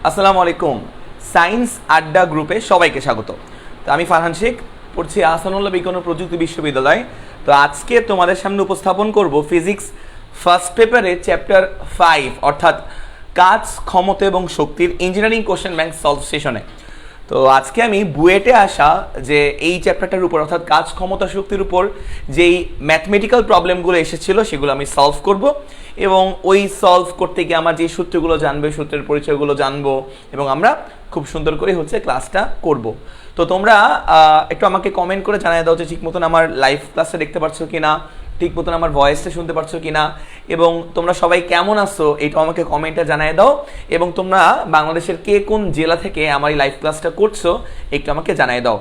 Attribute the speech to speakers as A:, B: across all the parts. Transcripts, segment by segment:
A: আসসালামু আলাইকুম। সায়েন্স আড্ডা গ্রুপে সবাইকে স্বাগত। তো আমি ফারহান শেখ, পড়ছি আহসানুল্লাহ বিজ্ঞান ও প্রযুক্তি বিশ্ববিদ্যালয়। তো আজকে তোমাদের সামনে উপস্থাপন করব ফিজিক্স ফার্স্ট পেপারে চ্যাপ্টার 5 অর্থাৎ কাজ, ক্ষমতা এবং শক্তির ইঞ্জিনিয়ারিং কোশ্চেন ব্যাংক সলভ সেশনে। তো আজকে আমি বুয়েটে আসা যে এই চ্যাপ্টারটার উপর অর্থাৎ কাজ, ক্ষমতা, শক্তির উপর যেই ম্যাথমেটিক্যাল প্রবলেমগুলো এসেছিল সেগুলো আমি সলভ করব এবং ওই সলভ করতে গিয়ে আমার যে সূত্রগুলো জানবে, সূত্রের পরিচয়গুলো জানবো এবং আমরা খুব সুন্দর করে ক্লাসটা করব। তো তোমরা একটু আমাকে কমেন্ট করে জানিয়ে দাও যে ঠিক মতন আমার লাইভ ক্লাসটা দেখতে পাচ্ছ কি না, ঠিক মতন আমার ভয়েসটা শুনতে পারছো কি না, এবং তোমরা সবাই কেমন আছো এটা আমাকে কমেন্টে জানিয়ে দাও। এবং তোমরা বাংলাদেশের কে কোন জেলা থেকে আমার এই লাইভ ক্লাসটা করছো একটু আমাকে জানিয়ে দাও।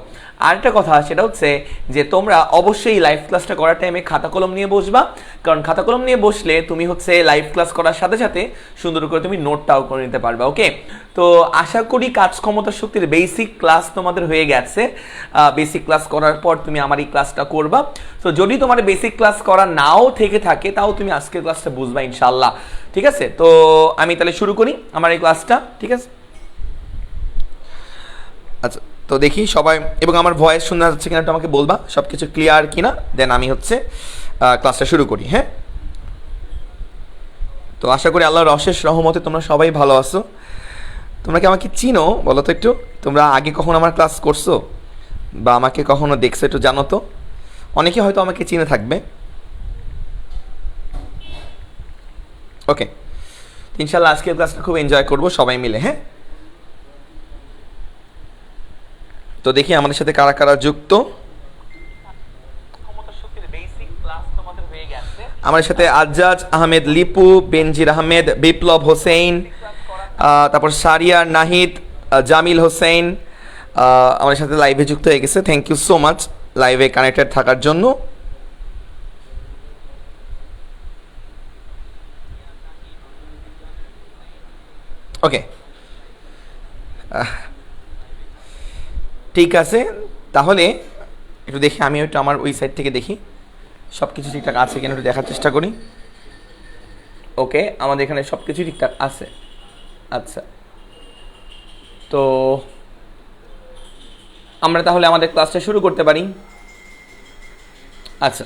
A: আরেকটা কথা সেটা হচ্ছে যে তোমরা অবশ্যই লাইভ ক্লাসটা করার টাইমে খাতা কলম নিয়ে বসবা, কারণ খাতা কলম নিয়ে বসলে তুমি লাইভ ক্লাস করার সাথে সাথে সুন্দর করে তুমি নোটটাও করে নিতে পারবে। ওকে, তো আশা করি কাজ, ক্ষমতা, শক্তির বেসিক ক্লাস তোমাদের হয়ে গেছে। বেসিক ক্লাস করার পর তুমি আমার এই ক্লাসটা করবা। তো যদি তোমার বেসিক ক্লাস করা নাও থেকে থাকে তাও তুমি আজকের ক্লাসটা বুঝবা ইনশাল্লাহ। ঠিক আছে, তো আমি তাহলে শুরু করি আমার এই ক্লাসটা। ঠিক আছে, আচ্ছা তো দেখি সবাই, এবং আমার ভয়েস শোনা যাচ্ছে কিনা একটু আমাকে বলবা, সব কিছু ক্লিয়ার কিনা, দেন আমি ক্লাসটা শুরু করি। হ্যাঁ, তো আশা করি আল্লাহর অশেষ রহমতে তোমরা সবাই ভালো আছো। তোমরা কি আমাকে চিনো বলো তো একটু? তোমরা আগে কখনো আমার ক্লাস করছো বা আমাকে কখনো দেখছো একটু জানো তো? অনেকে হয়তো আমাকে চিনে থাকবে। ওকে, ইনশাল্লাহ আজকের ক্লাসটা খুব এনজয় করবো সবাই মিলে। হ্যাঁ, তো দেখি আমাদের সাথে কারা কারা যুক্ত। আমার সাথে আজ্জাজ আহমেদ লিপু, বেনজির আহমেদ, বিপ্লব হোসেন, তারপর সারিয়া নাহিদ, জামিল হোসেন আমাদের সাথে লাইভে যুক্ত হয়ে গেছে। থ্যাংক ইউ সো মাচ লাইভে কানেক্টেড থাকার জন্য। ওকে, ঠিক আছে, তাহলে একটু দেখি আমি একটু আমার ওই সাইড থেকে দেখি সব কিছু ঠিকঠাক আছে কিনা একটু দেখার চেষ্টা করি। ওকে, আমাদের এখানে সব কিছু ঠিকঠাক আছে। আচ্ছা, তো আমরা তাহলে আমাদের ক্লাসটা শুরু করতে পারি। আচ্ছা,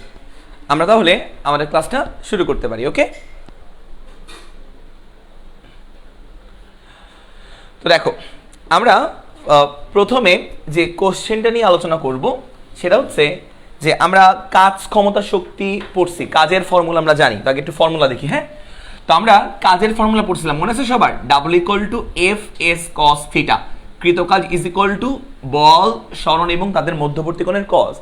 A: আমরা তাহলে আমাদের ক্লাসটা শুরু করতে পারি। ওকে, তো দেখো আমরা প্রথমে যে কোশ্চেনটা নিয়ে আলোচনা করব সেটা হচ্ছে যে আমরা কাজ, ক্ষমতা, শক্তি পড়ছি, কাজের ফর্মুলা আমরা জানি। তো আগে একটু ফর্মুলা দেখি। হ্যাঁ, তো আমরা কাজের ফর্মুলা পড়ছিলাম, মনে আছে সবার? W equal to F S cos theta, কৃতকাজ ইজ ইকুয়াল টু বল, সরণ এবং তাদের মধ্যবর্তী কোণের কস।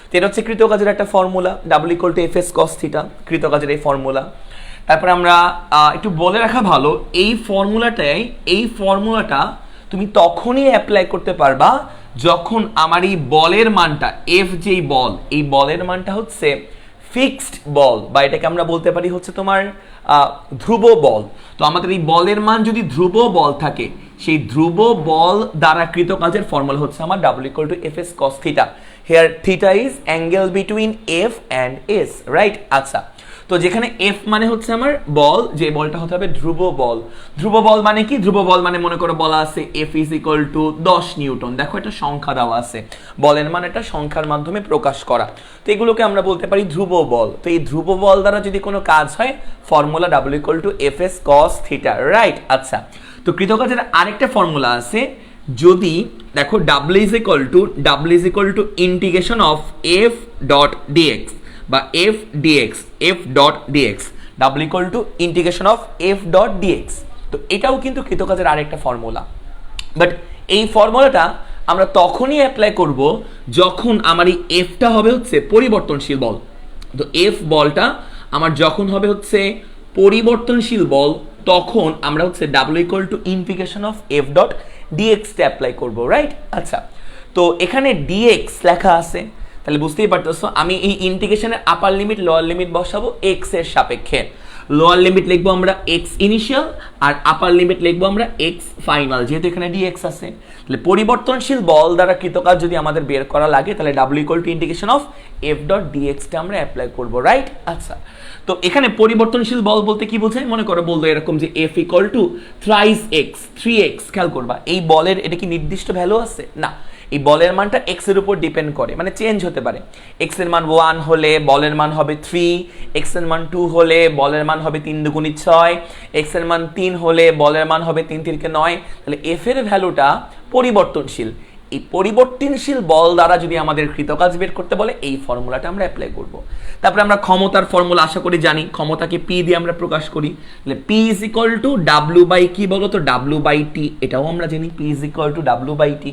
A: তো এটা হচ্ছে কৃতকাজের একটা formula, W equal to F S cos theta, কৃতকাজের এই ফর্মুলা। তারপরে আমরা একটু বলে রাখা ভালো, এই ফর্মুলাটা তুমি তখনই অ্যাপ্লাই করতে পারবা যখন আমার এই বলের মানটা, এফ যেই বল, এই বলের মানটা হচ্ছে ফিক্সড বল, বা এটাকে আমরা বলতে পারি হচ্ছে তোমার ধ্রুব বল। তো আমাদের এই বলের মান যদি ধ্রুব বল থাকে, সেই ধ্রুব বল দ্বারা কৃত কাজের ফর্মুলা হচ্ছে আমার W equal to F S cos theta. Here theta is angle between F and S, right? আচ্ছা, তো যেখানে এফ মানে হচ্ছে আমার বল, যে বলটা হতে হবে ধ্রুব বল। ধ্রুব বল মানে কি? ধ্রুব বল মানে মনে করো বলা আছে F is equal two 10 Newton. দেখো এটা সংখ্যা দেওয়া আছে, বলের মান এটা সংখ্যার মাধ্যমে প্রকাশ করা। তো এগুলোকে আমরা বলতে পারি ধ্রুব বল। তো এই ধ্রুব বল দ্বারা যদি কোনো কাজ হয়, formula W equal to F S cos theta, right? আচ্ছা, তো কৃতকাজের আরেকটা ফর্মুলা আছে, যদি দেখো W is equal to integration of F dot DX বা F DX, F dot DX, W equal to integration of F dot DX. তো এটাও কিন্তু কৃতকাজের আরেকটা ফর্মুলা। বাট এই ফর্মুলাটা আমরা তখনই অ্যাপ্লাই করব যখন আমার এই এফটা হবে হচ্ছে পরিবর্তনশীল বল। তো এফ বলটা আমার যখন হবে হচ্ছে পরিবর্তনশীল বল, তখন আমরা হচ্ছে W equal to integration of F dot ডিএক্সটা অ্যাপ্লাই করবো, রাইট? আচ্ছা, তো এখানে ডিএক্স লেখা আছে, তাহলে বুঝতেই পারতেছো আমি এই ইন্টিগ্রেশনের আপার লিমিট লোয়ার লিমিট বসাবো এক্স এর সাপেক্ষে। লোয়ার লিমিট লিখবো আমরা এক্স ইনিশিয়াল আর আপার লিমিট লিখবো আমরা এক্স ফাইনাল, যেহেতু এখানে ডিএক্স আছে। তাহলে পরিবর্তনশীল বল দ্বারা কৃতকাজ যদি আমাদের বের করা লাগে তাহলে W equal to integration of F dot ডিএক্সটা আমরা অ্যাপ্লাই করবো, রাইট? আচ্ছা, তো এখানে পরিবর্তনশীল বল বলতে কি বোঝায়? মনে করো বলতো এরকম যে F equal to thrice x, 3x। খেয়াল করবা এই বলের এটা কি নির্দিষ্ট ভ্যালু আছে? না, এই বলের মানটা এক্স এর উপর ডিপেন্ড করে, মানে চেঞ্জ হতে পারে। এক্স এর মান 1 হলে বলের মান হবে 3, এক্স এর মান 2 হলে বলের মান হবে 3 দুগুণী 6, এক্স এর মান 3 হলে বলের মান হবে 3 3 9। তাহলে এফ এর ভ্যালুটা পরিবর্তনশীল। এই পরিবর্তনশীল বল দ্বারা যদি আমাদের কৃতকাজ বের করতে বলে এই ফর্মুলাটা আমরা অ্যাপ্লাই করব। তারপরে আমরা ক্ষমতার ফর্মুলা আশা করি জানি, ক্ষমতাকে পি দিয়ে আমরা প্রকাশ করি। তাহলে P is equal to W by কি বলো তো? W by T. এটাও আমরা জানি P is equal to W by T,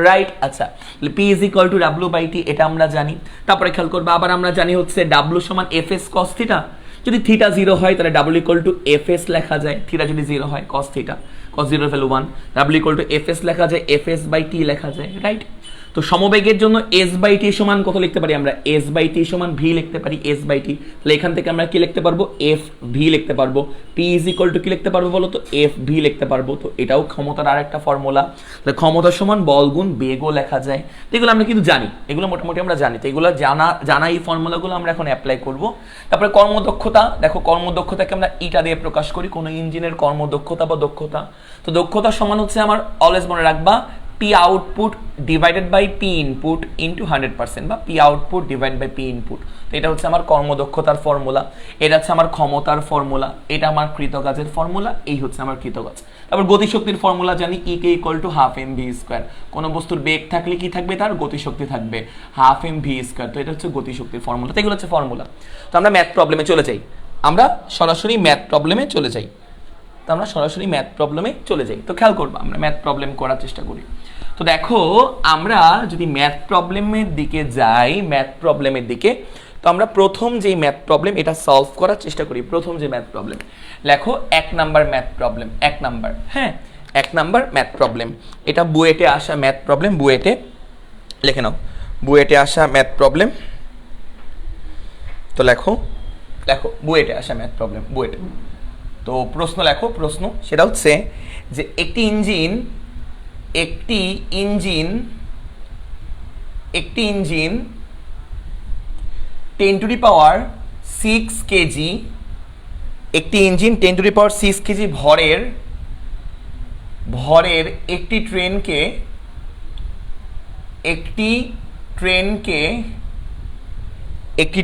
A: right? আচ্ছা, তাহলে P is equal to W by T এটা আমরা জানি। তারপরে খেয়াল করবো আবার আমরা জানি হচ্ছে ডাব্লিউ সমান এফ এস কস থিটা। যদি থিটা 0 হয় তাহলে W equal to F S লেখা যায়, থিটা যদি 0 হয় cos theta, cos 0 value 1, W equal to F S লেখা যায়, এফ এস বাই টি লেখা যায়, রাইট? তো সমবেগের জন্য এস বাই টি সমান কত লিখতে পারি আমরা? এস বাই টি সমান ভি লিখতে পারি, এস বাই টি। তাহলে এখান থেকে আমরা কি লিখতে পারবো? এফ ভি লিখতে পারবো। পি ইজ ইকুয়াল টু কি লিখতে পারবো বলো তো? এফ ভি লিখতে পারবো। তো এটাও ক্ষমতার আর একটা ফর্মুলা। তাহলে ক্ষমতা সমান বল গুণ বেগও লেখা যায়। তো এগুলো আমরা কিন্তু জানি, এগুলো মোটামুটি আমরা জানি। তো এগুলো জানা এই ফর্মুলাগুলো আমরা এখন অ্যাপ্লাই করব। তারপরে কর্মদক্ষতা, দেখো কর্মদক্ষতাকে আমরা ইটা দিয়ে প্রকাশ করি, কোনো ইঞ্জিনের কর্মদক্ষতা বা দক্ষতা। তো দক্ষতা সমান হচ্ছে আমার অলওয়েজ মনে রাখবা P output divided by P input into 100%, বা P output divide by P input. তো এটা হচ্ছে আমার কর্মদক্ষতার ফর্মুলা, এটা হচ্ছে আমার ক্ষমতার ফর্মুলা, এটা আমার কৃতকাজের ফর্মুলা, এই হচ্ছে আমার কৃতকাজ। তারপর গতিশক্তির ফর্মুলা জানি E K equal to half M V square. কোনো বস্তুর বেগ থাকলে কি থাকবে? তার গতিশক্তি থাকবে, হাফ এম ভি স্কোয়ার। তো এটা হচ্ছে গতিশক্তির ফর্মুলা। তো এগুলো হচ্ছে ফর্মুলা। তো আমরা ম্যাথ প্রবলেমে চলে যাই, আমরা সরাসরি ম্যাথ প্রবলেমে চলে যাই। তো খেয়াল করবো আমরা ম্যাথ প্রবলেম করার চেষ্টা করি। তো দেখো আমরা যদি ম্যাথ প্রবলেমের দিকে যাই, তো আমরা প্রথম যেই ম্যাথ প্রবলেম এটা সলভ করার চেষ্টা করি। প্রথম যে ম্যাথ প্রবলেম লেখো 1 নাম্বার ম্যাথ প্রবলেম, 1 নাম্বার, হ্যাঁ 1 নাম্বার ম্যাথ প্রবলেম। এটা বুয়েটে আসা ম্যাথ প্রবলেম, বুয়েটে লিখে নাও, বুয়েটে আসা ম্যাথ প্রবলেম। তো লেখো বুয়েটে আসা ম্যাথ প্রবলেম, বুয়েটে। তো প্রশ্ন লেখো, প্রশ্ন সেটা হচ্ছে যে একটি engine 10 to the power 6 KG, একটি engine 10 to the power 6 KG ভরের একটি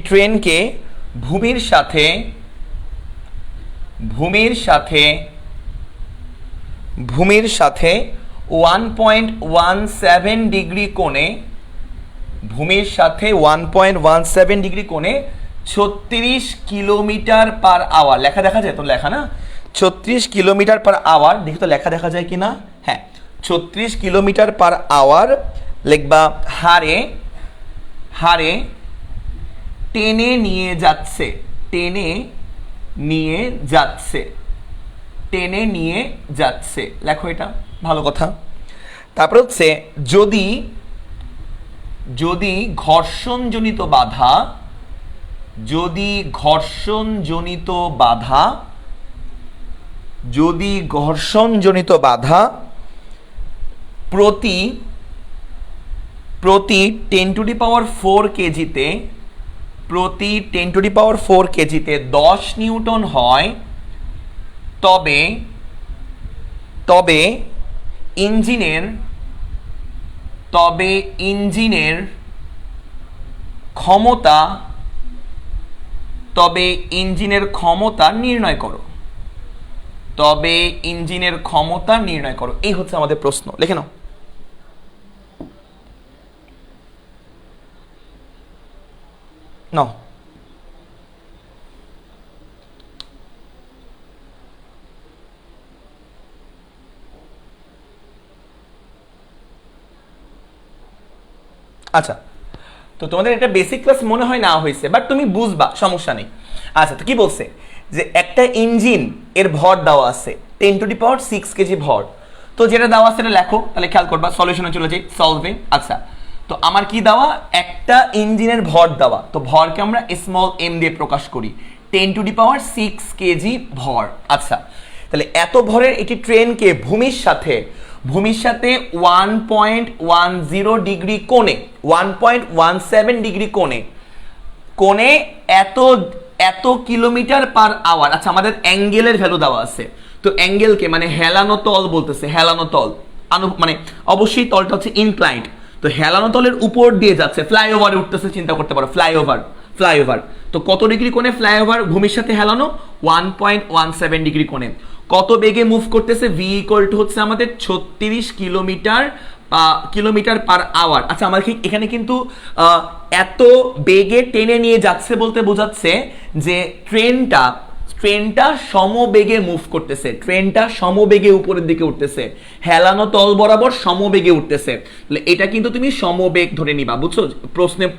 A: ট্রেনকে ভূমির সাথে 1.17 ডিগ্রি কোণে, 36 কিলোমিটার পার আওয়ার, লেখা দেখা যায় তো? লেখা না, 36 কিলোমিটার পার আওয়ার, দেখি তো লেখা দেখা যায় কিনা? হ্যাঁ, 36 কিলোমিটার পার আওয়ার লিখবা হারে টেনে নিয়ে যাচ্ছে, লেখো এটা, ভালো কথা। তারপর হচ্ছে যদি ঘর্ষণজনিত বাধা প্রতি 10 টু দি পাওয়ার 4 কেজিতে 10 নিউটন হয়, তবে ইঞ্জিনের ক্ষমতা নির্ণয় করো। এই হচ্ছে আমাদের প্রশ্ন, লিখে নাও। আচ্ছা, তো তোমাদের এটা বেসিক ক্লাস মনে হয় না হয়েছে, বাট তুমি বুঝবা, সমস্যা নেই। আচ্ছা, তো কি বলছে যে একটা ইঞ্জিন এর ভর দেওয়া আছে 10 টু দি পাওয়ার 6 কেজি ভর। তো যেটা দেওয়া আছে সেটা লেখো, তাহলে খেয়াল করবা, সলিউশনে চলে যাই, সলভে। আচ্ছা, তো আমার কি দেওয়া? একটা ইঞ্জিনের ভর দেওয়া, তো ভরকে আমরা স্মল এম দিয়ে প্রকাশ করি, 10⁶ কেজি ভর। আচ্ছা, তাহলে এত ভরের একটি ট্রেনকে ভূমির সাথে 1.10 ডিগ্রি কোণে 1.17 ডিগ্রি কোণে এত কিলোমিটার পার আওয়ার। আচ্ছা, আমাদের অ্যাঙ্গেলের ভ্যালু দেওয়া আছে, তো অ্যাঙ্গেলকে মানে হেলানো তল বলতেছে, হেলানো তল মানে অবশ্যই তলটা হচ্ছে ইনক্লাইন্ড, তো হেলানো তলের উপর দিয়ে যাচ্ছে, ফ্লাইওভারে উঠতেছে, চিন্তা করতে পারো ফ্লাইওভার। তো কত ডিগ্রি কোণে ফ্লাইওভার ভূমির সাথে হেলানো? 1.17 ডিগ্রি কোণে। কত বেগে মুভ করতেছে? ভি ইকুয়াল টু হচ্ছে আমাদের 36 কিলোমিটার পার আওয়ার। আচ্ছা, আমার এখানে কিন্তু এত বেগে টেনে নিয়ে যাচ্ছে বলতে বোঝাচ্ছে যে ট্রেনটা সমবেগে মুভ করতেছে, ট্রেনটা সমবেগে উপরের দিকে উঠতেছে, হেলানো তল বরাবর সমবেগে উঠতেছে। তাহলে এটা কিন্তু তুমি সমবেগ ধরে নিবা, বুঝছো?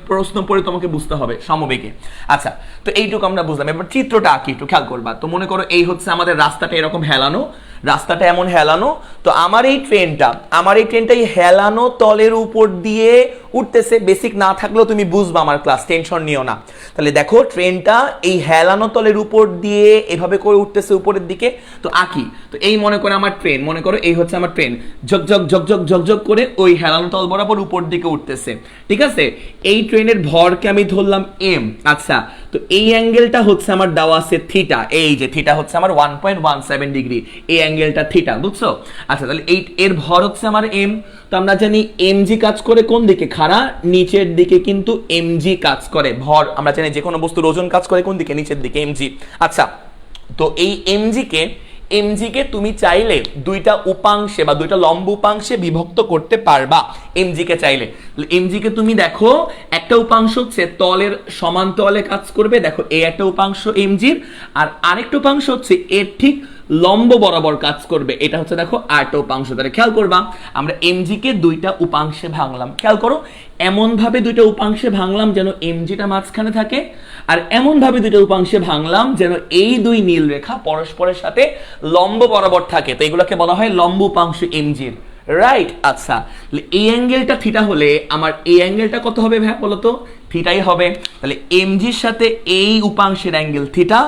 A: প্রশ্ন পড়ে তোমাকে বুঝতে হবে সমবেগে। আচ্ছা, তো এইটুকু আমরা বুঝলাম। এবার চিত্রটা আঁকি, একটু খেয়াল করবা। তো মনে করো এই হচ্ছে আমাদের রাস্তাটা, এরকম হেলানো, রাস্তাটা এমন হেলানো। তো আমার এই ট্রেনটা এই হেলানো তলের উপর দিয়ে উঠতেছে। বেসিক না থাকলেও তুমি বুঝবা আমার ক্লাস, টেনশন নিও না। তাহলে দেখো ট্রেনটা এই হেলানো তলের উপর দিয়ে এভাবে করে উঠতেছে উপরের দিকে। তো আঁকি, তো এই মনে করো আমার ট্রেন, মনে করো এই হচ্ছে আমার ট্রেন, ঝকঝক করে ওই হেলানো তল বরাবর উপর দিকে উঠতেছে, ঠিক আছে? এই ট্রেনের ভরকে আমি ধরলাম এম। আচ্ছা, তো এই অ্যাঙ্গেলটা হচ্ছে আমার দেওয়া আছে থিটা, এই যে থিটা হচ্ছে আমার 1.17 ডিগ্রি, এই অ্যাঙ্গেলটা থিটা, বুঝছো? আচ্ছা, তাহলে এর ভর হচ্ছে আমার এম। তো আমরা জানি এমজি কাজ করে কোন দিকে? খাড়া নিচের দিকে কিন্তু এমজি কাজ করে। ভর আমরা জানি যে কোনো বস্তুর ওজন কাজ করে কোন দিকে? নিচের দিকে, এমজি। আচ্ছা, তো এই এমজিকে তুমি চাইলে দুইটা উপাংশে বা দুইটা লম্ব উপাংশে বিভক্ত করতে পারবা। এমজিকে চাইলে, এমজিকে তুমি দেখো একটা উপাংশ হচ্ছে তলের সমান্তরালে কাজ করবে, দেখো এই একটা উপাংশ এমজির, আর আরেকটা উপাংশ হচ্ছে এর ঠিক লম্ব বরাবর কাজ করবে, এটা হচ্ছে দেখো আরেকটা উপাংশ। তাহলে খেয়াল করবা, আমরা এমজিকে দুইটা উপাংশে ভাঙলাম, খেয়াল করো, এমন ভাবে দুইটা উপাংশে ভাঙলাম যেন এমজিটা মাঝখানে থাকে, আর এমন ভাবে দুইটা উপাংশে ভাঙলাম যেন এই দুই নীল রেখা পরস্পরের সাথে লম্ব বরাবর থাকে। তো এগুলোকে বলা হয় লম্ব উপাংশ এমজির, রাইট? আচ্ছা, এই অ্যাঙ্গেলটা থিটা হলে আমার এই অ্যাঙ্গেলটা কত হবে ভাই বলতো? থিটাই হবে। তাহলে এমজির সাথে এই উপাংশের অ্যাঙ্গেল থিটা,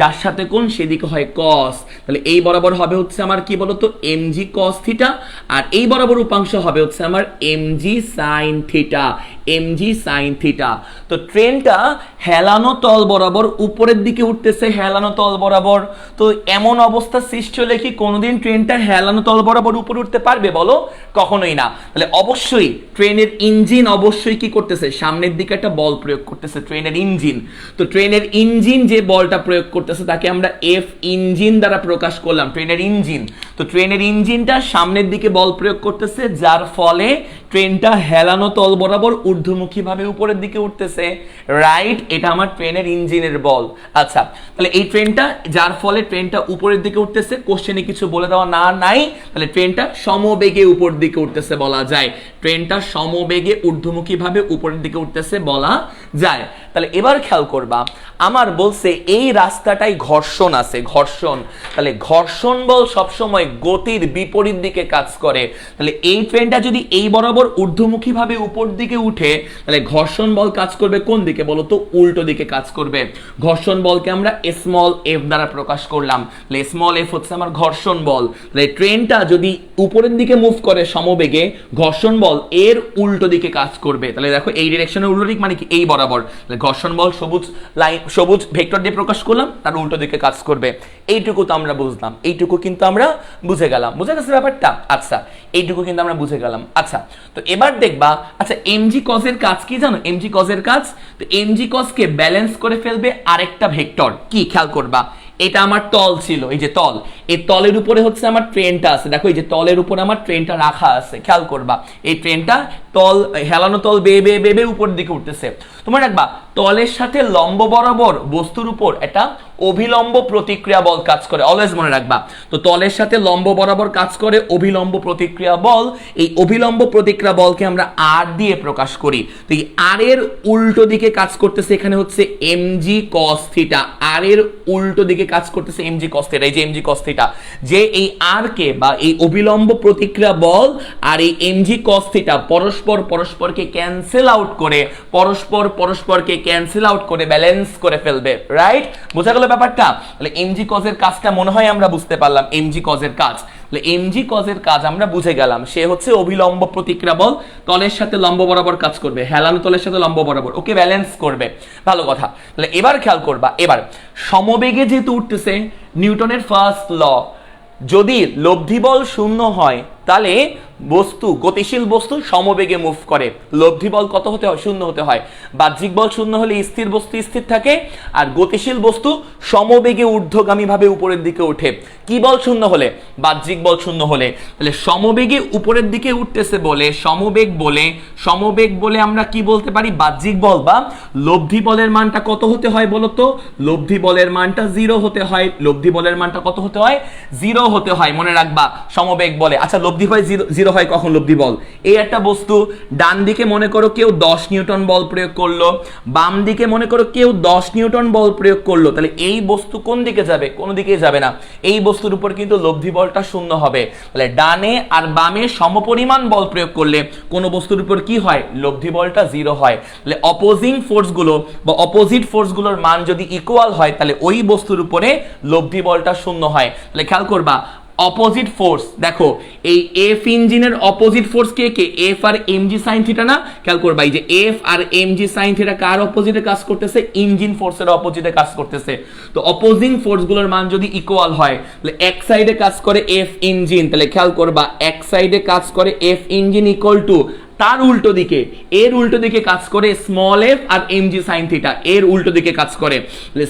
A: যার সাথে কোণ সেদিকে হয় কস। তাহলে এই বরাবর হবে হচ্ছে আমার কি বলতো? এমজি কস থিটা, আর এই বরাবর উপাংশ হবে হচ্ছে আমার MG sine theta, MG sine theta. তো ট্রেনটা হেলানো তল বরাবর উপরের দিকে উঠতেছে, হেলানো তল বরাবর। তো এমন অবস্থা সৃষ্টি হলে কি কোনোদিন ট্রেনটা হেলানো তল বরাবর উপরে উঠতে পারবে বলো? কখনোই না। তাহলে অবশ্যই ট্রেনের ইঞ্জিন অবশ্যই কি করতেছে? সামনের দিকে একটা বল প্রয়োগ করতেছে, ট্রেনের ইঞ্জিন। তো ট্রেনের ইঞ্জিন যে বলটা প্রয়োগ করতেছে তাকে আমরা এফ ইঞ্জিন দ্বারা প্রকাশ করলাম, ট্রেনের ইঞ্জিন। তো ট্রেনের ইঞ্জিনটা সামনের দিকে বল প্রয়োগ করতেছে, যার ফলে ট্রেনটা হেলানো তল বরাবর ঊর্ধ্বমুখী ভাবে উপরের দিকে উঠতেছে, রাইট? এটা আমার ট্রেনের ইঞ্জিনের বল। আচ্ছা, তাহলে এই ট্রেনটা, যার ফলে ট্রেনটা উপরের দিকে উঠতেছে, কোশ্চেনে কিছু বলে দেওয়া নাই, তাহলে ট্রেনটা সমবেগে উপর দিকে উঠতেছে বলা যায়, ট্রেনটা সমবেগে ঊর্ধ্বমুখী ভাবে উপরের দিকে উঠতেছে বলা যায়। তাহলে এবার খেয়াল করবা, আমার বলছে এই রাস্তাটাই ঘর্ষণ আছে, ঘর্ষণ। তাহলে ঘর্ষণ বল সবসময় গতির বিপরীত দিকে কাজ করে। তাহলে এই ট্রেনটা যদি এই বরাবর ঊর্ধ্বমুখী ভাবে উপর দিকে উঠে, তাহলে ঘর্ষণ বল কাজ করবে কোন দিকে বলতো? উল্টো দিকে কাজ করবে। ঘর্ষণ বলকে আমরা স্মল এফ দ্বারা প্রকাশ করলাম, তাহলে স্মল এফ হচ্ছে আমার ঘর্ষণ বল। তাহলে ট্রেনটা যদি উপরের দিকে মুভ করে সমবেগে, ঘর্ষণ বল এর উল্টো দিকে কাজ করবে। তাহলে দেখো এই ডিরেকশনের উল্টো দিক মানে কি? এই বরাবর। তাহলে ঘর্ষণ বল সবুজ ভেক্টর দিয়ে প্রকাশ করলাম, তার উল্টো দিকে কাজ করবে। এইটুকু তো আমরা বুঝলাম, এইটুকু কিন্তু আমরা বুঝে গেলাম, বুঝে গেছে ব্যাপারটা? আচ্ছা, এইটুকু কিন্তু আমরা বুঝে গেলাম। আচ্ছা, তো এবার দেখবা, আচ্ছা এমজি কজের কাজ কি জানো? এমজি কজের কাজ, তো এমজি কজকে ব্যালেন্স করে ফেলবে আরেকটা ভেক্টর। কি? খেয়াল করবা, এটা আমার তল ছিল, এই যে তল, এই তলের উপরে হচ্ছে আমার ট্রেনটা আছে, দেখো এই যে তলের উপরে আমার ট্রেনটা রাখা আছে, খেয়াল করবা এই ট্রেনটা তল হেলানো তল বেয়ে উপরের দিকে উঠতেছে। তোমরা রাখবা তলের সাথে লম্ব বরাবর বস্তুর উপর একটা অভিলম্ব প্রতিক্রিয়া বল কাজ করে, অলওয়েজ মনে রাখবা। তো তলের সাথে লম্ব বরাবর কাজ করে অভিলম্ব প্রতিক্রিয়া বল, এই অভিলম্ব প্রতিক্রিয়া বলকে আমরা আর দিয়ে প্রকাশ করি। তো এই আর এর উল্টো দিকে কাজ করতেছে এখানে হচ্ছে এমজি কস থিটা, আর এর উল্টো দিকে কাজ করতেছে এমজি কস থিটা, এই যে এমজি কস থিটা, যে এই আর কে বা এই অভিলম্ব প্রতিক্রিয়া বল আর এই এমজি কস থিটা পরস্পরকে ক্যান্সেল আউট করে, পরস্পরকে ক্যান্সেল আউট করে ব্যালেন্স করে ফেলবে, রাইট? বোঝা গেল ব্যাপারটা? তাহলে এমজি কজের কাজটা মনে হয় আমরা বুঝতে পারলাম, এমজি কজের কাজ। তাহলে এমজি কজের কাজ আমরা বুঝে গেলাম, সে হচ্ছে অভিলম্ব প্রতিক্রিয়া বল, তলের সাথে লম্ব বরাবর কাজ করবে, হেলানো তলের সাথে লম্ব বরাবর, ওকে ব্যালেন্স করবে, ভালো কথা। তাহলে এবার খেয়াল করবা, এবার সমবেগে যেহেতু উঠতেছে, নিউটনের ফার্স্ট ল, যদি লব্ধি বল শূন্য হয় তাহলে বস্তু, গতিশীল বস্তু সমবেগে মুভ করে, লব্ধি বল কত হতে হয়? শূন্য হতে হয়। বাহ্যিক বল শূন্য হলে স্থির বস্তু স্থির থাকে, আর গতিশীল বস্তু সমবেগে ঊর্ধ্বগামী ভাবে উপরের দিকে ওঠে। কি বল শূন্য হলে? বাহ্যিক বল শূন্য হলে। তাহলে সমবেগে উপরের দিকে উঠতেছে বলে সমবেগ বলে আমরা কি বলতে পারি? বাহ্যিক বল বা লব্ধি বলের মানটা কত হতে হয় বলতো? লব্ধি বলের মানটা 0 হতে হয়। লব্ধি বলের মানটা কত হতে হয়? 0 হতে হয়, মনে রাখবা সমবেগ বলে। আচ্ছা, লব্ধি হয় 0 হয় কখন? লব্ধি বল, এই একটা বস্তু, ডান দিকে মনে করো কেউ 10 নিউটন বল প্রয়োগ করলো, বাম দিকে মনে করো কেউ 10 নিউটন বল প্রয়োগ করলো, তাহলে এই বস্তু কোন দিকে যাবে? কোনো দিকেই যাবে না, এই বস্তুর উপর কিন্তু লব্ধি বলটা শূন্য হবে। তাহলে ডানে আর বামে সমপরিমাণ বল প্রয়োগ করলে কোন বস্তুর উপর কি হয়? লব্ধি বলটা 0 হয়। তাহলে অপোজিং ফোর্সগুলো বা অপোজিট ফোর্সগুলোর মান যদি ইকুয়াল হয় তাহলে ওই বস্তুর উপরে লব্ধি বলটা শূন্য হয়। তাহলে খেয়াল করবা, অপোজিট ফোর্স দেখো, এই এফ ইঞ্জিনের অপোজিট ফোর্স কে কে? F R MG sine theta না? খেয়াল করবা, এই যে F R MG sine theta কার অপোজিটে কাজ করতেছে? ইঞ্জিন ফোর্সের অপোজিটে কাজ করতেছে। তো অপোজিং ফোর্সগুলোর মান যদি ইকুয়াল হয় তাহলে এক সাইডে কাজ করে এফ ইঞ্জিন, তাহলে খেয়াল করবা এক সাইডে কাজ করে এফ ইঞ্জিন ইকুয়াল টু তার উল্টো দিকে, এর উল্টো দিকে কাজ করে small F R MG sine theta, এর উল্টো দিকে কাজ করে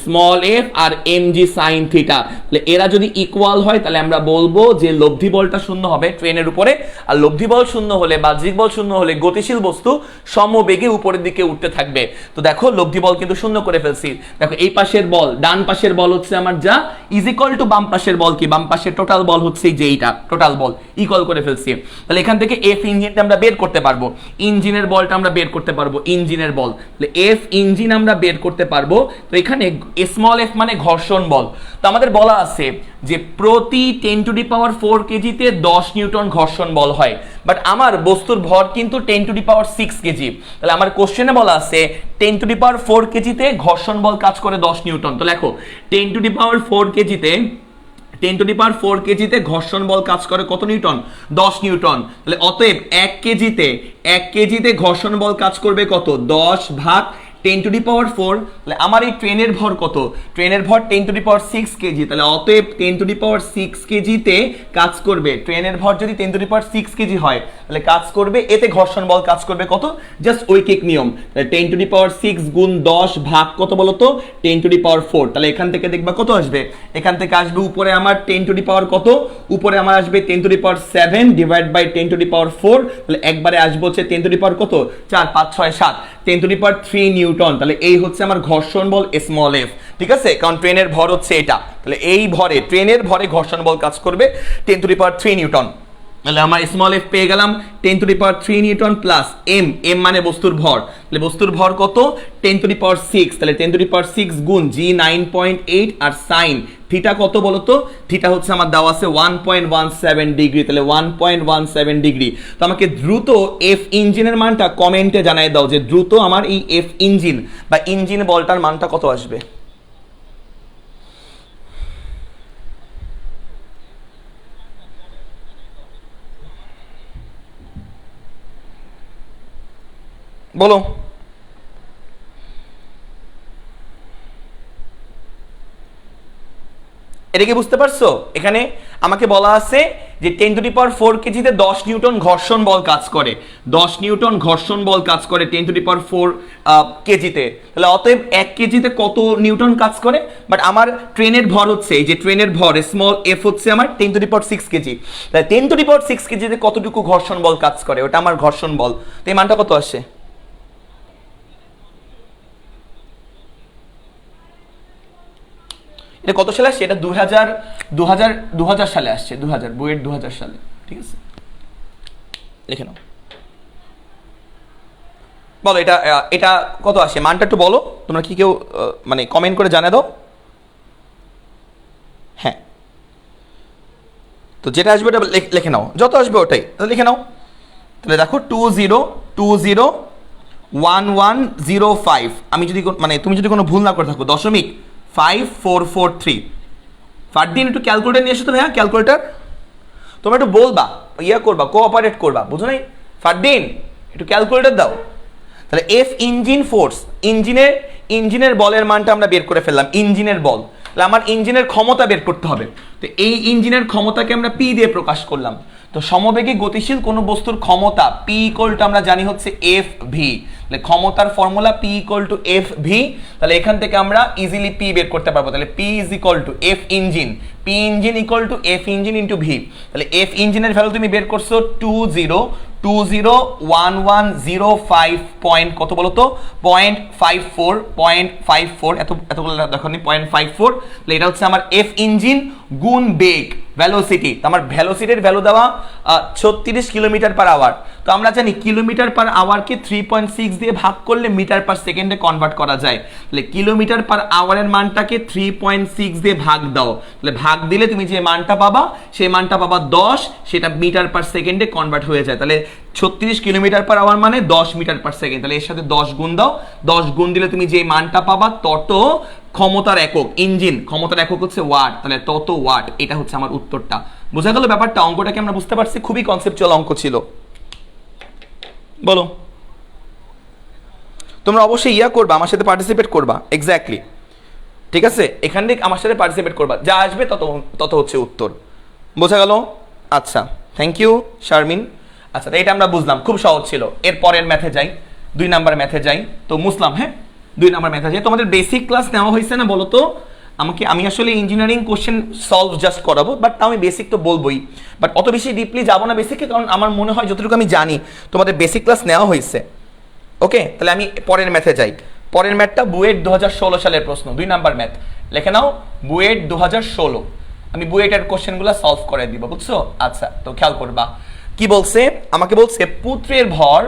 A: small F R MG sine theta. তাহলে এরা যদি ইকুয়াল হয় তাহলে আমরা বলবো যে লব্ধি বলটা শূন্য হবে ট্রেনের উপরে, আর লব্ধি বল শূন্য হলে, বাহ্যিক বল শূন্য হলে গতিশীল বস্তু সমবেগে উপরের দিকে উঠতে থাকবে। তো দেখো লব্ধি বল কিন্তু শূন্য করে ফেলছি। দেখো এই পাশের বল, ডান পাশের বল হচ্ছে আমার যা ইজ ইকুয়াল টু বাম পাশের বল কি? বাম পাশের টোটাল বল হচ্ছে যে এইটা, টোটাল বল ইকুয়াল করে ফেলছি। তাহলে এখান থেকে এফ ইঞ্জিনটা আমরা বের করতে পারবো, ইঞ্জিনের বলটা আমরা বের করতে পারবো, ইঞ্জিনের বল, তাহলে এফ ইঞ্জিন আমরা বের করতে পারবো। তো এখানে স্মল এফ মানে ঘর্ষণ বল। তো আমাদের বলা আছে যে প্রতি 10⁴ কেজিতে 10 নিউটন ঘর্ষণ বল হয়, বাট আমার বস্তুর ভর কিন্তু 10⁶ কেজি। তাহলে আমার কোশ্চেনে বলা আছে 10⁴ কেজিতে ঘর্ষণ বল কাজ করে 10 নিউটন। তো দেখো 10⁴ কেজিতে 10⁴ কেজিতে ঘর্ষণ বল কাজ করে কত নিউটন? 10 নিউটন। তাহলে অতএব 1 কেজিতে ঘর্ষণ বল কাজ করবে কত? 10 ভাগ 10⁴। তাহলে আমার এই ট্রেনের ভর কত? ট্রেনের ভর 10⁶ কেজি। তাহলে অতএব 10⁶ কেজিতে কাজ করবে, ট্রেনের ভর যদি 10⁶ কেজি হয় তাহলে কাজ করবে, এতে ঘর্ষণ বল কাজ করবে কত? জাস্ট ঐকিক নিয়ম, 10⁶ গুণ 10 ভাগ কত বলতো? 10⁴। তাহলে এখান থেকে দেখবা কত আসবে? এখান থেকে আসবে উপরে আমার 10⁻, কত উপরে আমার আসবে 10⁷ ডিভাইড বাই 10⁴। তাহলে একবারে আসবে হচ্ছে 10⁻, কত 4 5 6 7 10⁻³ নিউটন। তাহলে এই হচ্ছে আমার ঘর্ষণ বল স্মল এফ, ঠিক আছে? কারণ ট্রেনের ভর হচ্ছে এটা, তাহলে এই ভরে, ট্রেনের ভরে ঘর্ষণ বল কাজ করবে 10⁻³ নিউটন। তাহলে আমার স্মল এফ পেয়ে গেলাম 10⁻³ নিউটন প্লাস এম, এম মানে বস্তুর ভর, তাহলে বস্তুর ভর কত? 10⁻⁶। তাহলে 10⁻⁶ গুণ জি 9.8 আর সাইন থিটা কত বলতো? থিটা হচ্ছে আমার দেওয়া আছে 1.17 ডিগ্রি, তাহলে 1.17 ডিগ্রি। তো আমাকে দ্রুত এফ ইঞ্জিনের মানটা কমেন্টে জানাই দাও যে দ্রুত আমার এই এফ ইঞ্জিন বা ইঞ্জিন বলটার মানটা কত আসবে। বলো, এটা কি বুঝতে পারছো? এখানে আমাকে বলা আছে যে 10⁴ কেজিতে 10 নিউটন ঘর্ষণ বল কাজ করে, 10 নিউটন ঘর্ষণ বল কাজ করে 10⁴ কেজিতে। তাহলে অতএব 1 কেজিতে কত নিউটন কাজ করে? বাট আমার ট্রেনের ভর হচ্ছে, এই যে ট্রেনের ভর স্মল এফ হচ্ছে আমার 10⁶ কেজি। তাহলে 10⁶ কেজিতে কতটুকু ঘর্ষণ বল কাজ করে, ওটা আমার ঘর্ষণ বল। তো এই মানটা কত আসে? এটা কত সালে আসছে? এটা 2000 সালে আসছে, 2000 বুয়েট 2000 সালে, ঠিক আছে? লিখে নাও, বলো এটা এটা কত আসে মানটা একটু বলো তোমরা, কি কেউ মানে কমেন্ট করে জানিয়ে দাও। হ্যাঁ, তো যেটা আসবে ওটা লিখে নাও, যত আসবে ওটাই লিখে নাও। তাহলে দেখো 2020 1105, আমি যদি মানে তুমি যদি কোনো ভুল না করে থাকো, 0.5443। ফারদিন একটু ক্যালকুলেটর নিয়ে এসো তো ভাইয়া, ক্যালকুলেটর তোমরা একটু বলবা, করবা, কোঅপারেট করবা, বুঝো নাই? ফারদিন একটু ক্যালকুলেটর দাও। তাহলে এফ ইঞ্জিন ফোর্স, ইঞ্জিনের বলের মানটা আমরা বের করে ফেললাম, ইঞ্জিনের বল। তাহলে আমার ইঞ্জিনের ক্ষমতা বের করতে হবে। তো এই ইঞ্জিনের ক্ষমতাকে আমরা পি দিয়ে প্রকাশ করলাম। তো সমবেগে গতিশীল কোনো বস্তুর ক্ষমতা পি ইকুয়াল টু আমরা জানি হচ্ছে এফ ভি। তাহলে ক্ষমতার formula P equal to F V. তাহলে এখান থেকে আমরা ইজিলি পি বের করতে পারবো। তাহলে P is equal to F engine, P engine equal to F engine into V. তাহলে এফ ইঞ্জিনের ভ্যালু তুমি বের করছো 201105 পয়েন্ট কত বলো তো, 0.54 এতগুলো দেখো নি, 0.54। তাহলে এটা হচ্ছে আমার এফ ইঞ্জিন গুণ বেগ ভ্যালোসিটি। তো আমার ভ্যালোসিটির ভ্যালু দেওয়া 36 কিলোমিটার পার আওয়ার। তো আমরা জানি কিলোমিটার পার আওয়ারকে 3.6 দিয়ে ভাগ করলে মিটার পার সেকেন্ডে কনভার্ট করা যায়। তাহলে কিলোমিটার পার আওয়ারের মানটাকে 3.6 দিয়ে ভাগ দাও। তাহলে ভাগ দিলে তুমি যে মানটা পাবা সেই মানটা পাবা 10, সেটা মিটার পার সেকেন্ডে কনভার্ট হয়ে যায়। তাহলে 36 কিলোমিটার পার আওয়ার মানে 10 মিটার পার সেকেন্ড। তাহলে এর সাথে 10 গুণ দাও, 10 গুণ দিলে তুমি যে মানটা পাবা তত ক্ষমতার একক, ইঞ্জিন ক্ষমতার একক হচ্ছে ওয়াট, তাহলে তত ওয়াট। এটা হচ্ছে আমার উত্তরটা। বোঝা গেল ব্যাপারটা? অঙ্কটাকে আমরা বুঝতে পারছি, খুবই কনসেপচুয়াল অঙ্ক ছিল। বলো, তোমরা অবশ্যই করবা, আমার সাথে পার্টিসিপেট করবা। এক্স্যাক্টলি, ঠিক আছে, এখান থেকে আমার সাথে পার্টিসিপেট করবা, যা আসবে তত হচ্ছে উত্তর। বোঝা গেল? আচ্ছা, থ্যাংক ইউ শারমিন। আচ্ছা, এটা আমরা বুঝলাম, খুব সহজ ছিল। এর পরের ম্যাথে যাই, 2 নাম্বার ম্যাথে যাই। তো মুসলাম, হ্যাঁ 2 নাম্বার ম্যাথে যাই। তোমাদের বেসিক ক্লাস নেওয়া হয়েছে না বলো তো আমাকে? আমি আসলে ইঞ্জিনিয়ারিং কোশ্চেন সলভ জাস্ট করাবো, বাট আমি বেসিক তো বলবোই, বাট অত বেশি ডিপলি যাবো না বেসিকে, কারণ আমার মনে হয় যতটুকু আমি জানি তোমাদের বেসিক ক্লাস নেওয়া হয়েছে। ওকে, তাহলে আমি পরের ম্যাথে যাই। পরের ম্যাথটা বুয়েট 2016 সালের প্রশ্ন, 2 নাম্বার ম্যাথ। লিখে নাও বুয়েট 2016। আমি বুয়েটের কোশ্চেনগুলো সলভ করে দিব, বুঝছো? আচ্ছা, তো খেয়াল করবা কি বলছে। আমাকে বলছে পুত্রের ভর,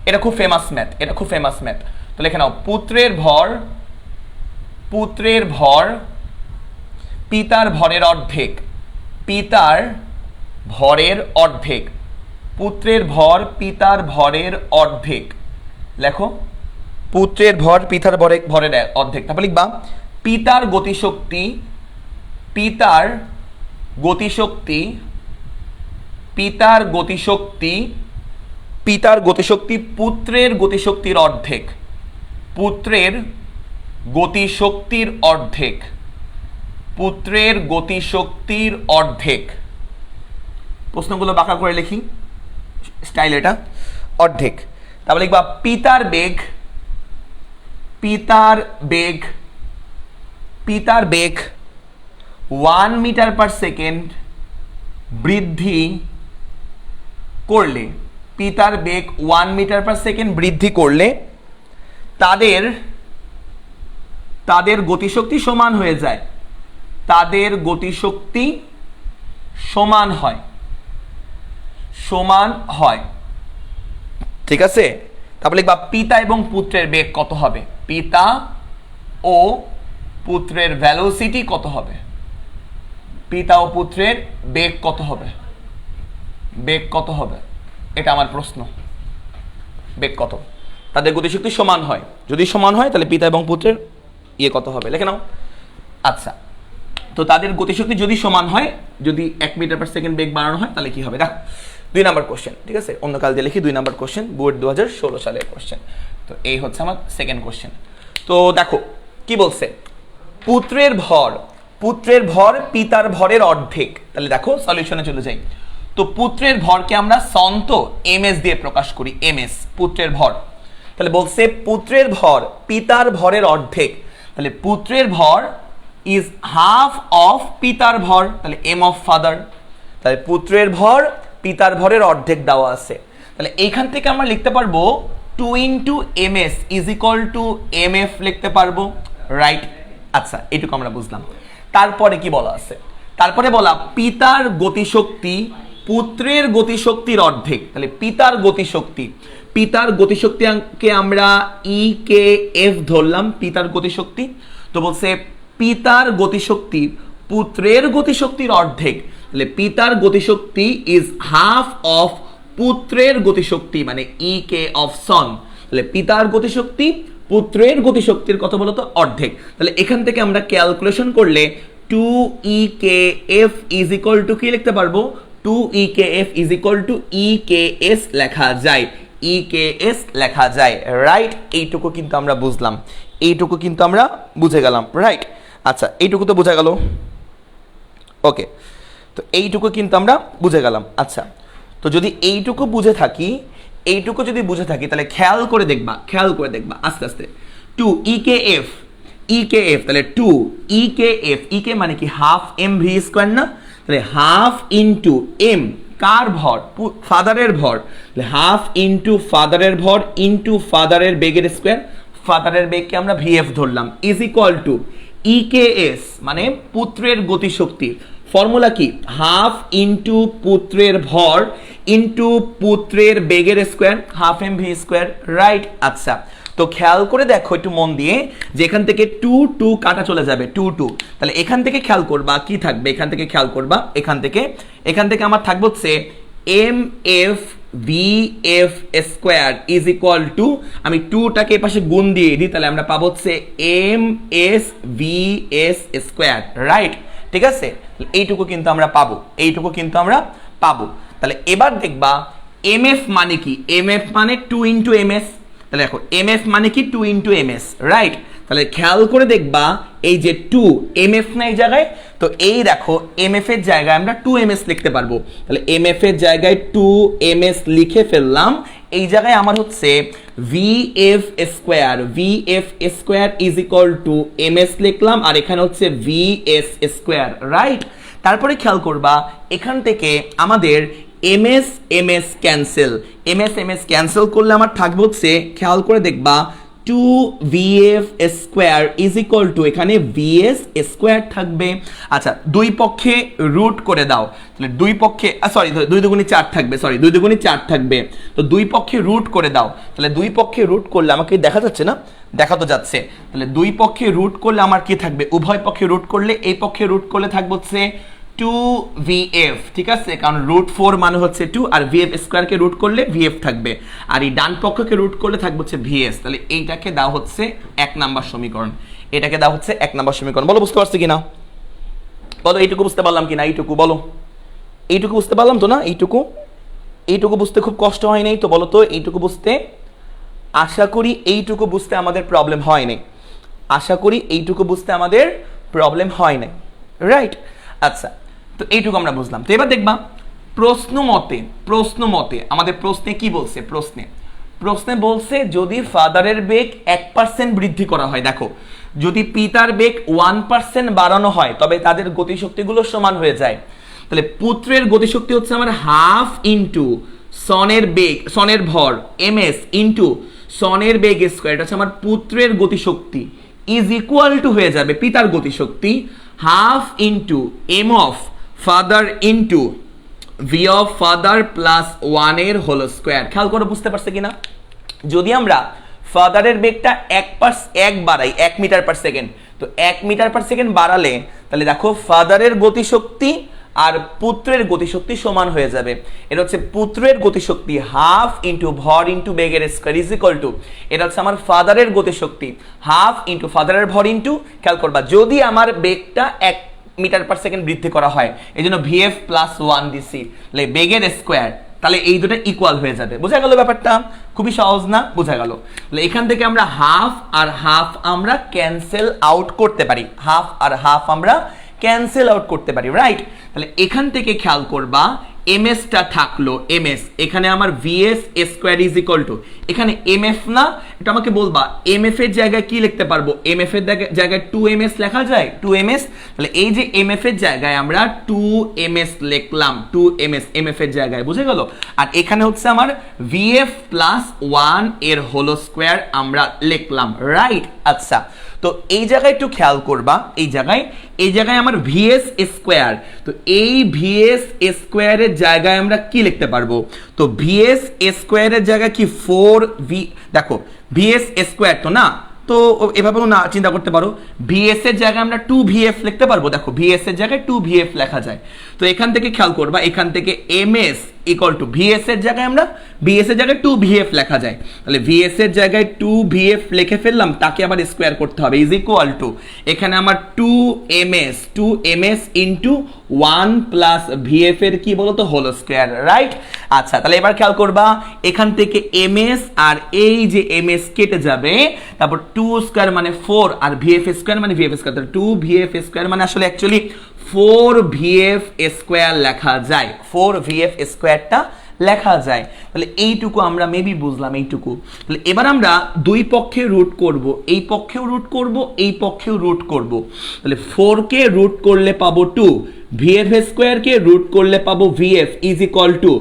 A: এটা খুব ফেমাস ম্যাথ, এটা খুব ফেমাস ম্যাথ। তো লিখে নাও পুত্রের ভর পিতার ভরের অর্ধেক, পিতার ভরের অর্ধেক, পুত্রের ভর পিতার ভরের অর্ধেক। লেখো পুত্রের ভর পিতার ভরের অর্ধেক। তারপর লিখবা পিতার গতিশক্তি, পিতার গতিশক্তি, পিতার গতিশক্তি, পিতার গতিশক্তি পুত্রের গতিশক্তির অর্ধেক, পুত্রের গতিশক্তির অর্ধেক, পুত্রের গতিশক্তির অর্ধেক। প্রশ্নগুলো বাঁকা করে লিখি, স্টাইল এটা, অর্ধেক। তারপর লিখবা পিতার বেগ, পিতার বেগ, পিতার বেগ 1 মিটার পার সেকেন্ড বৃদ্ধি করলে, পিতার বেগ 1 মিটার পার সেকেন্ড বৃদ্ধি করলে তাদের গতিশক্তি সমান হয়ে যায়, তাদের গতিশক্তি সমান হয়, সমান হয়। ঠিক আছে, তারপর লিখবা পিতা এবং পুত্রের বেগ কত হবে, পিতা ও পুত্রের ভেলোসিটি কত হবে, পিতা ও পুত্রের বেগ কত হবে, বেগ কত হবে, এটা আমার প্রশ্ন। বেগ কত, তাদের গতিশক্তি সমান হয়, যদি সমান হয় তাহলে পিতা এবং পুত্রের কত হবে, লিখে নাও। আচ্ছা, তো তাদের গতিশক্তি যদি সমান হয়, যদি 1 মিটার পার সেকেন্ড বেগ বাড়ানো হয় তাহলে কি হবে, দেখো 2 নাম্বার কোশ্চেন। ঠিক আছে, অন্য কাল দিয়ে লিখি, 2 নাম্বার কোশ্চেন, বুয়েট 2016 সালের কোশ্চেন। তো এই হচ্ছে আমার সেকেন্ড কোশ্চেন। তো দেখো কি বলছে, পুত্রের ভর পিতার ভরের অর্ধেক। তাহলে দেখো সলিউশনে চলে যাই। তো পুত্রের ভরকে আমরা সন্ত এমএস দিয়ে প্রকাশ করি, এমএস পুত্রের ভর। তাহলে বলছে পুত্রের ভর পিতার ভরের অর্ধেক, তাহলে পুত্রের ভর ইজ হাফ অফ পিতার ভর, তাহলে এম অফ ফাদার। তাহলে পুত্রের ভর পিতার ভরের অর্ধেক দেওয়া আছে। তাহলে এইখান থেকে আমরা লিখতে পারবো 2 into m s is equal to m f লিখতে পারবো, রাইট? আচ্ছা, এটুকু আমরা বুঝলাম। তারপরে কি বলা আছে, তারপরে বলা পিতার গতিশক্তি পুত্রের গতিশক্তির অর্ধেক। তাহলে পিতার গতিশক্তিকে আমরা ই কে এফ ধরলাম, পিতার গতিশক্তি। তো বলছে পিতার গতিশক্তি পুত্রের গতিশক্তির অর্ধেক, তাহলে পিতার গতিশক্তি ইজ হাফ অফ পুত্রের গতিশক্তি, মানে ই কে অফ সন। তাহলে পিতার গতিশক্তি পুত্রের গতিশক্তির কত বলতো অর্ধেক। তাহলে এখান থেকে আমরা ক্যালকুলেশন করলে 2EKF ইজ ইকুয়াল টু কি লিখতে পারবো, 2EKF is equal two EKS লেখা যায়, EKS লেখা যায়, রাইট। এইটুকু কিন্তু আমরা বুঝলাম, এইটুকু কিন্তু আমরা বুঝে গেলাম, রাইট। আচ্ছা এইটুকু তো বোঝা গেল, ওকে। তো এইটুকু কিন্তু আমরা বুঝে গেলাম। আচ্ছা তো যদি এইটুকু বুঝে থাকি, এইটুকু যদি বুঝে থাকি তাহলে খেয়াল করে দেখবা, খেয়াল করে দেখবা আস্তে আস্তে। 2EKF, EKF তাহলে 2EKF, EK মানে কি হাফ এম ভি স্কোয়ার না, তাহলে হাফ ইন্টু এম কার ভর, ফাদারের ভর, তাহলে হাফ ইন্টু ফাদারের ভর ইন্টু ফাদারের বেগের স্কোয়ার, ফাদারের বেগকে আমরা ভিএফ ধরলাম, ইজ ইকুয়াল টু EKS মানে পুত্রের গতিশক্তি, ফর্মুলা কি হাফ ইন্টু পুত্রের ভর ইন্টু পুত্রের বেগের square, half M V square, right. আচ্ছা তো খেয়াল করে দেখো একটু মন দিয়ে যে এখান থেকে 2 2 কাটা চলে যাবে, 2 2, তাহলে এখান থেকে খেয়াল করবা কি থাকবে, এখান থেকে খেয়াল করবা, এখান থেকে আমার থাকবে হচ্ছে m f v f square is equal to, আমি 2টাকে এ পাশে গুণ দিয়ে দিই, তাহলে আমরা পাবো হচ্ছে m s v s square, right. ঠিক আছে, এইটুকু কিন্তু আমরা পাবো, এইটুকু কিন্তু আমরা পাবো। তাহলে এবার দেখবা এম এফ মানে কি, এম এফ মানে 2 ইন্টু এম এস, তাহলে দেখো এম এফ মানে কি 2 ইন্টু এম এস, রাইট। তাহলে খেয়াল করে দেখবা এই যে 2 এম এফ না এই জায়গায়, তো এই দেখো এম এফ এর জায়গায় আমরা 2 এম এস লিখতে পারবো, তাহলে এম এফ এর জায়গায় 2 এম এস লিখে ফেললাম, এই জায়গায় আমার হচ্ছে v f square, v f square is equal to m s লিখলাম, আর এখানে হচ্ছে ভি এস স্কোয়ার, রাইট। তারপরে খেয়াল করবা এখান থেকে আমাদের MS MS cancel, MS MS cancel করলে আমার থাকবে হচ্ছে, খেয়াল করে দেখবা 2VF square is equal two এখানে VS স্কোয়ার থাকবে। আচ্ছা দুই পক্ষে রুট করে দাও, তাহলে দুই পক্ষে সরি 2 দুগুণে 4 থাকবে, সরি 2 দুগুণে 4 থাকবে, তো দুই পক্ষে রুট করে দাও, তাহলে দুই পক্ষে রুট করলে আমাকে দেখা যাচ্ছে না, দেখা তো যাচ্ছে, তাহলে দুই পক্ষে রুট করলে আমার কি থাকবে, উভয় পক্ষে রুট করলে এই পক্ষে রুট করলে থাকবে হচ্ছে 2VF, ঠিক আছে, কারণ √4 মানে হচ্ছে 2, আর VF স্কোয়ারকে রুট করলে VF থাকবে, আর এই ডান পক্ষকে রুট করলে থাকবে হচ্ছে VS, তাহলে এইটাকে দাও হচ্ছে 1 নাম্বার সমীকরণ, এটাকে দাও হচ্ছে 1 নাম্বার সমীকরণ। বলো বুঝতে পারছি কিনা, বলো এইটুকু বুঝতে পারলাম কিনা, এইটুকু বলো, এইটুকু বুঝতে পারলাম তো না, এইটুকু, এইটুকু বুঝতে খুব কষ্ট হয় নাই তো, বলো তো এইটুকু বুঝতে, আশা করি এইটুকু বুঝতে আমাদের প্রবলেম হয় নাই, আশা করি এইটুকু বুঝতে আমাদের প্রবলেম হয় নাই, রাইট। আচ্ছা তো এইটুকু আমরা বুঝলাম। তো এবার দেখবা প্রশ্ন মতে আমাদের প্রশ্নে কি বলছে, প্রশ্নে বলছে যদি ফাদারের বেগ 1% বৃদ্ধি করা হয়, দেখো যদি পিতার বেগ 1% বাড়ানো হয় তবে তাদের গতিশক্তিগুলো সমান হয়ে যায়, তাহলে পুত্রের গতিশক্তি হচ্ছে আমার হাফ ইন্টু সনের বেগ, সনের ভর এমএস ইন্টু সনের বেগ স্কোয়ার, এটা হচ্ছে আমার পুত্রের গতিশক্তি, ইজ ইকুয়াল টু হয়ে যাবে পিতার গতিশক্তি half into m of father into v of father plus 1 এর হোল স্কোয়ার। খেয়াল করে বুঝতে পারছে কিনা, যদি আমরা ফাদারের বেগটা 1 বাড়াই 1 মিটার পার সেকেন্ড, তো 1 মিটার পার সেকেন্ড বাড়ালে তাহলে দেখো ফাদারের গতিশক্তি আর পুত্রের গতিশক্তি সমান হয়ে যাবে, এটা হচ্ছে পুত্রের গতিশক্তি হাফ ইন্টু ভর ইন্টু বেগের স্কোয়ার ইজ ইকুয়াল টু, এটা হচ্ছে আমার ফাদারের গতিশক্তি হাফ ইন্টু ফাদারের ভর ইন্টু, খেয়াল করবা যদি আমার বেগটা 1 মিটার পার সেকেন্ড বৃদ্ধি করা হয় এই জন্য VF প্লাস 1 দিছি, তাহলে বেগের স্কোয়ার, তাহলে এই দুটো ইকুয়াল হয়ে যাবে। বোঝা গেল ব্যাপারটা, খুবই সহজ না, বোঝা গেল। তাহলে এখান থেকে আমরা হাফ আর হাফ আমরা ক্যান্সেল আউট করতে পারি, হাফ আর হাফ আমরা ক্যান্সেল আউট করতে পারি, রাইট। তাহলে এখান থেকে খেয়াল করবা এমএস টা থাকলো, এমএস এখানে আমার VS square is equal two, এখানে এমএফ না, এটা আমাকে বলবা এমএফ এর জায়গায় কি লিখতে পারবো, এমএফ এর জায়গায় 2MS লেখা যায়, 2MS, তাহলে এই যে এমএফ এর জায়গায় আমরা 2MS লিখলাম, 2MS এমএফ এর জায়গায়, বুঝে গেল। আর এখানে হচ্ছে আমার VF প্লাস 1 এর হোল স্কোয়ার আমরা লিখলাম, রাইট। আচ্ছা তো এই জায়গায় একটু খেয়াল করবা, এই জায়গায় আমার VS স্কোয়ার, তো এই VS স্কোয়ারের জায়গায় আমরা কি লিখতে পারবো, তো VS স্কোয়ারের জায়গায় কি 4V, দেখো VS স্কোয়ার তো না, তো এভাবেও না চিন্তা করতে পারো, VS এর জায়গায় আমরা 2VF লিখতে পারবো, দেখো VS এর জায়গায় 2VF লেখা যায়, তো এখান থেকে খেয়াল করবা এখান থেকে MS ইকুয়াল টু ভিএস এর জায়গায় আমরা ভিএস এর জায়গায় 2vf লেখা যায়, তাহলে ভিএস এর জায়গায় 2vf লিখে ফেললাম, তাকে আবার স্কোয়ার করতে হবে, ইজ ইকুয়াল টু এখানে আমার 2ms ইন্টু 1 প্লাস ভিএফ এর কি বলতো হোল স্কোয়ার, রাইট? আচ্ছা, তাহলে এবার খেয়াল করবা এখান থেকে এমএস আর এই যে এমএস কেটে যাবে, তারপর 2 স্কোয়ার মানে 4 আর ভিএফ স্কোয়ার মানে ভিএফ স্কোয়ার, তাহলে 2vf স্কোয়ার মানে আসলে অ্যাকচুয়ালি 4vf স্কোয়ার লেখা যায়, 4vf স্কোয়ারটা লেখা যায়। তাহলে এইটুকু আমরা মেবি বুঝলাম, এইটুকু। তাহলে এবার আমরা দুই পক্ষে রুট করব, এই পক্ষেও রুট করব, এই পক্ষেও রুট করব। তাহলে 4 কে রুট করলে পাবো 2, ভিএফ স্কোয়ার কে রুট করলে পাবো ভিএফ ইজ ইকুয়াল টু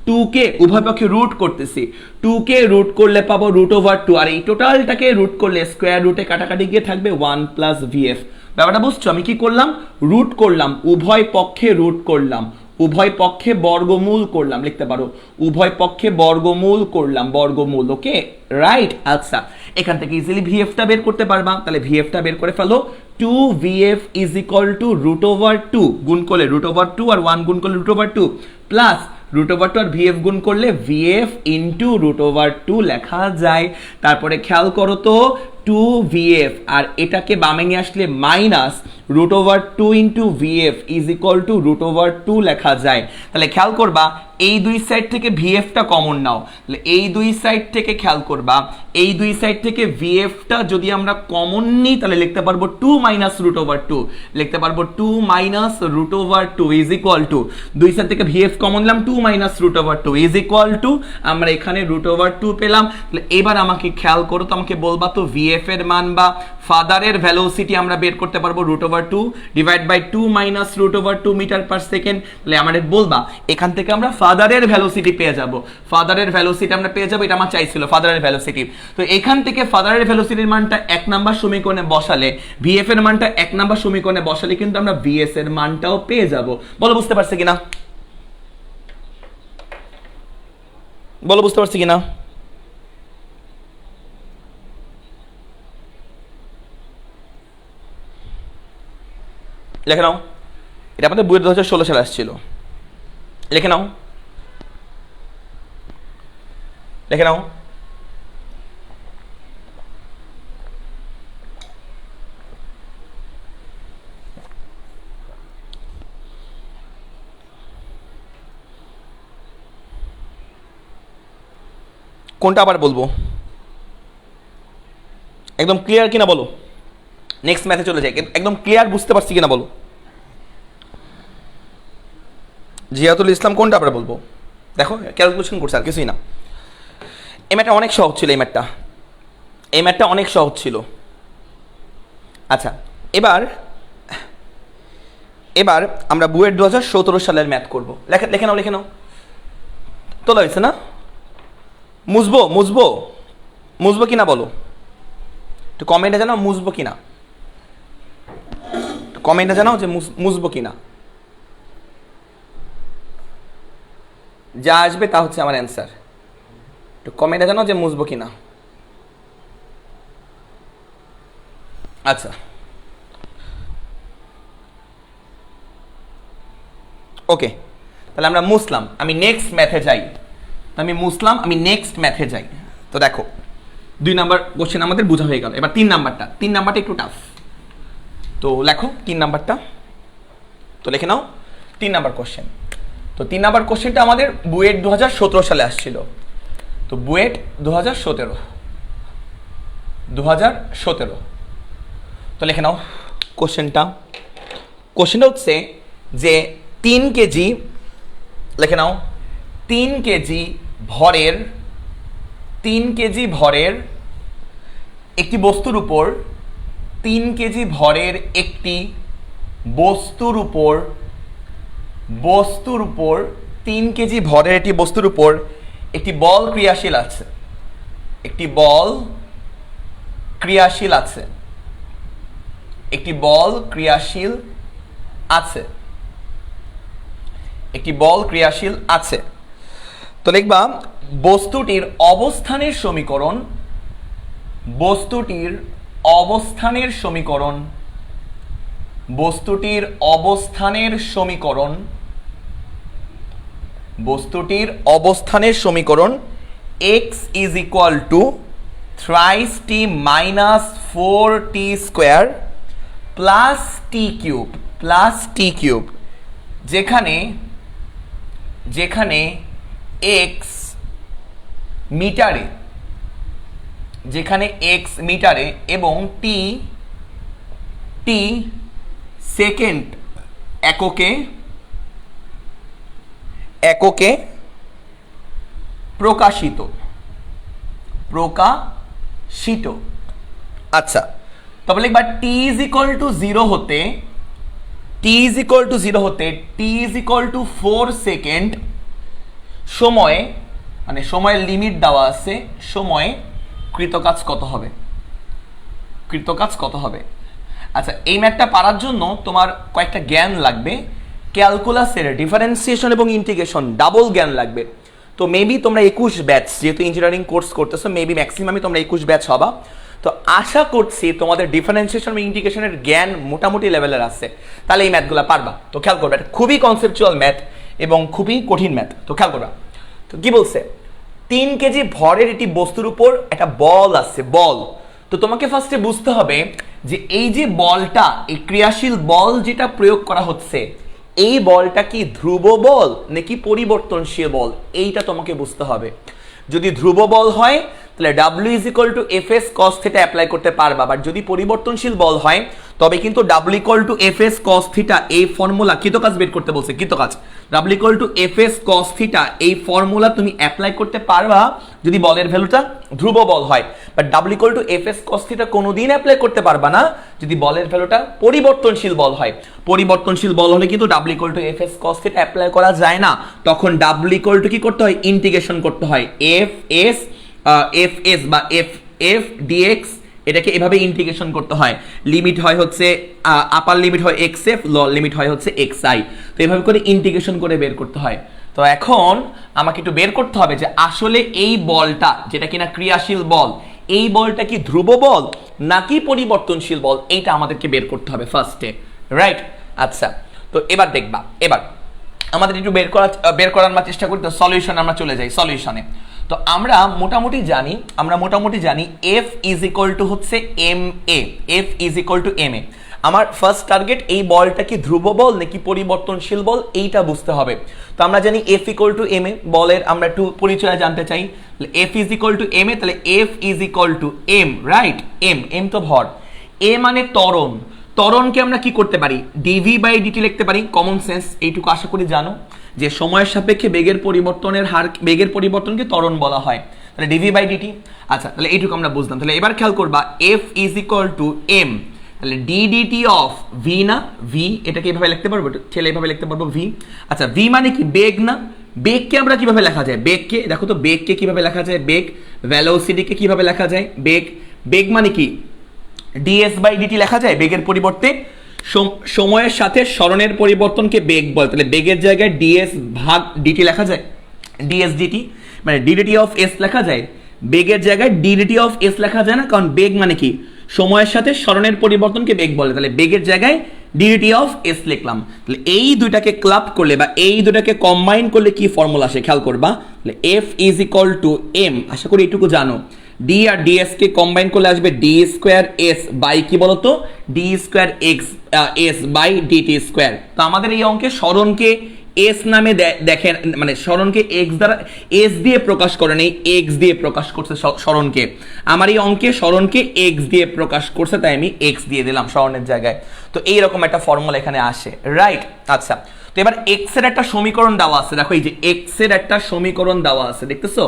A: 2 কে উভয় পক্ষে রুট করতেছি, 2 কে রুট করলে পাবো √2, আর এই টোটালটাকে রুট করলে স্কোয়ার রুটে কাটাকাটি গিয়ে থাকবে 1 প্লাস ভিএফ। ব্যাপারটা বুঝছো? আমি কি করলাম? রুট করলাম, উভয় পক্ষে রুট করলাম, উভয় পক্ষে বর্গমূল করলাম, লিখতে পারো উভয় পক্ষে বর্গমূল করলাম, বর্গমূল, ওকে, রাইট? আচ্ছা, এখান থেকে ইজিলি ভিএফটা বের করতে পারবা, তাহলে ভিএফটা বের করে ফেলো, 2vf ইজ ইকুয়াল টু √2, গুণ করলে √2 আর 1 গুণ করলে √2 প্লাস √2 আর ভিএফ গুণ করলে ভিএফ ইন্টু √2 লেখা যায়। তারপরে খেয়াল করো তো 2vf আর এটাকে বামে নিয়ে আসলে minus √2 into VF is equal two √2 লেখা যায়। তাহলে খেয়াল করবা এই দুই সাইড থেকে ভিএফটা কমন নাও, তাহলে এই দুই সাইড থেকে খেয়াল করবা এই দুই সাইড থেকে ভিএফটা যদি আমরা কমন নিই তাহলে লিখতে পারবো 2 মাইনাস √2, লিখতে পারবো 2 মাইনাস √2 ইজ ইকুয়াল টু, দুই সাইড থেকে ভিএফ কমন নিলাম 2 মাইনাস √2 ইজ ইকুয়াল টু, আমরা এখানে √2 পেলাম। তাহলে এবার আমাকে খেয়াল করো তো, আমাকে বলবা তো ভিএফ এর মান বা ফাদারের ভেলোসিটি আমরা বের করতে পারবো √2 divide by 2 minus √2 metre per second. তাহলে আমাদের বলবা এখান থেকে আমরা ফাদারের ভেলোসিটি পেয়ে যাব, ফাদারের ভেলোসিটি আমরা পেয়ে যাব, এটা আমার চাইছিল ফাদারের ভেলোসিটি। তো এখান থেকে ফাদারের ভেলোসিটির মানটা 1 নাম্বার সমীকরণে বসালে, ভিএফ এর মানটা 1 নাম্বার সমীকরণে বসালে কিন্তু আমরা ভিএস এর মানটাও পেয়ে যাব। বলো বুঝতে পারছি কিনা? বলো বুঝতে পারছি কিনা? লিখে নাও, এটা আমাদের বইয়ের 2016 সালে আসছিল, লিখে নাও, লিখে নাও। কোনটা আবার বলবো? একদম ক্লিয়ার কিনা বলো, নেক্সট ম্যাথে চলে যাই, একদম ক্লিয়ার বুঝতে পারছি কিনা বলো। জিয়াতুল ইসলাম কোনটা আবার বলবো? দেখো ক্যালকুলেশন করছে আর কিছুই না। এই ম্যাথটা অনেক সহজ ছিল, এই ম্যাথটা অনেক সহজ ছিল। আচ্ছা, এবার আমরা বুয়েট 2017 সালের ম্যাথ করবো। লিখে নাও, লিখে নাও, তোলা হয়েছে না? মুছবো কিনা বলো, একটু কমেন্টে জানাও মুছবো কিনা, কমেন্টে জানাও যে মুছবো কিনা। যা আসবে তা হচ্ছে আমার অ্যান্সার, একটু কমেন্টে জানাও যে মুছবো কিনা। আচ্ছা, ওকে, তাহলে আমরা মুছলাম, আমি নেক্সট ম্যাথে যাই। আমি নেক্সট ম্যাথে যাই। তো দেখো 2 নাম্বার কোশ্চেন আমাদের বোঝা হয়ে গেল, এবার 3 নাম্বারটা একটু টাফ। তো লেখো 3 নাম্বারটা, তো লিখে নাও 3 নাম্বার কোশ্চেন। তো 3 নাম্বার কোশ্চেনটা আমাদের বুয়েট 2017 সালে আসছিল। তো বুয়েট 2017 তো লিখে নাও কোশ্চেনটা হচ্ছে যে 3 কেজি, লিখে নাও 3 কেজি ভরের একটি বস্তুর উপর 3 কেজি ভরের একটি বস্তুর উপর 3 কেজি ভরের একটি বস্তুর উপর একটি বল ক্রিয়াশীল আছে, একটি বল ক্রিয়াশীল আছে। তো লিখবা বস্তুটির অবস্থানের সমীকরণ বস্তুটির অবস্থানের সমীকরণ x is equal to thrice T minus 4t square plus T cube যেখানে x মিটারে এবং t সেকেন্ড এককে প্রকাশিত। আচ্ছা, তবে লিখবা t ইজ ইকুয়াল টু 0 হতে t is equal two 4 second সময়ে, মানে সময়ের লিমিট দেওয়া আছে, সময়ে কৃতকাজ কত হবে। আচ্ছা, এই ম্যাথটা পারার জন্য তোমার কয়েকটা জ্ঞান লাগবে। ক্যালকুলাসের ডিফারেন্সিয়েশন এবং ইন্টিগ্রেশন ডাবল জ্ঞান লাগবে। তো মেবি তোমরা 21 ব্যাচ, যেহেতু ইঞ্জিনিয়ারিং কোর্স করতেছো, মেবি ম্যাক্সিমামই তোমরা 21 ব্যাচ হবা। তো আশা করছি তোমাদের ডিফারেন্সিয়েশন এবং ইন্টিগ্রেশনের জ্ঞান মোটামুটি লেভেলের আছে, তাহলে এই ম্যাথগুলো পারবা। তো খেয়াল করবে, এটা খুবই কনসেপচুয়াল ম্যাথ এবং খুবই কঠিন ম্যাথ। তো খেয়াল করবা, তো কি বলছে, 3 কেজি ভরের একটি বস্তুর উপর একটা বল আছে, বল। তো তোমাকে ফার্স্টে বুঝতে হবে যে এই যে বলটা, এই ক্রিয়াশীল বল যেটা প্রয়োগ করা হচ্ছে, এই বলটা কি ধ্রুব বল নাকি পরিবর্তনশীল বল, এইটা তোমাকে বুঝতে হবে। যদি ধ্রুব বল হয় তাহলে W is equal to Fs cos θ apply করতে পারবা, বাট যদি পরিবর্তনশীল বল হয় তবে কিন্তু W equal to Fs cos θ এই ফর্মুলা, কৃতকাজ বের করতে বলছে, কৃতকাজ W equal to Fs cos θ এই ফর্মুলা তুমি অ্যাপ্লাই করতে পারবা যদি বলের ভ্যালুটা ধ্রুব বল হয়, but W equal to Fs cos θ কোনোদিন অ্যাপ্লাই করতে পারবা না যদি বলের ভ্যালুটা পরিবর্তনশীল বল হয়। পরিবর্তনশীল বল হলে কিন্তু W equal to Fs cos θ apply করা যায় না, তখন W ইকুয়াল টু কি করতে হয়, ইন্টিগ্রেশন করতে হয়, Fs বা f dx, এটাকে এভাবে ইন্টিগ্রেশন করতে হয়। লিমিট হয় হচ্ছে আপার লিমিট হয় xf, লোয়ার লিমিট হয় হচ্ছে xi। তো এভাবে করে ইন্টিগ্রেশন করে বের করতে হয়। তো এখন আমাকে একটু বের করতে হবে যে আসলে এই বলটা, যেটা কিনা ক্রিয়াশীল বল, এই বলটা কি ধ্রুব বল নাকি পরিবর্তনশীল বল, এইটা আমাদেরকে বের করতে হবে ফার্স্টে, রাইট? আচ্ছা, তো এবার দেখবা, এবার আমাদের একটু বের করার চেষ্টা করি। তো সলিউশন আমরা চলে যাই সলিউশনে। তো আমরা মোটামুটি জানি f ইজ ইকুয়াল টু হচ্ছে ma। আমার ফার্স্ট টার্গেট এই বলটা কি ধ্রুব বল নাকি পরিবর্তনশীল বল, এইটা বুঝতে হবে। তো আমরা জানি f ইকুয়াল টু ma, বলের আমরা একটু পরিচয় জানতে চাই। f is equal two ma, তাহলে f is equal to m, right? m তো ভর, a মানে ত্বরণ। ত্বরণকে আমরা কি করতে পারি, dv বাই dt লিখতে পারি, কমন সেন্স এইটুকু আশা করি জানো যে সময়ের সাপেক্ষে বেগের পরিবর্তনের হার, বেগের পরিবর্তনকে ত্বরণ বলা হয়, তাহলে dv বাই dt। আচ্ছা, তাহলে এইটুকু আমরা বুঝলাম। তাহলে এবার খেয়াল করবা, f is equal to m, তাহলে ddt অফ v, না v, এটাকে এভাবে লিখতে পারবো, ছেলে এভাবে লিখতে পারবো v। আচ্ছা, v মানে কি, বেগ না? বেগকে আমরা কিভাবে লেখা যায়, বেগকে দেখো তো, বেগকে কিভাবে লেখা যায়, বেগ, ভেলোসিটিকে কিভাবে লেখা যায়, বেগ মানে কি ds বাই dt লেখা যায় বেগের পরিবর্তে। সময়ের সাথে স্মরণের পরিবর্তনকে বেগ বলে, তাহলে বেগের জায়গায় ds ভাগ dt লেখা যায়, ds dt, মানে ddt অফ s লেখা যায়, বেগের জায়গায় ddt অফ s লেখা যায় না, কারণ বেগ মানে কি সময়ের সাথে স্মরণের পরিবর্তনকে বেগ বলে, তাহলে বেগের জায়গায় ddt অফ s লিখলাম। তাহলে এই দুইটাকে ক্লাব করলে বা এই দুটাকে কম্বাইন করলে কি ফর্মুলা আসে খেয়াল করবা, তাহলে f is equal to m, আশা করি এইটুকু জানো। d আর ds কে কম্বাইন করলে আসবে d স্কয়ার s বাই কি বলতো, d square x s by dt square. তো আমাদের এই অঙ্কে স্মরণকে s নামে দেখেন, মানে স্মরণকে x দ্বারা s দিয়ে প্রকাশ করে নেই, x দিয়ে প্রকাশ করছে স্মরণকে। আমার এই অঙ্কে স্মরণকে x দিয়ে প্রকাশ করছে, তাই আমি x দিয়ে দিলাম স্মরণের জায়গায়। তো এইরকম একটা ফর্মুলা এখানে আসে, রাইট? আচ্ছা, তো এবার x এর একটা সমীকরণ দেওয়া আছে, দেখো এই যে x এর একটা সমীকরণ দেওয়া আছে, দেখতেছো,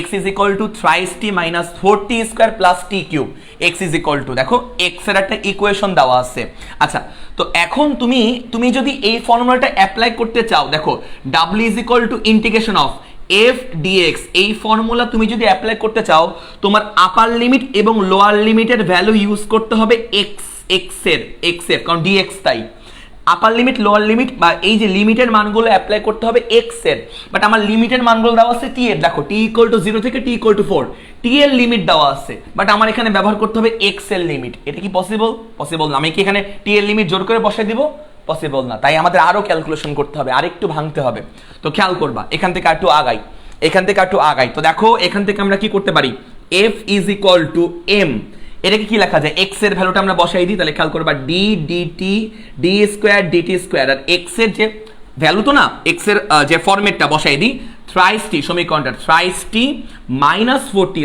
A: x is equal to thrice T minus 4t square plus t cube, x is equal two, দেখো x এর একটা ইকুয়েশন দেওয়া আছে। আচ্ছা, তো এখন তুমি যদি এই ফর্মুলাটা অ্যাপ্লাই করতে চাও, দেখো w is equal to integration of f dx, এই ফর্মুলা তুমি যদি অ্যাপ্লাই করতে চাও, তোমার আপার লিমিট এবং লোয়ার লিমিটের ভ্যালু ইউজ করতে হবে x এর, কারণ dx তাই। আপার লিমিট, লোয়ার লিমিট বা এই যে লিমিটের মানগুলো অ্যাপ্লাই করতে হবে x এর, বাট আমার লিমিটের মানগুলো দেওয়া আছে t এর, দেখো t ইকুয়াল টু 0 থেকে t ইকুয়াল টু 4, t এর লিমিট দেওয়া আছে, বাট আমার এখানে ব্যবহার করতে হবে x এর লিমিট। এটা কি পসিবল? পসিবল না। আমি কি এখানে t এর লিমিট জোর করে বসাই দিব? পসিবল না, তাই আমাদের আরো ক্যালকুলেশন করতে হবে, আরেকটু ভাঙতে হবে। তো খেয়াল করবা এখান থেকে একটু আগাই, তো দেখো এখান থেকে আমরা কি করতে পারি, f is equal to m, এটাকে কি লেখা যায়, x এর ভ্যালুটা আমরা বসাই দিই, তাহলে খেয়াল করবা d dt d square dt square, আর x এর যে ভ্যালু তো না, x এর যে ফরম্যাটটা বসাই দিই, থ্রাইস টি সমীকরণটা থ্রাইস টি মাইনাস 4t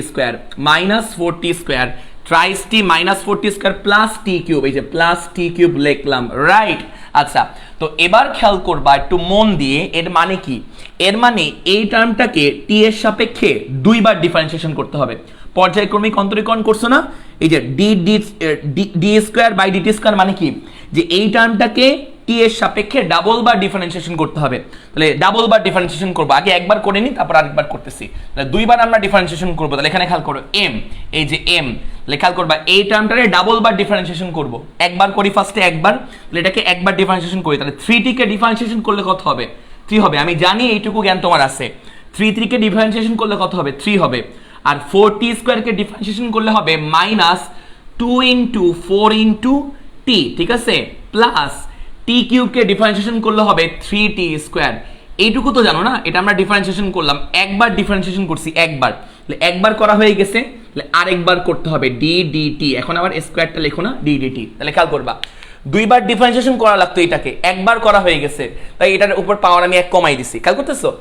A: স্কয়ার থ্রাইস টি মাইনাস 4t স্কয়ার প্লাস টি কিউব, এই যে প্লাস টি কিউব লিখলাম, রাইট। আচ্ছা, তো এবার খেয়াল করবা একটু মন দিয়ে, এর মানে কি, এর মানে এই টার্মটাকে টি এর সাপেক্ষে দুইবার ডিফারেন্সিয়েশন করতে হবে। পর্যায়ক্রমিক অন্তরীকরণ করছো না, এই যে d square by dt square মানে কি, যে এই টার্মটাকে টি এর সাপেক্ষে ডাবল বার ডিফারেন্সিয়েশন করতে হবে। তাহলে ডাবল বার ডিফারেন্সিয়েশন করবো, আগে একবার করে নিই তারপর আরেকবার করতেছি, তাহলে দুইবার আমরা ডিফারেন্সিয়েশন করবো। তাহলে এখানে খেয়াল করো এম, এই যে এম, তাহলে খেয়াল করবা এই টার্মটারে ডাবল বার ডিফারেন্সিয়েশন করবো, একবার করি ফার্স্টে একবার, তাহলে এটাকে একবার ডিফারেন্সিয়েশন করি, তাহলে 3t কে ডিফারেন্সিয়েশন করলে কত হবে, 3 হবে, আমি জানি এইটুকু জ্ঞান তোমার আছে। 3 কে ডিফারেন্সিয়েশন করলে কত হবে, 3 হবে, আর 4t স্কয়ারকে ডিফারেন্সিয়েশন করলে হবে মাইনাস 2 ইনটু 4 ইনটু টি, ঠিক আছে, প্লাস টি কিউবকে ডিফারেন্সিয়েশন করলে হবে 3t স্কয়ার। এইটুকু তো জানো না, এটা আমরা ডিফারেন্সিয়েশন করলাম, একবার ডিফারেন্সিয়েশন করছি, একবার করা হয়ে গেছে, তাহলে আরেকবার করতে হবে ডি ডিটি, এখন আবার স্কয়ারটা লেখো না, ডি ডিটি। তাহলে খেয়াল করবা দুইবার ডিফারেন্সিয়েশন করা লাগতো এটাকে, একবার করা হয়ে গেছে, তাই এটার উপর পাওয়ার আমি 1 কমাই দিছি, খেয়াল করতেছো,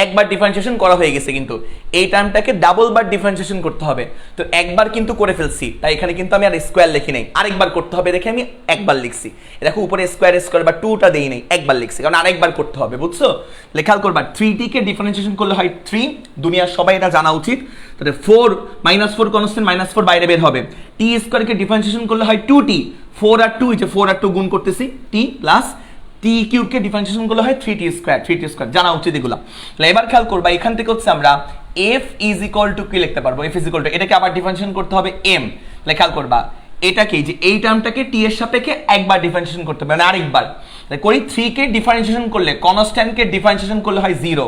A: একবার ডিফারেন্সিয়েশন করা হয়ে গেছে, কিন্তু এই টার্মটাকে ডাবল বার ডিফারেন্সিয়েশন করতে হবে, তো একবার কিন্তু করে ফেলছি, তাই এখানে কিন্তু আমি আর স্কয়ার লিখি নাই, আরেকবার করতে হবে দেখে আমি একবার লিখছি, দেখো উপরে স্কয়ার বা 2টা দেই নাই, একবার লিখছি, কারণ আরেকবার করতে হবে, বুঝছো। খেয়াল করবা 3t কে ডিফারেন্সিয়েশন করলে হয় 3, দুনিয়ার সবাই এটা জানা উচিত, তাহলে 4 -4 কনস্ট্যান্ট -4 বাইরে বের হবে, t স্কয়ারকে ডিফারেন্সিয়েশন করলে হয় 2t, 4 আর 2, এই যে 4 আর 2 গুণ করতেছি, t প্লাস টি কিউবকে ডিফারেন্সিয়েশন করলে হয় 3t স্কয়ার, জানা উচিত এগুলো। তাহলে এবার খেয়াল করবা এখান থেকে হচ্ছে আমরা f ইজ ইকুয়াল টু কি লিখতে পারবো, f ইজ ইকুয়াল টু এটাকে আবার ডিফারেন্সিয়েশন করতে হবে m, তাহলে খেয়াল করবা এটাকে, যে এই টার্মটাকে টি এর সাপেক্ষে একবার ডিফারেন্সিয়েশন করতে হবে, মানে আরেকবার, তাহলে করি 3 কে ডিফারেন্সিয়েশন করলে কনস্ট্যান্টকে ডিফারেন্সিয়েশন করলে হয় 0,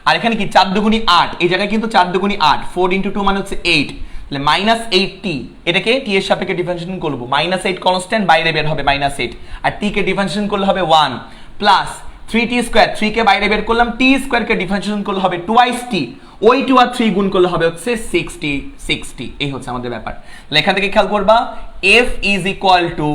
A: আর এখানে কি 4 দুগুণী 8, এই জায়গায় কিন্তু 4 দুগুণী 8, 4 ইনটু 2 মানে হচ্ছে 8, তাহলে -8t, এটাকে টি এর সাপেক্ষে ডিফারেন্সিয়েশন করব, -8 কনস্ট্যান্ট বাইরে বের হবে -8, আর টি কে ডিফারেন্সিয়েশন করলে হবে 1 প্লাস 3t স্কয়ার, 3 কে বাইরে বের করলাম, t স্কয়ার কে ডিফারেন্সিয়েশন করলে হবে 2t, ওই 2 আর 3 গুণ করলে হবে হচ্ছে 60, এই হচ্ছে আমাদের ব্যাপার। তাহলে এখান থেকে খেয়াল করবা f is equal to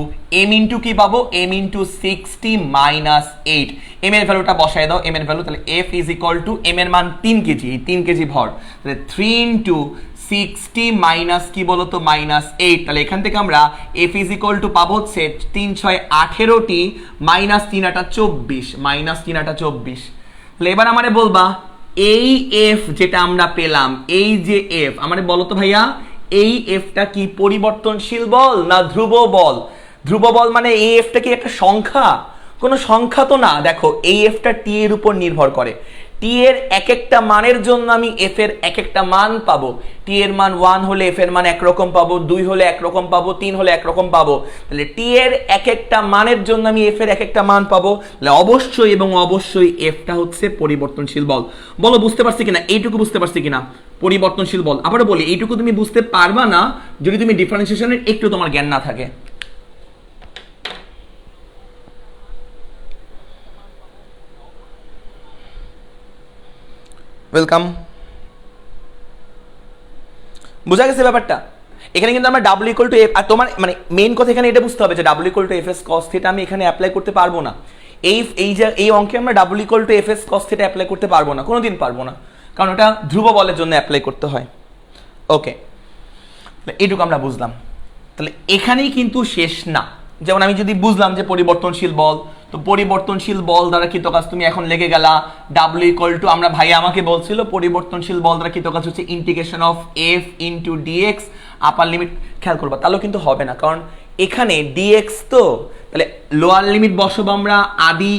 A: m into কি পাবো, m ইনটু 60 মাইনাস 8, m এর ভ্যালুটা বসায় দাও, m এর ভ্যালু, তাহলে f is equal to m এর মান 3 কেজি, 3 কেজি ভর, তাহলে 3 ইনটু 60 মাইনাস কি বলতো -8, তাহলে এখান থেকে আমরা f ইজ ইকুয়াল টু পাবো হচ্ছে 3 6 18t মাইনাস 3 8 24, তাহলে এবার আমারে বলবা এই f যেটা আমরা পেলাম, এই যে f আমারে বলো তো ভাইয়া, এই fটা কি পরিবর্তনশীল বল না ধ্রুব বল? ধ্রুব বল মানে এই fটা কি একটা সংখ্যা? কোনো সংখ্যা তো না, দেখো এই fটা t এর উপর নির্ভর করে, t এর এক একটা মানের জন্য আমি f এর এক একটা মান পাবো, t এর মান 1 হলে f এর মান একরকম পাবো, 2 হলে একরকম পাবো, 3 হলে একরকম পাবো, তাহলে t এর এক একটা মানের জন্য আমি f এর এক একটা মান পাবো, তাহলে অবশ্যই এবং অবশ্যই fটা হচ্ছে পরিবর্তনশীল বল। বলো বুঝতে পারছি কিনা, এইটুকু বুঝতে পারছি কিনা, পরিবর্তনশীল বল। আবারও বলি এইটুকু তুমি বুঝতে পারবা না যদি তুমি ডিফারেন্সিয়েশনের একটু তোমার জ্ঞান না থাকে। ওয়েলকাম, বুঝা গেছে ব্যাপারটা? এখানে কিন্তু আমরা ডাব্লিউ ইকুয়াল টু এফ, আর তোমার মানে মেইন কথা এখানে এটা বুঝতে হবে যে W equal to F S cos theta আমি এখানে অ্যাপ্লাই করতে পারবো না, এই অঙ্কে আমরা W equal to F S cos theta apply করতে পারবো না, কোনোদিন পারবো না, কারণ ওটা ধ্রুব বলের জন্য অ্যাপ্লাই করতে হয়। ওকে, এইটুকু আমরা বুঝলাম। তাহলে এখানেই কিন্তু শেষ না, যেমন আমি যদি বুঝলাম যে পরিবর্তনশীল বল, তো পরিবর্তনশীল বল দ্বারা কৃত কাজ তুমি এখন লেগে গেলা ডাব্লিউ ইকুয়াল টু, আমরা ভাই আমাকে বলছিল পরিবর্তনশীল বল দ্বারা কৃত কাজ হচ্ছে integration of f into dx upper limit. খেয়াল করবা তাহলেও কিন্তু হবে না, কারণ এখানে ডিএক্স, তো তাহলে লোয়ার লিমিট বসাবো আমরা আদি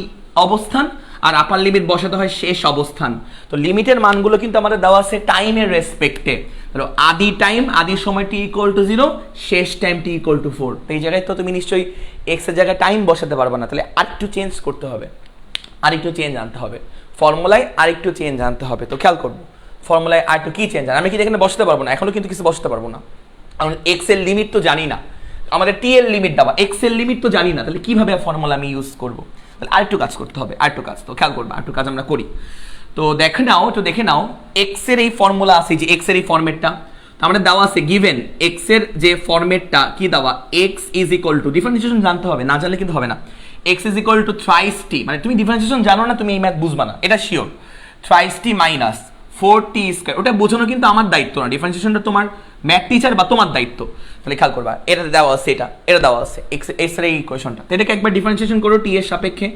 A: অবস্থান, আর আপার লিমিট বসাতে হয় শেষ অবস্থান। তো লিমিটের মানগুলো কিন্তু আমাদের দেওয়া আছে টাইমের রেসপেক্টে, ধরো আদি টাইম, আদির সময় t ইকুয়াল টু 0, শেষ টাইম t ইকুয়াল টু 4। তো এই জায়গায় তো তুমি নিশ্চয়ই এক্স এর জায়গায় টাইম বসাতে পারবে না, তাহলে আরেকটু চেঞ্জ করতে হবে, আরেকটু চেঞ্জ আনতে হবে ফর্মুলায়, আরেকটু চেঞ্জ আনতে হবে। তো খেয়াল করবো ফর্মুলায় আরেকটু কি চেঞ্জ, আমি কিন্তু এখানে বসাতে পারবো না, এখনো কিন্তু কিছু বসাতে পারবো না, কারণ এক্স এর লিমিট তো জানি না, আমাদের টি এর লিমিট দেওয়া, এক্স এর লিমিট তো জানি না, তাহলে কিভাবে ফর্মুলা আমি ইউজ করবো? তাহলে আরেকটু কাজ করতে হবে, আরেকটু কাজ, তো খেয়াল করবো, আরেকটু কাজ আমরা করি। তো দেখে নাও এক্স এর এই ফর্মুলা আছে, যে এক্স এর এই ফরম্যাটটা আমাদের দেওয়া আছে, গিভেন এক্স এর যে ফরম্যাটটা কি দেওয়া, X is equal to, differentiation জানতে হবে, না জানলে কিন্তু হবে না, X is equal to thrice T, মানে তুমি ডিফারেন্সিয়েশন জানো না, তুমি এই ম্যাথ বুঝবা না, এটা শিওর, থ্রাইস টি মাইনাস 4t স্কয়ার, ওটা বোঝানো কিন্তু আমার দায়িত্ব না, ডিফারেন্সিয়েশনটা তোমার ম্যাথ টিচার বা তোমার দায়িত্ব। তাহলে খেয়াল করবা, এটা দেওয়া আছে, এটা দেওয়া আছে এক্স এর এই ইকুয়েশনটা, এটাকে একবার ডিফারেন্সিয়েশন করো টি এর সাপেক্ষে,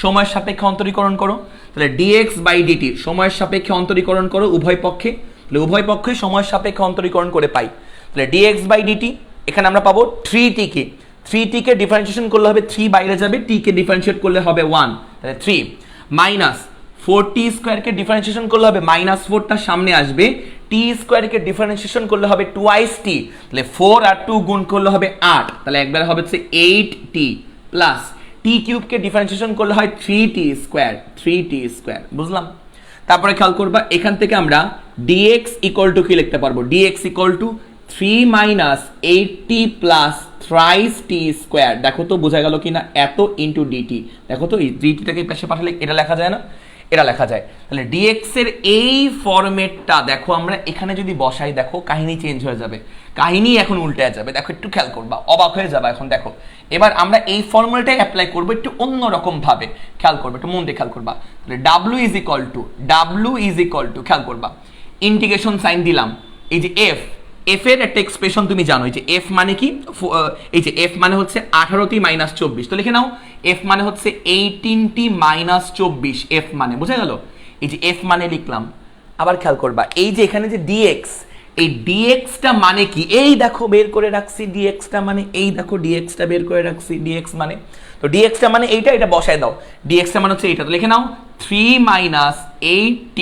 A: সময়ের সাপেক্ষে অন্তরীকরণ করো, তাহলে dx বাই dt সময়ের সাপেক্ষে অন্তরীকরণ করো উভয় পক্ষে, তাহলে উভয় পক্ষে সময়ের সাপেক্ষে অন্তরীকরণ করে পাই, তাহলে dx বাই dt এখানে আমরা পাবো 3t কে, 3t কে ডিফারেন্সিয়েশন করলে হবে 3 বাইরে যাবে, t কে ডিফারেন্সিয়েট করলে হবে 1, তাহলে 3 মাইনাস 4t স্কয়ার কে ডিফারেন্সিয়েশন করলে হবে মাইনাস 4টা সামনে আসবে, t স্কয়ার কে ডিফারেন্সিয়েশন করলে হবে 2t, তাহলে 4 আর 2 গুণ করলে হবে 8, তাহলে একবারে হবে হচ্ছে 8t প্লাস t কিউব কে ডিফারেন্সিয়েশন করলে হয় 3t স্কয়ার, বুঝলাম? তারপরে খেয়াল করবা, এখান থেকে আমরা dx ইকুয়াল টু কি লিখতে পারবো, dx equal to 3 minus 8t plus thrice t square, দেখো তো বোঝা গেল কিনা, এত ইনটু dt, দেখো তো এই dt-টাকে পাশে পাঠালে এটা লেখা যায় না, এটা লেখা যায়, তাহলে dx এর এই ফরম্যাটটা দেখো আমরা এখানে যদি বসাই, দেখো কাহিনী চেঞ্জ হয়ে যাবে, কাহিনী এখন উল্টে যাবে, দেখো একটু খেয়াল করবা, অবাক হয়ে যাবে এখন। দেখো এবার আমরা এই ফর্মুলাটাই অ্যাপ্লাই করবো একটু অন্যরকম ভাবে, খেয়াল করবে, একটু মন দিয়ে খেয়াল করবা, তাহলে w ইজ ইকুয়াল টু খেয়াল করবা, ইন্টিগ্রেশন সাইন দিলাম, এই যে f এর একটা এক্সপ্রেশন তুমি জানো, এই যে f মানে কি, এই যে f মানে হচ্ছে 18t মাইনাস 24, তো লিখে নাও f মানে হচ্ছে 18t মাইনাস 24, f মানে বোঝা গেল, এই যে f মানে লিখলাম। আবার খেয়াল করবা, এই যে এখানে যে dx, এই dx-টা মানে কি, এই দেখো বের করে রাখছি, dx-টা মানে এই দেখো dx-টা বের করে রাখছি, dx মানে, তো dx-টা মানে এইটা, এটা বসায় দাও, dx-টা মানে হচ্ছে এইটা, তো লিখে নাও 3 minus 8t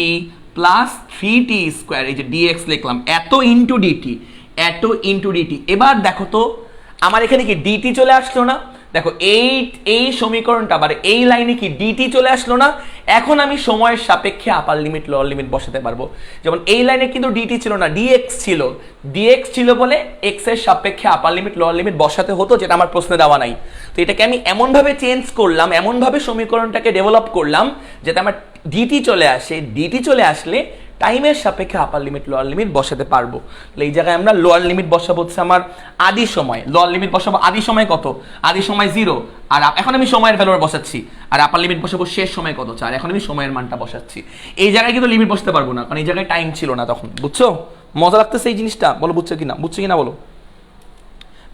A: plus 3t square, এই যে dx লিখলাম, এত ইনটু dt, এবার দেখো তো আমার এখানে কি dt চলে আসলো না, দেখো এই সমীকরণটা আবার এই লাইনে কি dt চলে আসলো না, এখন আমি সময়ের সাপেক্ষে আপার লিমিট লোয়ার লিমিট বসাতে পারবো, যেমন এই লাইনে কিন্তু dt ছিল না, dx ছিল বলে x এর সাপেক্ষে আপার লিমিট লোয়ার লিমিট বসাতে হতো, যেটা আমার প্রশ্নে দেওয়া নাই। তো এটাকে আমি এমন ভাবে চেঞ্জ করলাম, এমন ভাবে সমীকরণটাকে ডেভেলপ করলাম যাতে আমার dt চলে আসে, dt চলে আসলে টাইমের সাপেক্ষে আপার লিমিট লোয়ার লিমিট বসাতে পারবো। তাহলে এই জায়গায় আমরা লোয়ার লিমিট বসাবো হচ্ছে আমার আদি সময়, লোয়ার লিমিট বসাবো আদি সময় কত, আদি সময় 0, আর এখন আমি সময়ের ভ্যালু বসাচ্ছি, আর আপার লিমিট বসাবো শেষ সময় কত 4, এখন আমি সময়ের মানটা বসাচ্ছি। এই জায়গায় কিন্তু লিমিট বসাতে পারবো না, কারণ এই জায়গায় টাইম ছিল না তখন, বুঝছো? মজা লাগতেছে এই জিনিসটা, বলো বুঝছো কিনা বলো,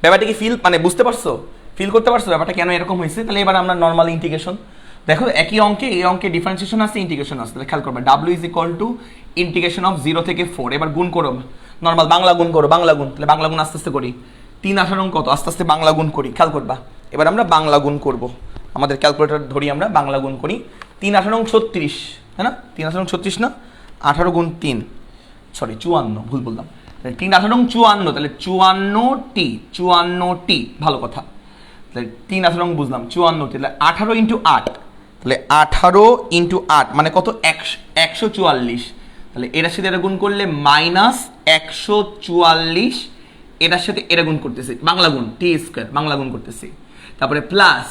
A: ব্যাপারটা কি মানে বুঝতে পারছো, ফিল করতে পারছো ব্যাপারটা কেন এরকম হয়েছে? তাহলে এবার আমরা নর্মাল ইন্টিগ্রেশন, দেখো একই অঙ্কে এই অঙ্কে ডিফারেন্সিয়েশন আছে, ইন্টিগ্রেশন আছে, তাহলে খেয়াল করবে w is equal to integration of 0 থেকে 4, এবার গুণ করো, নর্মাল বাংলা গুণ করো, তাহলে বাংলা গুণ আস্তে আস্তে করি, 3 18 কত, আস্তে আস্তে বাংলা গুণ করি, খেয়াল করবা, এবার আমরা বাংলা গুণ করব, আমাদের ক্যালকুলেটর ধরি, আমরা বাংলা গুণ করি, 3 18 36, হ্যাঁ না, 3 18 36 না, 18 গুণ 3, সরি 54, ভুল বললাম, 3 18 54, তাহলে 54t, ভালো কথা, তাহলে 3 18 বুঝলাম, 54t, তাহলে 18 ইন্টু 8, তাহলে 18 ইন্টু 8 মানে কত, 144, তাহলে এটার সাথে এটা গুণ করলে মাইনাস 144, এটার সাথে এটা গুণ করতেছি, বাংলা গুণ t স্কয়ার, বাংলা গুণ করতেছি, তারপরে প্লাস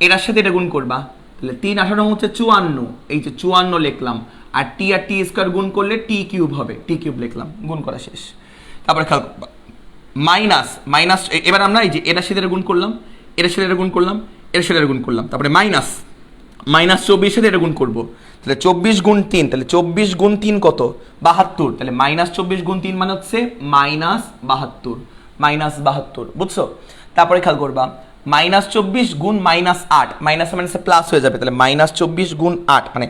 A: এটার সাথে এটা গুণ করবা, তাহলে 3 18 হচ্ছে 54, এই যে 54 লিখলাম, আর t স্কয়ার গুণ করলে t কিউব হবে, t কিউব লিখলাম, গুণ করা শেষ। তারপরে খেয়াল করবা, মাইনাস এবার আমরা এই যে এটার সাথে এটা গুণ করলাম, এটার সাথে এটা গুণ করলাম, এর সাথে এটা গুণ করলাম, তারপরে মাইনাস 24 সাথে এটা গুণ করবো, তাহলে 24 গুণ 3, তাহলে 24 গুণ 3 কত, 72, তাহলে মাইনাস 24 গুণ 3 মানে হচ্ছে মাইনাস 72, বুঝছো? তারপরে খেয়াল করবা, মাইনাস 24 গুণ মাইনাস 8, মাইনাস মাইনাসে প্লাস হয়ে যাবে, তাহলে মাইনাস 24 গুণ 8 মানে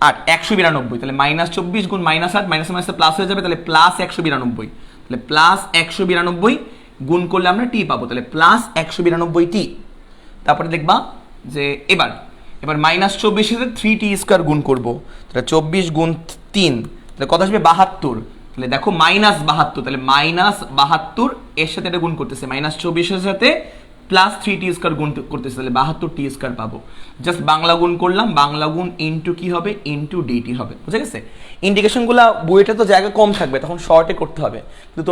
A: 8 192, তাহলে মাইনাস 24 গুণ মাইনাস 8, মাইনাস মাইনাসে প্লাস হয়ে যাবে, তাহলে প্লাস 192, তাহলে প্লাস 192 গুণ করলে আমরা টি পাবো, তাহলে প্লাস 192t। তারপরে দেখবা যে এবার মাইনাস 24 সাথে 3t স্কয়ার গুণ করবো, তাহলে 24 গুণ 3, তাহলে কত আসবে 72, তাহলে দেখো মাইনাস 72, তাহলে মাইনাস 72 এর সাথে এটা গুণ করতেছে, মাইনাস 24 এর সাথে প্লাস 3t স্কোয়ার গুণ করতেছি, তাহলে 72t স্কোয়ার পাবো। জাস্ট বাংলা গুণ করলাম, বাংলা গুণ ইন্টু কি হবে, ইন্টু ডিটি হবে। বুঝে গেছে? ইন্টিগ্রেশনগুলো বইটা তো জায়গা কম থাকবে, তখন শর্টে করতে হবে, কিন্তু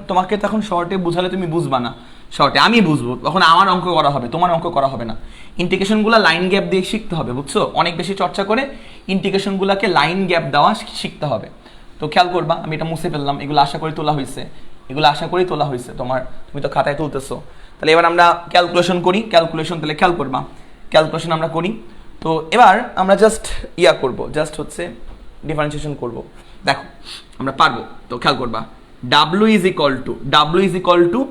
A: তোমাকে তখন শর্টে বুঝালে তুমি বুঝবা না, শর্টে আমি বুঝবো, তখন আমার অঙ্ক করা হবে, তোমার অঙ্ক করা হবে না। ইন্টিগ্রেশনগুলো লাইন গ্যাপ দিয়ে শিখতে হবে, বুঝছো? অনেক বেশি চর্চা করে ইন্টিগ্রেশনগুলোকে লাইন গ্যাপ দেওয়া শিখতে হবে। তো খেয়াল করবা, আমি এটা মুছে ফেললাম, এগুলো আশা করি তোলা হয়েছে, এগুলো আশা করি তোলা হয়েছে তোমার, তুমি তো খাতায় তুলতেছো। তাহলে এবার আমরা ক্যালকুলেশন করি, ক্যালকুলেশন তাহলে খেয়াল করবা, ক্যালকুলেশন আমরা করি। তো এবার আমরা জাস্ট করব, জাস্ট হচ্ছে ডিফারেন্সিয়েশন করব। দেখো আমরা পারবো, তো খেয়াল করবা, ডাব্লিউ ইজ ইকুয়াল টু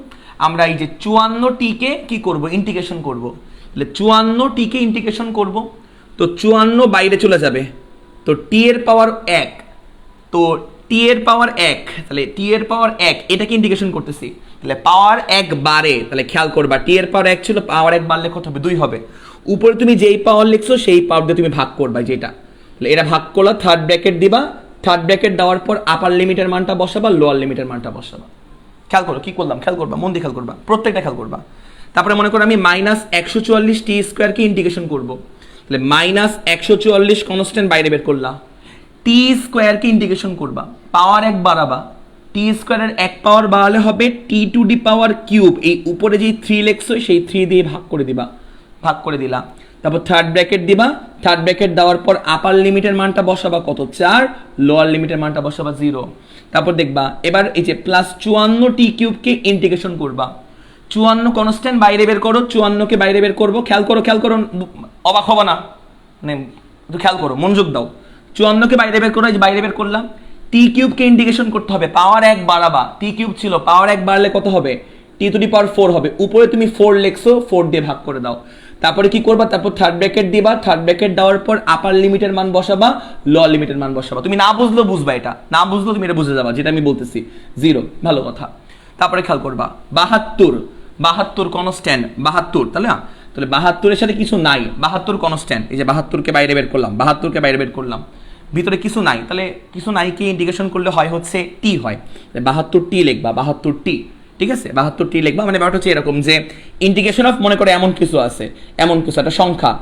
A: আমরা এই যে 54টিকে কি করব, ইন্টিগ্রেশন করব। তাহলে 54টিকে ইন্টিগ্রেশন করব, তো 54 বাইরে চলে যাবে, তো টি এর পাওয়ার 1, তো টি এর পাওয়ার 1, তাহলে টি এর পাওয়ার 1 এটাকে ইন্টিগ্রেশন করতেছি, তাহলে পাওয়ার 1 বাড়ে, তাহলে খেয়াল করবা টি এর পাওয়ার 1 ছিল, পাওয়ার 1 বাড়লে কত হবে, 2 হবে। উপরে তুমি যেই পাওয়ার লিখছো সেই পাওয়ার দিয়ে তুমি ভাগ করবা, যেটা, তাহলে এটা ভাগ করলা, থার্ড ব্র্যাকেট দিবা, থার্ড ব্র্যাকেট দেওয়ার পর আপার লিমিটের মানটা বসাবা, লোয়ার লিমিটের মানটা বসাবা। খেয়াল করো কি করলাম, খেয়াল করবা, মন দিয়ে খেয়াল করবা, প্রত্যেকটা খেয়াল করবা। তারপরে মনে করো আমি -144t স্কোয়ারকে ইন্টিগ্রেশন করব, তাহলে -144 কনস্ট্যান্ট বাইরে বের করলা, টি স্কোয়ারকে ইন্টিগ্রেশন করবা, পাওয়ার 1 বাড়াবা, টি স্কোয়ারের 1 পাওয়ার বাড়ালে হবে টি টু দি পাওয়ার কিউব, এই উপরে যেই 3 লেখছো সেই 3 দিয়ে ভাগ করে দিবা, ভাগ করে দিলা। তারপর থার্ড ব্র্যাকেট দিবা, থার্ড ব্র্যাকেট দেওয়ার পর আপার লিমিটের মানটা বসাবা কত, 4, লোয়ার লিমিটের মানটা বসাবা 0। তারপর দেখবা এবার এই যে +54t কিউবকে ইন্টিগ্রেশন করবা, 54 কনস্ট্যান্ট বাইরে বের করো, 54কে বাইরে বের করবো, খেয়াল করো, খেয়াল করো, অবাক হবা না, মানে একটু খেয়াল করো, মনোযোগ দাও। 54কে বাইরে বের করো, এই যে বাইরে বের করলাম, টি কিউবকে ইন্টিগ্রেশন করতে হবে, পাওয়ার 1 বাড়াবা, টি কিউব ছিল, পাওয়ার 1 বাড়লে কত হবে, টি টু দি পাওয়ার 4 হবে, উপরে তুমি 4 লিখছো, 4 দিয়ে ভাগ করে দাও। তারপরে কি করবা, তারপর থার্ড ব্র্যাকেট দিবা, থার্ড ব্র্যাকেট দেওয়ার পর আপার লিমিটের মান বসাবা, লোয়ার লিমিটের মান বসাবা। তুমি না বুঝলেও বুঝবা, এটা না বুঝলেও তুমি এটা বুঝে যাবা, যেটা আমি বলতেছি 0, ভালো কথা। তারপরে খেয়াল করবা 72 কনস্ট্যান্ট, 72, তাহলে না, তাহলে 72-এর সাথে কিছু নাই, 72 কনস্ট্যান্ট, এই যে 72কে বাইরে বের করলাম, 72কে বাইরে বের করলাম, ভিতরে কিছু নাই, তাহলে কিছু নাই কি ইন্টিগ্রেশন করলে হয় হচ্ছে টি হয়, 72t লিখবা, 72t, ঠিক আছে, 72t লিখবা। মানে ব্যাপারটা হচ্ছে এরকম যে ইন্টিগ্রেশন অফ, মনে করে এমন কিছু আছে, এমন কিছু একটা সংখ্যা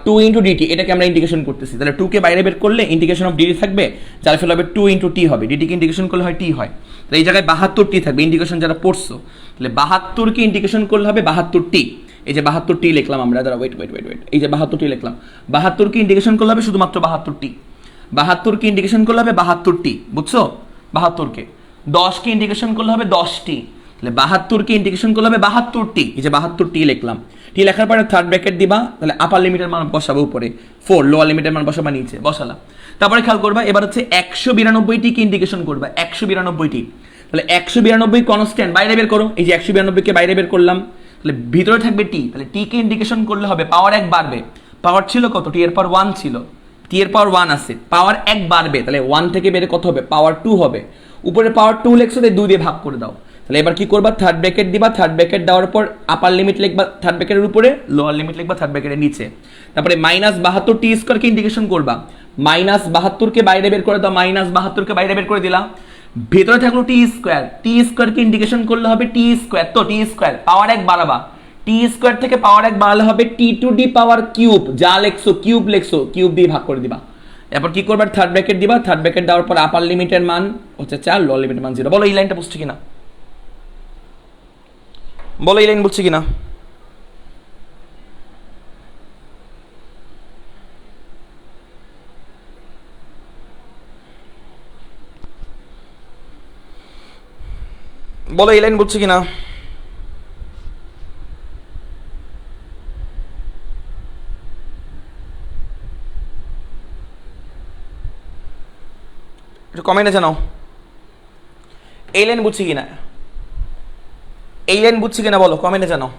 A: 2 ইন্টু ডিটি, এটাকে আমরা ইন্টিগ্রেশন করতেছি, তাহলে 2কে বাইরে বের করলে ইন্টিগ্রেশন অফ ডিটি থাকবে, যার ফলে হবে 2 ইন্টু টি হবে, ডিটিকে ইন্টিগ্রেশন করলে হয় টি হয়, তাহলে এই জায়গায় 72t থাকবে, ইন্টিগ্রেশন যারা পড়ছো, তাহলে 72কে ইন্টিগ্রেশন করলে হবে 72t, এই যে 72t লিখলাম আমরা, দাঁড়া ওয়েট, এই যে 72t লিখলাম, 72কে ইন্টিগ্রেশন করলে হবে শুধুমাত্র 72t, 72কে ইন্টিগ্রেশন করলে হবে 72t, বুঝছো, 72কে 10কে ইন্টিগ্রেশন করলে হবে 10t, তাহলে 72কে ইন্টিগ্রেশন করলে হবে 72t, এই যে 72t লিখলাম, টি লেখার পরে থার্ড ব্র্যাকেট দিবা, তাহলে আপার লিমিটের মান বসাবে উপরে 4, লোয়ার লিমিটের মান বসাবা নিচে, বসালা। তারপরে খেয়াল করবা এবার হচ্ছে 192টিকে ইন্টিগ্রেশন করবা, 192টি, তাহলে 192 কনস্ট্যান্ট বাইরে বের করো, এই যে 192কে বাইরে বের করলাম, তাহলে ভিতরে থাকবে টি, তাহলে টি কে ইন্টিগ্রেশন করলে হবে পাওয়ার 1 বাড়বে, পাওয়ার ছিল কত, টি এর পাওয়ার 1 ছিল, টি এর পাওয়ার 1 আছে, পাওয়ার 1 বাড়বে, তাহলে 1 থেকে বেড়ে কত হবে, পাওয়ার 2 হবে, উপরে পাওয়ার 2 লিখছো, তাই 2 দিয়ে ভাগ করে দাও। তাহলে এবার কি করবা, থার্ড ব্র্যাকেট দিবা, থার্ড ব্র্যাকেট দেওয়ার পর আপার লিমিট লিখবা থার্ড ব্র্যাকেটের উপরে, লোয়ার লিমিট লিখবা থার্ড ব্র্যাকেটের নিচে। তারপরে -72t স্কয়ারকে ইন্টিগ্রেশন করবা, -72কে বাইরে বের করে দাও, -72কে বাইরে বের করে দিলা, ভেতরে থাকলো টি স্কয়ারকে ইন্টিগ্রেশন করলে হবে টি স্কয়ার, তো টি স্কয়ার পাওয়ার 1 বাড়াবা, টি স্কয়ার থেকে পাওয়ার 1 বাড়ালে হবে টি টু দি পাওয়ার কিউব, যা লেখছো কিউব লেখছো, কিউব দিয়ে ভাগ করে দিবা। এরপর কি করবা, থার্ড ব্র্যাকেট দিবা, থার্ড ব্র্যাকেট দেওয়ার পর আপার লিমিটের মান হচ্ছে 4, লোয়ার লিমিটের মান 0। বলো এই লাইনটা বুঝছো কিনা, বলো এই লাইন বুঝছি কিনা, বলো এই লাইন বুঝছি কিনা, একটু কমেন্টে জানাও এই লাইন বুঝছি কিনা, এই লাইন বুঝছি কিনা বলো, কমেন্টে জানাও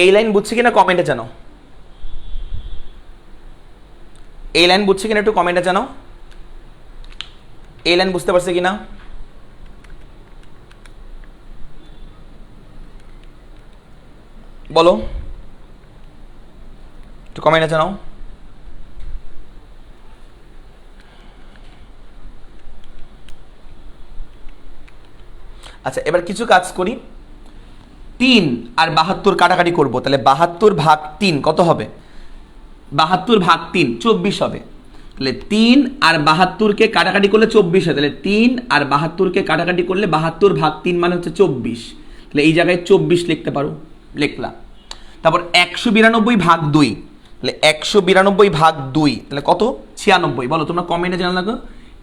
A: এই লাইন বুঝছি কিনা, কমেন্টে জানাও এই লাইন বুঝছি কিনা, একটু কমেন্টে জানাও এই লাইন বুঝতে পারছে কিনা, বলো একটু কমেন্টে জানাও। আচ্ছা এবার কিছু কাজ করি, 3 আর 72 কাটাকাটি করব, তাহলে 72 ভাগ 3 কত হবে? 72 ভাগ 3 24 হবে। তাহলে 3 আর 72কে কাটাকাটি করলে 24 হয়, তাহলে 3 আর 72কে কাটাকাটি করলে 72 ভাগ 3 মানে হচ্ছে 24। তাহলে এই জায়গায় 24 লিখতে পারো, লিখলাম। তারপর 192 ভাগ 2, তাহলে 192 ভাগ 2 তাহলে কত? 96। বলো তোমরা কমেন্টে জানা লাগো।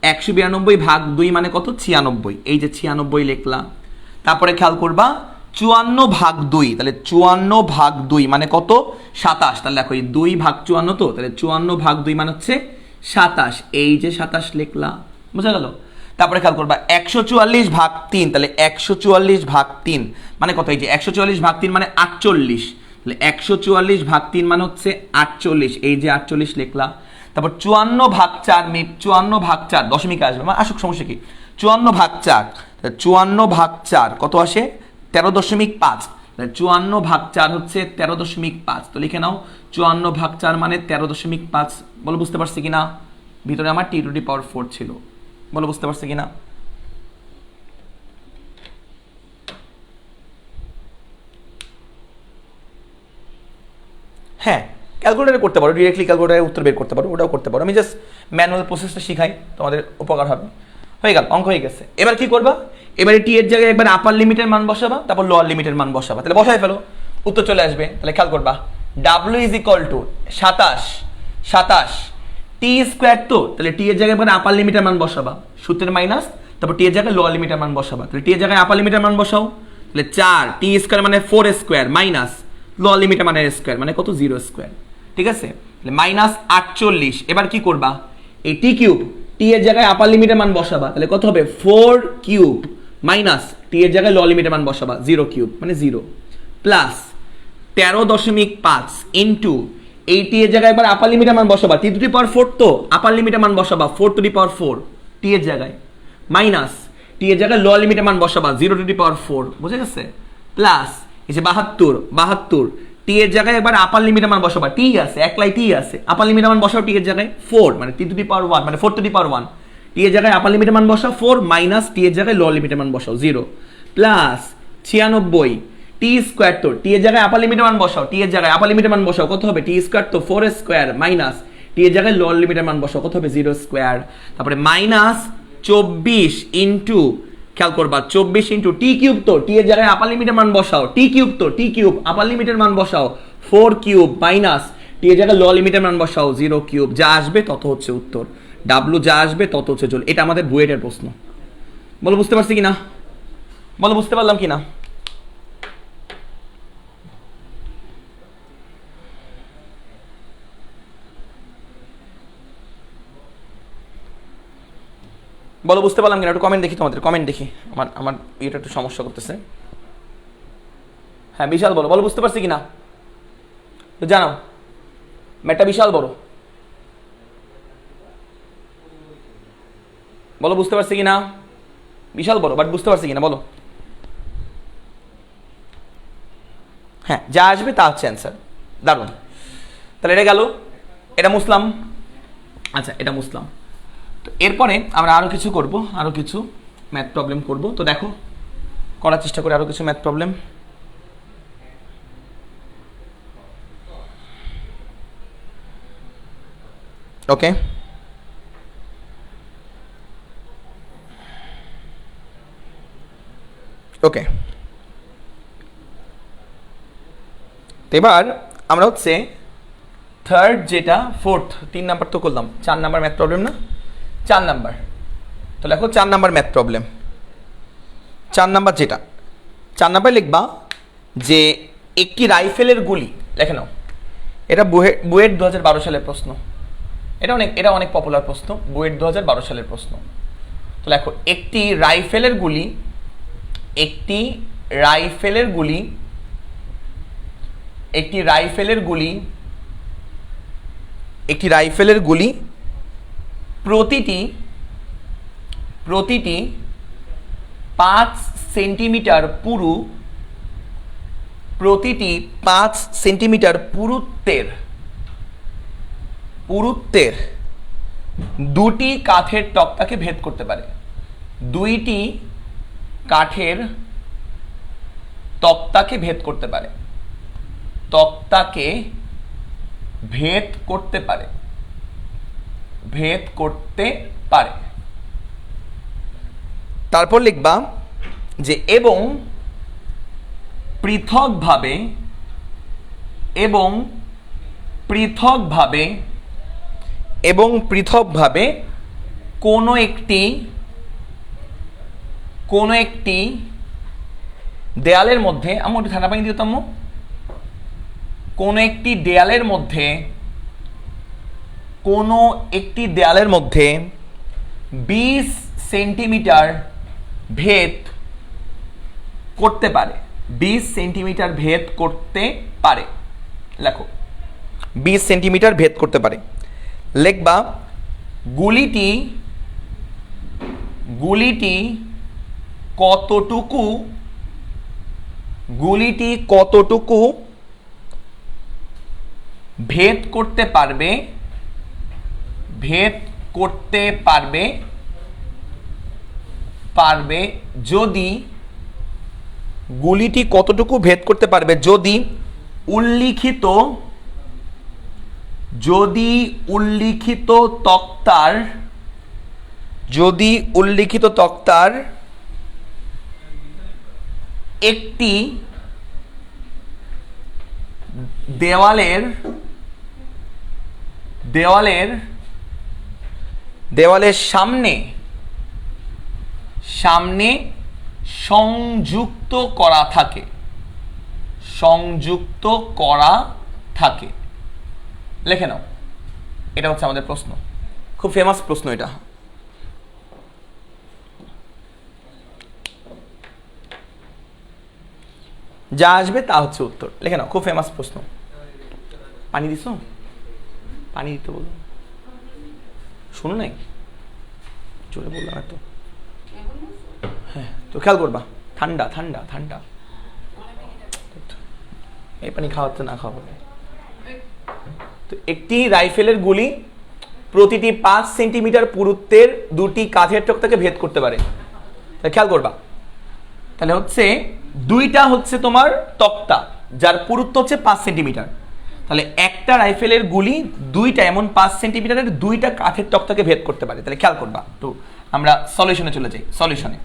A: 192 ভাগ 2 মানে কত? 96। এই যে 96 লিখলাম। তারপরে খেয়াল করবা 54 ভাগ 2, তাহলে 54 ভাগ 2 মানে কত? 27। তাহলে দেখো এই 2 ভাগ 54 তো, তাহলে 54 ভাগ 2 মানে হচ্ছে 27। এই যে 27 লিখলাম, বুঝা গেল? তারপরে খেয়াল করবা 144 ভাগ 3, তাহলে 144 ভাগ 3 মানে কত? এই যে 144 ভাগ 3 মানে 48। তাহলে 144 ভাগ 3 মানে হচ্ছে 48। এই যে 48 লিখলাম। তারপর 54 ভাগ 4, 54 ভাগ 4 দশমিকে আসবে, মানে আসুক, সমস্যা কি? 54 ভাগ 4, 54 ভাগ 4 কত আসে? 13.5। 54 ভাগ 4 হচ্ছে 13.5। তো লিখে নাও 54 ভাগ 4 মানে 13.5। বলো বুঝতে পারছি কিনা? ভিতরে আমার t⁴ ছিল। বলো বুঝতে পারছি কিনা? হ্যাঁ, ক্যালকুলেটারে করতে পারো, ডিরেক্টলি ক্যালকুলেটারে উত্তর বের করতে পারো, ওটাও করতে পারো। আমি জাস্ট ম্যানুয়াল প্রসেসটা শিখাই, তোমাদের উপকার হবে। হয়ে গেল, অঙ্ক হয়ে গেছে। এবার কি করবা? এবারে টি এর জায়গায় একবার আপার লিমিটের মান বসাবা, তারপর লোয়ার লিমিটের মান বসাবা। তাহলে বসাই ফেলো, উত্তর চলে আসবে। তাহলে খেয়াল করবা W is equal two 27 T square. তো তাহলে টি এর জায়গায় একবার আপার লিমিটের মান বসাবা, সূত্রের মাইনাস, তারপর টি এর জায়গায় লোয়ার লিমিটের মান বসাবা। তাহলে টি এর জায়গায় আপার লিমিটের মান বসাও, তাহলে 4 টি স্কোয়ার মানে 4 স্কোয়ার মাইনাস লোয়ার লিমিটের মানে স্কোয়ার মানে কত? 0 স্কোয়ার। ঠিক আছে, তাহলে মাইনাস 48। এবার কি করবা? এই টি কিউব, টি এর জায়গায় আপার লিমিটের মান বসাবা, তাহলে কত হবে? 4 কিউব মাইনাস টি এর জায়গায় লোয়ার লিমিটের মান বসাবা, 0 কিউব মানে 0 প্লাস 13.5 ইন্টু এই টি এর জায়গায় একবার আপার লিমিটের মান বসাবা, t⁴ তো আপার লিমিটের মান বসাবা 4⁴ টি এর জায়গায়, মাইনাস টি এর জায়গায় লোয়ার লিমিটের মান বসাবা 0⁴, বুঝে গেছে? প্লাস এই যে 72 টি এর জায়গায় একবার আপার লিমিটের মান বসাবা, টি আছে, একলাই টি আছে, আপার লিমিটের মান বসাও টি এর জায়গায় 4 মানে t⁴ মানে 4⁴ টি এর জায়গায় আপার লিমিটের মান বসাও 4 মাইনাস টি এর জায়গায় লোয়ার লিমিটের মান বসাও 0 প্লাস 96 টি স্কোয়ার। তো টি এর জায়গায় আপার লিমিটের মান বসাও, টি এর জায়গায় আপার লিমিটের মান বসাও, কত হবে? টি স্কোয়ার তো 4 স্কোয়ার মাইনাস টি এর জায়গায় লোয়ার লিমিটের মান বসাও, কত হবে? 0 স্কোয়ার। তারপরে মাইনাস 24 ইন্টু, খেয়াল করবা 24 ইন্টু টি কিউব। তো টি এর জায়গায় আপার লিমিটের মান বসাও, টি কিউব তো টি কিউব আপার লিমিটের মান বসাও 4 কিউব মাইনাস টি এর জায়গায় লোয়ার লিমিটের মান বসাও 0 কিউব। যা আসবে তত হচ্ছে উত্তর, ডাব্লু যা আসবে তত হচ্ছে জল। এটা আমাদের বুয়েটের প্রশ্ন। বলো বুঝতে পারছি কিনা? বলো বুঝতে পারলাম কিনা? বলো বুঝতে পারলাম কিনা? একটু কমেন্ট দেখি, তোমাদের কমেন্ট দেখি। আমার এটা একটু সমস্যা করতেছে। হ্যাঁ বিশাল বলো, বলো বুঝতে পারছি কিনা? তো জানাও, ম্যাটটা বিশাল বড়। বলো বুঝতে পারছি কিনা? বিশাল বড়, বাট বুঝতে পারছি কিনা বলো। হ্যাঁ, যা আসবে তা হচ্ছে অ্যান্সার। দারুণ। তাহলে এটা গেল, এটা মুসলাম। আচ্ছা, এটা মুসলাম। তো এরপরে আমরা আরও কিছু করব, আরও কিছু ম্যাথ প্রবলেম করব। তো দেখো, করার চেষ্টা করি আরও কিছু ম্যাথ প্রবলেম। ওকে, ওকে। এবার আমরা হচ্ছে থার্ড, যেটা ফোর্থ, 3 নাম্বার তো করলাম, 4 নাম্বার ম্যাথ প্রবলেম না, 4 নাম্বার। তো দেখো 4 নাম্বার ম্যাথ প্রবলেম, 4 নাম্বার যেটা, 4 নাম্বার লিখবা যে একটি রাইফেলের গুলি, লেখে নাও। এটা বুয়েট 2012 সালের প্রশ্ন। এটা অনেক পপুলার প্রশ্ন, বুয়েট 2012 সালের প্রশ্ন। তো লেখো একটি রাইফেলের গুলি, একটি রাইফেলের গুলি, একটি রাইফেলের গুলি, একটি রাইফেলের গুলি প্রতিটি 5 সেন্টিমিটার পুরু, প্রতিটি 5 সেন্টিমিটার পুরুত্বের দুটি কাঠের তক্তাকে ভেদ করতে পারে। দুইটি কাঠের তক্তাকে ভেদ করতে পারে, তক্তাকে ভেদ করতে পারে, ভেদ করতে পারে। তারপর লিখবা যে এবং পৃথকভাবে, এবং পৃথকভাবে, এবং পৃথকভাবে কোনো একটি, কোনো একটি দেয়ালের মধ্যে, আমি একটু ঠান্ডা পানি দিতাম, কোনো একটি দেয়ালের মধ্যে, কোনো একটি দেয়ালের মধ্যে 20 সেন্টিমিটার ভেদ করতে পারে, 20 সেন্টিমিটার ভেদ করতে পারে। লেখো 20 সেন্টিমিটার ভেদ করতে পারে। লিখবা গুলিটি, গুলিটি কতটুকু, গুলিটি কতটুকু ভেদ করতে পারবে, ভেদ করতে পারবে, পারবে যদি, গুলিটি কতটুকু ভেদ করতে পারবে যদি উল্লিখিত, যদি উল্লিখিত তক্তার, যদি উল্লিখিত তক্তার একটি দেওয়ালের, দেওয়ালের, দেওয়ালের সামনে, সামনে সংযুক্ত করা থাকে, সংযুক্ত করা থাকে। লিখে নাও, এটা হচ্ছে আমাদের প্রশ্ন, খুব ফেমাস প্রশ্ন এটা। যা আসবে তা হচ্ছে উত্তর, লিখে নাও, খুব ফেমাস প্রশ্ন। পানি দিছো? পানি দিতে বলো, শুনো নাই, চলে বললাম এত। হ্যাঁ তো খেয়াল করবা, ঠান্ডা ঠান্ডা ঠান্ডা, এই পানি খাওয়াতে না খাওয়াবে। তো একটি রাইফেলের গুলি প্রতিটি 5 সেন্টিমিটার পুরুত্বের দুটি কাঠের তক্তাকে ভেদ করতে পারে। খেয়াল করবা, তাহলে হচ্ছে দুইটা হচ্ছে তোমার তক্তা যার পুরুত্ব হচ্ছে 5 সেন্টিমিটার, তাহলে একটা রাইফেলের গুলি দুইটা এমন 5 সেন্টিমিটারের দুইটা কাঠের তক্তাকে ভেদ করতে পারে। তাহলে খেয়াল করবা, তো আমরা সলিউশনে চলে যাই। সলিউশনে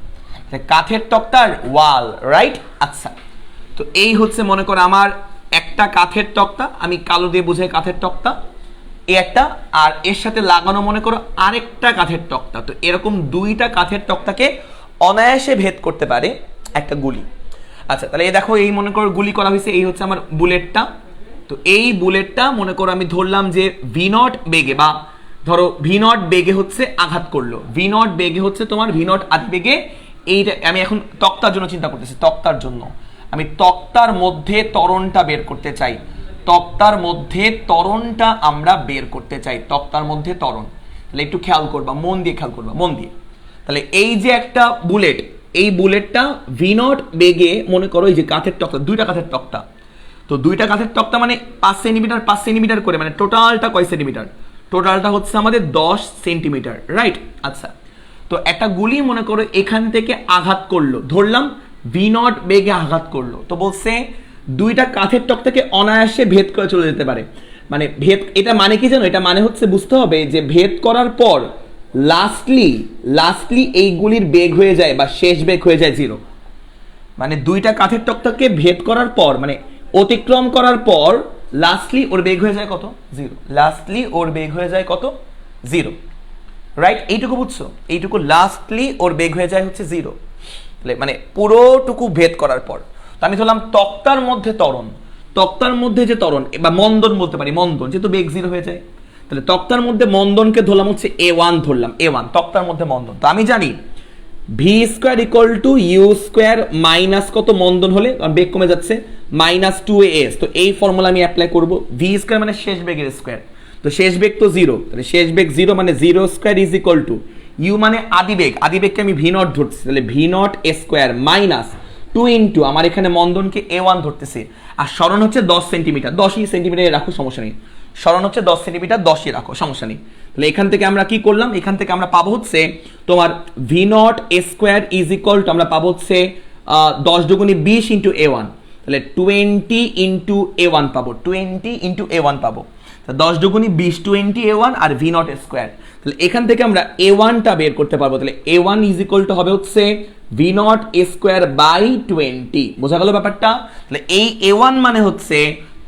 A: কাঠের তক্তার ওয়াল, রাইট? আচ্ছা, তো এই হচ্ছে মনে করো আমার একটা কাঠের তক্তা, আমি কালো দিয়ে বুঝাই কাঠের তক্তা, এই একটা, আর এর সাথে লাগানো মনে করো আরেকটা কাঠের তক্তা। তো এরকম দুইটা কাঠের তক্তাকে অনায়াসে ভেদ করতে পারে একটা গুলি। আচ্ছা, তাহলে এই দেখো, এই মনে করো গুলি করা হয়েছে, এই হচ্ছে আমার বুলেটটা। তো এই বুলেটটা মনে করো আমি ধরলাম যে V0 বেগে, বা ধরো V0 বেগে হচ্ছে আঘাত করলো, V0 বেগে হচ্ছে তোমার V0 বেগে। এইটা আমি এখন তক্তার জন্য চিন্তা করতেছি, তক্তার জন্য আমি তক্তার মধ্যে ত্বরণটা বের করতে চাই, তক্তার মধ্যে ত্বরণটা আমরা বের করতে চাই, তক্তার মধ্যে ত্বরণ। তাহলে একটু খেয়াল করবা, মন দিয়ে খেয়াল করবা, মন দিয়ে। তাহলে এই যে একটা বুলেট, এই বুলেটটা V0 বেগে মনে করো এই যে কাঠের তক্তা, দুইটা কাঠের তক্তা, তো দুইটা কাঠের তক্তা মানে 5 সেন্টিমিটার 5 সেন্টিমিটার করে, মানে টোটালটা কয় সেন্টিমিটার? টোটালটা হচ্ছে আমাদের 10 সেন্টিমিটার, রাইট? আচ্ছা, তো একটা গুলি মনে করো এখান থেকে আঘাত করলো, ধরলাম V0 বেগে আঘাত করলো, তো বলছে দুইটা কাঠের তক্তাকে অনায়াসে ভেদ করে চলে যেতে পারে। মানে ভেদ, এটা মানে কি জানো? এটা মানে হচ্ছে বুঝতে হবে যে ভেদ করার পর লাস্টলি এই গুলির বেগ হয়ে যায় বা শেষ বেগ হয়ে যায় 0। মানে দুইটা কাঠের তক্তাকে ভেদ করার পর, মানে অতিক্রম করার পর লাস্টলি ওর বেগ হয়ে যায় কত? 0। লাস্টলি ওর বেগ হয়ে যায় কত? 0, রাইট? এইটুকু বুঝছো? এইটুকু লাস্টলি ওর বেগ হয়ে যায় হচ্ছে 0, মানে পুরোটুকু ভেদ করার পর। তো আমি ধরলাম তক্তার মধ্যে ত্বরণ, তক্তার মধ্যে যে ত্বরণ বা মন্দন বলতে পারি, মন্দন, যেহেতু বেগ 0 হয়ে যায়, তাহলে তক্তার মধ্যে মন্দনকে ধরলাম হচ্ছে A1, ধরলাম A1, তক্তার মধ্যে মন্দন। তো আমি জানি v² = u² মাইনাস কত মন্দন হলে, কারণ বেগ কমে যাচ্ছে, -2as। তো এই ফর্মুলা আমি অ্যাপ্লাই করব, v² মানে শেষ বেগের স্কয়ার, তো শেষ বেগ তো 0, তাহলে শেষ বেগ 0 মানে 0² = u মানে আদি বেগ, আদি বেগকে আমি v0 ধরছি, তাহলে v0² মাইনাস 2 ইন্টু আমার এখানে মন্দনকে A1 ধরতেছি, আর সরণ হচ্ছে 10 সেন্টিমিটার, 10ই সেন্টিমিটারে রাখো, সমস্যা নেই, সরণ হচ্ছে 10 সেন্টিমিটার, 10ই রাখো, সমস্যা নেই। তাহলে এখান থেকে আমরা কি করলাম? এখান থেকে আমরা পাবো হচ্ছে তোমার v0² = আমরা পাবো হচ্ছে 10 দুগুণে 20 ইন্টু A1, তাহলে 20 ইন্টু A1 পাবো, 20 ইন্টু A1 পাবো। 10 দুগুণে 20, 20 A1 R V not square. তাহলে এখান থেকে আমরা A1টা বের করতে পারবো। তাহলে A1 ইজ ইকুয়াল টু হবে হচ্ছে V নট স্কোয়ার বাই 20। বোঝা গেল ব্যাপারটা? তাহলে এই A1 মানে হচ্ছে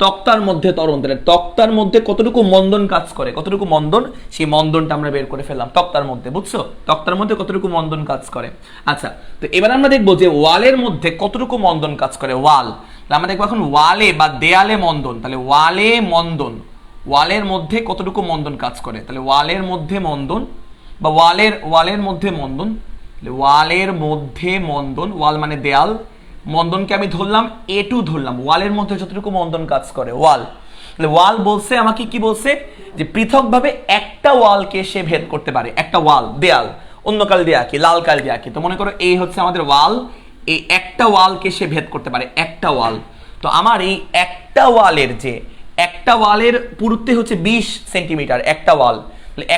A: তক্তার মধ্যে ত্বরণ। তাহলে তক্তার মধ্যে কতটুকু মন্দন কাজ করে, কতটুকু মন্দন, সেই মন্দনটা আমরা বের করে ফেললাম তক্তার মধ্যে। বুঝছো? তক্তার মধ্যে কতটুকু মন্দন কাজ করে। আচ্ছা, তো এবার আমরা দেখবো যে ওয়ালের মধ্যে কতটুকু মন্দন কাজ করে। ওয়াল, আমরা দেখবো এখন ওয়ালে বা দেয়ালে মন্দন। তাহলে ওয়ালে মন্দন, ওয়ালের মধ্যে কতটুকু মন্দন কাজ করে। তাহলে ওয়ালের মধ্যে মন্দন বা ওয়ালের মধ্যে মন্দন, ওয়ালের মধ্যে মন্দন, ওয়াল মানে দেয়াল, মন্দনকে আমি ধরলাম A2 ধরলাম। ওয়ালের মধ্যে যতটুকু মন্দন কাজ করে ওয়াল। তাহলে ওয়াল বলছে আমাকে কি বলছে, যে পৃথকভাবে একটা ওয়ালকে সে ভেদ করতে পারে। একটা ওয়াল, দেয়াল, অন্য কাল দিয়ে আঁকি, লাল কাল দিয়ে আঁকি। তো মনে করো এই হচ্ছে আমাদের ওয়াল, এই একটা ওয়ালকে সে ভেদ করতে পারে, একটা ওয়াল। তো আমার এই একটা ওয়ালের পুরুত্ব হচ্ছে 20 সেন্টিমিটার একটা ওয়াল।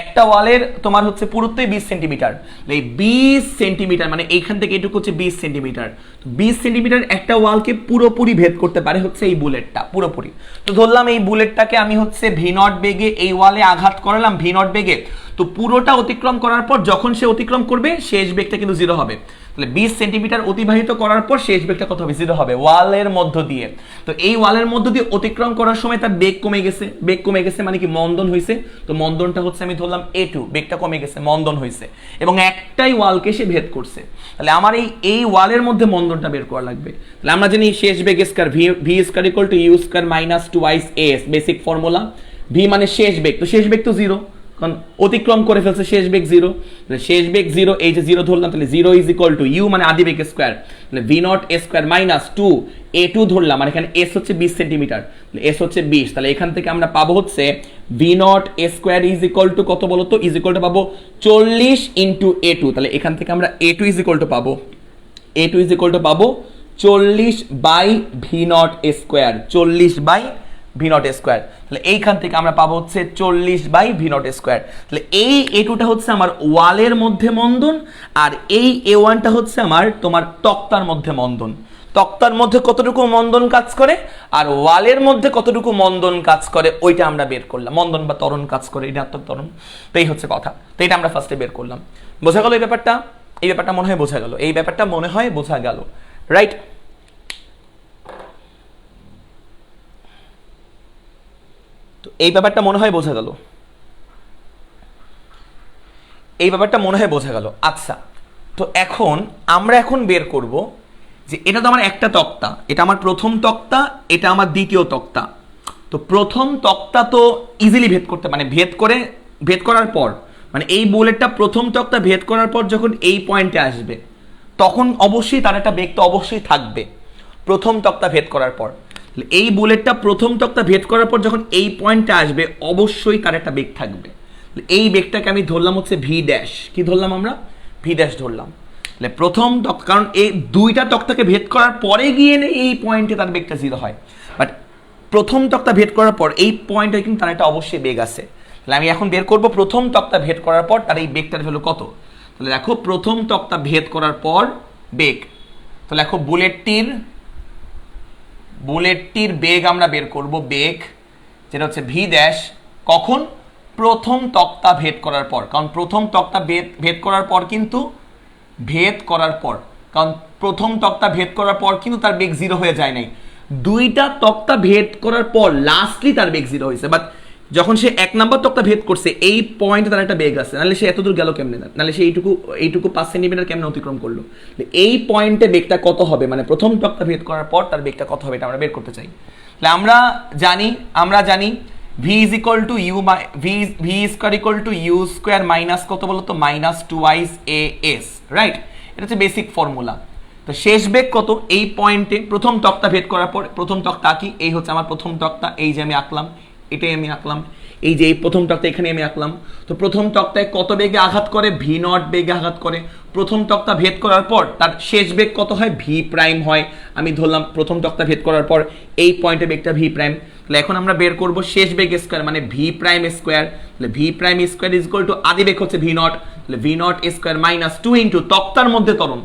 A: একটা ওয়ালের তোমার হচ্ছে পুরুত্বই 20 সেন্টিমিটার। এই 20 সেন্টিমিটার মানে এইখান থেকে এটুকু হচ্ছে 20 সেন্টিমিটার। তো 20 সেন্টিমিটার একটা ওয়ালকে পুরোপুরি ভেদ করতে পারে হচ্ছে এই বুলেটটা, পুরোপুরি। তো ধরলাম এই বুলেটটাকে আমি হচ্ছে V নট বেগে এই ওয়ালে আঘাত করালাম, V নট বেগে। তো পুরোটা অতিক্রম করার পর যখন সে অতিক্রম করবে শেষ বেগটা কিন্তু 0 হবে। তাহলে 20 সেন্টিমিটার অতিবাহিত করার পর শেষ বেগটা কত হবে? 0 হবে, ওয়ালের মধ্য দিয়ে। তো এই ওয়ালের মধ্য দিয়ে অতিক্রম করার সময় তার বেগ কমে গেছে, বেগ কমে গেছে মানে কি মন্দন হয়েছে। তো মন্দনটা হচ্ছে আমি ধরলাম A2, বেগটা কমে গেছে, মন্দন হয়েছে, এবং একটাই ওয়ালকে সে ভেদ করছে। তাহলে আমার এই ওয়ালের মধ্যে মন্দনটা বের করা লাগবে। তাহলে আমরা জানি শেষ বেগ square, V square equal to U square minus 2 AS, basic formula. V মানে শেষ বেগ, তো শেষ বেগ তো 0, কারণ অতিক্রম করে ফেলছে, শেষ বেগ 0। তাহলে শেষ বেগ 0, এই যে 0 ধরলাম, তাহলে 0 ইজ ইকুয়াল টু ইউ মানে আদি বেগ স্কয়ার, তাহলে V naught square minus 2 A2 ধরলাম, আর এখানে S হচ্ছে 20 সেন্টিমিটার, তাহলে S হচ্ছে 20। তাহলে এখান থেকে আমরা পাবো হচ্ছে V naught square is equal two কত বলো তো? ইজ ইকুয়াল টু পাবো 40 ইন্টু A2। তাহলে এখান থেকে আমরা A2 ইজ ইকুয়াল টু পাবো, A2 ইজ ইকুয়াল টু পাবো 40 by V naught square, 40 by V naught square. তাহলে এইখান থেকে আমরা পাবো হচ্ছে 40 বাই V নট স্কয়ার। তাহলে এই A2টা হচ্ছে আমার ওয়ালের মধ্যে মন্দন, আর এই A1টা হচ্ছে আমার তোমার তক্তার মধ্যে মন্দন। তক্তার মধ্যে কতটুকু মন্দন কাজ করে আর ওয়ালের মধ্যে কতটুকু মন্দন কাজ করে ওইটা আমরা বের করলাম। মন্দন বা ত্বরণ কাজ করে, ঋণাত্মক ত্বরণ। তো এই হচ্ছে কথা। তো এটা আমরা ফার্স্টে বের করলাম। বোঝা গেল এই ব্যাপারটা? এই ব্যাপারটা মনে হয় বোঝা গেল, এই ব্যাপারটা মনে হয় বোঝা গেল, রাইট? তো এই ব্যাপারটা মনে হয় বোঝা গেল, এই ব্যাপারটা মনে হয় বোঝা গেল। আচ্ছা, তো আমরা এখন বের করব যে এটা তো আমার একটা তক্তা, এটা আমার প্রথম তক্তা, এটা আমার দ্বিতীয় তক্তা। তো প্রথম তক্তা তো ইজিলি ভেদ করতে, মানে ভেদ করার পর, মানে এই বুলেটটা প্রথম তক্তা ভেদ করার পর যখন এই পয়েন্টে আসবে তখন অবশ্যই তার একটা বেগ তো অবশ্যই থাকবে প্রথম তক্তা ভেদ করার পর। এই বুলেটটা প্রথম তক্তা ভেদ করার পর যখন এই পয়েন্টে আসবে অবশ্যই তার একটা বেগ থাকবে। এই বেগটাকে আমি ধরলাম হচ্ছে ভি ড্যাশ। কি ধরলাম আমরা? ভি ড্যাশ ধরলাম। প্রথম তক্তা, কারণ এই দুইটা তক্তাকে ভেদ করার পরে গিয়ে এই পয়েন্টে তার বেগটা 0 হয়, বাট প্রথম তক্তা ভেদ করার পর এই পয়েন্টে কিন্তু তার একটা অবশ্যই বেগ আছে। তাহলে আমি এখন বের করব প্রথম তক্তা ভেদ করার পর তার এই বেগটার ভ্যালু কত। তাহলে দেখো প্রথম তক্তা ভেদ করার পর বেগ, তাহলে দেখো বুলেটটির বেগ আমরা বের করব, বেগ যেটা হচ্ছে ভি ড্যাশ, কখন? প্রথম তক্তা ভেদ করার পর। কারণ প্রথম তক্তা ভেদ করার পর কিন্তু কারণ প্রথম তক্তা ভেদ করার পর কিন্তু তার বেগ 0 হয়ে যায় নাই, দুইটা তক্তা ভেদ করার পর লাস্টলি তার বেগ 0 হয়েছে। বাট যখন সে 1 নম্বর তক্তা ভেদ করছে এই পয়েন্টে তার একটা বেগ আছে, নাহলে সে এতদূর গেল কেমনে, নাহলে সে এইটুকু 5 সেন্টিমিটার কেমনে অতিক্রম করলো। এই পয়েন্টে বেগটা কত হবে, মানে প্রথম তক্তা ভেদ করার পর তার বেগটা কত হবে, এটা আমরা বের করতে চাই। তাহলে আমরা জানি v is equal to u v square equal to u square minus কত বলতো, মাইনাস 2 as, রাইট? এটা হচ্ছে বেসিক ফর্মুলা। তো শেষ বেগ কত এই পয়েন্টে প্রথম তক্তা ভেদ করার পর? প্রথম তক্তা আঁকি, এই হচ্ছে আমার প্রথম তক্তা, এই যে আমি আঁকলাম, এটাই আমি আঁকলাম, এই যে এই প্রথম তক্তা এখানে আমি আঁকলাম। তো প্রথম তক্তায় কত বেগে আঘাত করে? ভি নট বেগে আঘাত করে। প্রথম তক্তা ভেদ করার পর তার শেষ বেগ কত হয়? ভি প্রাইম হয়। আমি ধরলাম প্রথম তক্তা ভেদ করার পর এই পয়েন্টে বেগটা ভি প্রাইম। তাহলে এখন আমরা বের করব শেষ বেগ স্কয়ার, মানে ভি প্রাইম স্কয়ার। তাহলে V prime square is equal to আদি বেগ হচ্ছে ভি নট, তাহলে V nought square minus 2 into তক্তার মধ্যে ত্বরণ।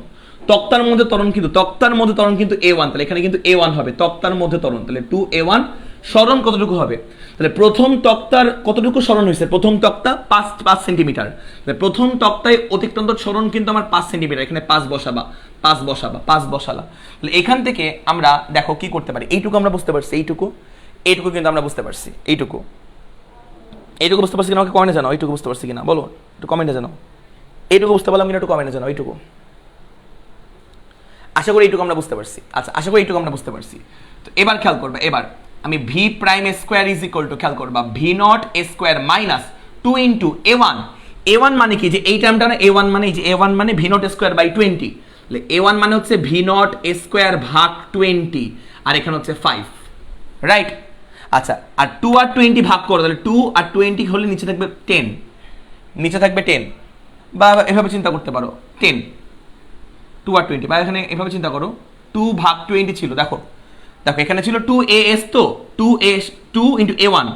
A: তক্তার মধ্যে ত্বরণ কিন্তু a1, তাহলে এখানে কিন্তু a1 হবে, তক্তার মধ্যে ত্বরণ, তাহলে 2a1। সরণ কতটুকু হবে? তাহলে প্রথম তক্তার কতটুকু সরণ হয়েছে? প্রথম তক্তা 5 সেন্টিমিটার, তাহলে প্রথম তক্তায় অতিক্রান্ত সরণ কিন্তু আমার 5 সেন্টিমিটার, এখানে 5 বসালা। তাহলে এখান থেকে আমরা দেখো কি করতে পারি, এইটুকু আমরা বুঝতে পারছি, এইটুকু কিন্তু আমরা বুঝতে পারছি, এইটুকু বুঝতে পারছি কিনা আমাকে কমেন্টে জানাও, এইটুকু বুঝতে পারছি কিনা বলো, একটু কমেন্টে জানাও, এইটুকু বুঝতে পারলাম কিনা একটু কমেন্টে জানাও, এইটুকু আশা করি এইটুকু আমরা বুঝতে পারছি। আচ্ছা, আশা করি এইটুকু আমরা বুঝতে পারছি। তো এবার খেয়াল করবা, এবার আমি V prime square is equal two, খেয়াল করবা, V nought square minus 2 into a1। a1 মানে কি, যে এই টার্মটা না, a1 মানে, এই যে a1 মানে ভি নট স্কোয়ার বাই 20, তাহলে a1 মানে হচ্ছে ভি নট স্কোয়ার ভাগ 20, আর এখানে হচ্ছে 5, রাইট? আচ্ছা, আর 2 আর 20 ভাগ করো, তাহলে 2 আর 20 হলে নিচে থাকবে 10, বা এভাবে চিন্তা করতে পারো 10, 2 আর 20, বা এখানে এভাবে চিন্তা করো 2 ভাগ 20 ছিল, দেখো এখানে ছিল 2as, তো 2 ইন্টু a1,